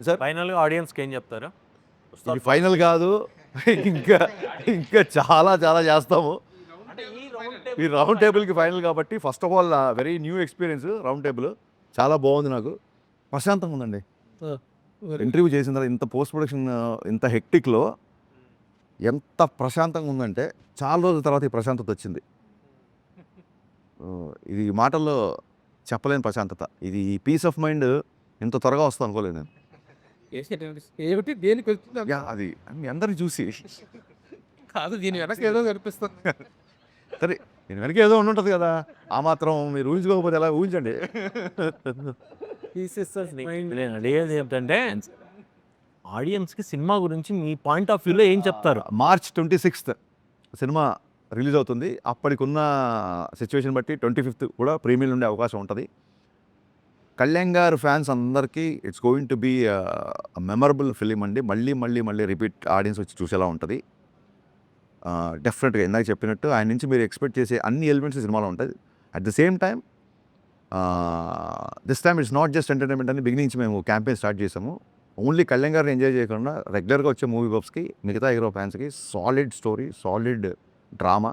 సార్ ఫైనల్గా ఆడియన్స్కి ఏం చెప్తారు? ఇది ఫైనల్ కాదు, ఇంకా ఇంకా చాలా చాలా చేస్తాము. ఈ రౌండ్ టేబుల్కి ఫైనల్ కాబట్టి first of all very new experience. Round table చాలా బాగుంది, నాకు ప్రశాంతంగా ఉందండి. ఇంటర్వ్యూ చేసిన తర్వాత ఇంత పోస్ట్ ప్రొడక్షన్ ఇంత హెక్టిక్లో ఎంత ప్రశాంతంగా ఉందంటే చాలా రోజుల తర్వాత ఈ ప్రశాంతత వచ్చింది. ఇది మాటల్లో చెప్పలేని ప్రశాంతత. ఇది ఈ పీస్ ఆఫ్ మైండ్ ఇంత త్వరగా వస్తుంది అనుకోలేదు నేను. ఏమిటి దేనికి వెళ్తుంది యా అది మీ అందరిని చూసి కాదు, దీని వెనక ఏదో కనిపిస్తుంది. సరే నేను వెనక ఏదో ఉండుంటుంది కదా, ఆ మాత్రం మీరు ఊహించుకోకపోతే ఎలా ఊహించండి. నేను అడిగేది ఏంటంటే ఆడియన్స్కి సినిమా గురించి మీ పాయింట్ ఆఫ్ వ్యూలో ఏం చెప్తారు? మార్చ్ 26th సినిమా రిలీజ్ అవుతుంది. అప్పటికున్న సిచ్యువేషన్ బట్టి 25th కూడా ప్రీమియర్ ఉండే అవకాశం ఉంటుంది. కళ్యాణ్ గారు ఫ్యాన్స్ అందరికీ it's going to be memorable film అండి. మళ్ళీ మళ్ళీ మళ్ళీ రిపీట్ ఆడియన్స్ వచ్చి చూసేలా ఉంటుంది. డెఫినెట్గా ఇందాక చెప్పినట్టు ఆయన నుంచి మీరు ఎక్స్పెక్ట్ చేసే అన్ని ఎలిమెంట్స్ సినిమాలో ఉంటుంది. At the same time this time it's not just entertainment అని బిగినింగ్ నుంచి మేము క్యాంపెయిన్ స్టార్ట్ చేసాము. ఓన్లీ కళ్యాణ్ గారిని ఎంజాయ్ చేయకుండా రెగ్యులర్గా వచ్చే మూవీ బబ్స్కి, మిగతా హీరో ఫ్యాన్స్కి solid story, solid drama.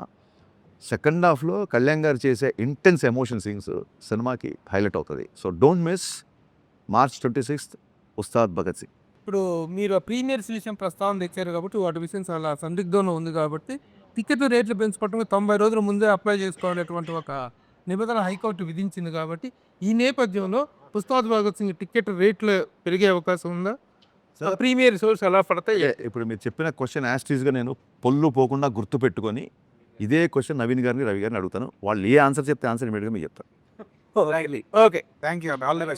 Second హాఫ్లో కళ్యాణ్ గారు చేసే ఇంటెన్స్ ఎమోషన్ సీన్స్ సినిమాకి హైలైట్ అవుతుంది. So don't miss March 26th Ustaad Bhagat Singh. ఇప్పుడు మీరు ఆ ప్రీమియర్స్ విషయం ప్రస్తావన తెచ్చారు కాబట్టి వాటి విషయం చాలా సందిగ్ధంలో ఉంది కాబట్టి టికెట్ రేట్లు పెంచుకోవటం 90 రోజుల ముందే అప్లై చేసుకోవాలనేటువంటి ఒక నిబంధన హైకోర్టు విధించింది కాబట్టి ఈ నేపథ్యంలో ఉస్తాద్ భగత్ సింగ్ టికెట్ రేట్లు పెరిగే అవకాశం ఉందా? ప్రీమియర్ షోస్ ఎలా పడతాయి? ఇప్పుడు మీరు చెప్పిన క్వశ్చన్ యాస్టీస్గా నేను పొల్లు పోకుండా గుర్తు పెట్టుకొని ఇదే క్వశ్చన్ నవీన్ గారిని, రవి గారిని అడుగుతాను. వాళ్ళు ఏ ఆన్సర్ చెప్తే ఆన్సర్ ఇమీడియట్గా మీకు చెప్తాను. Okay, thank you. All the best.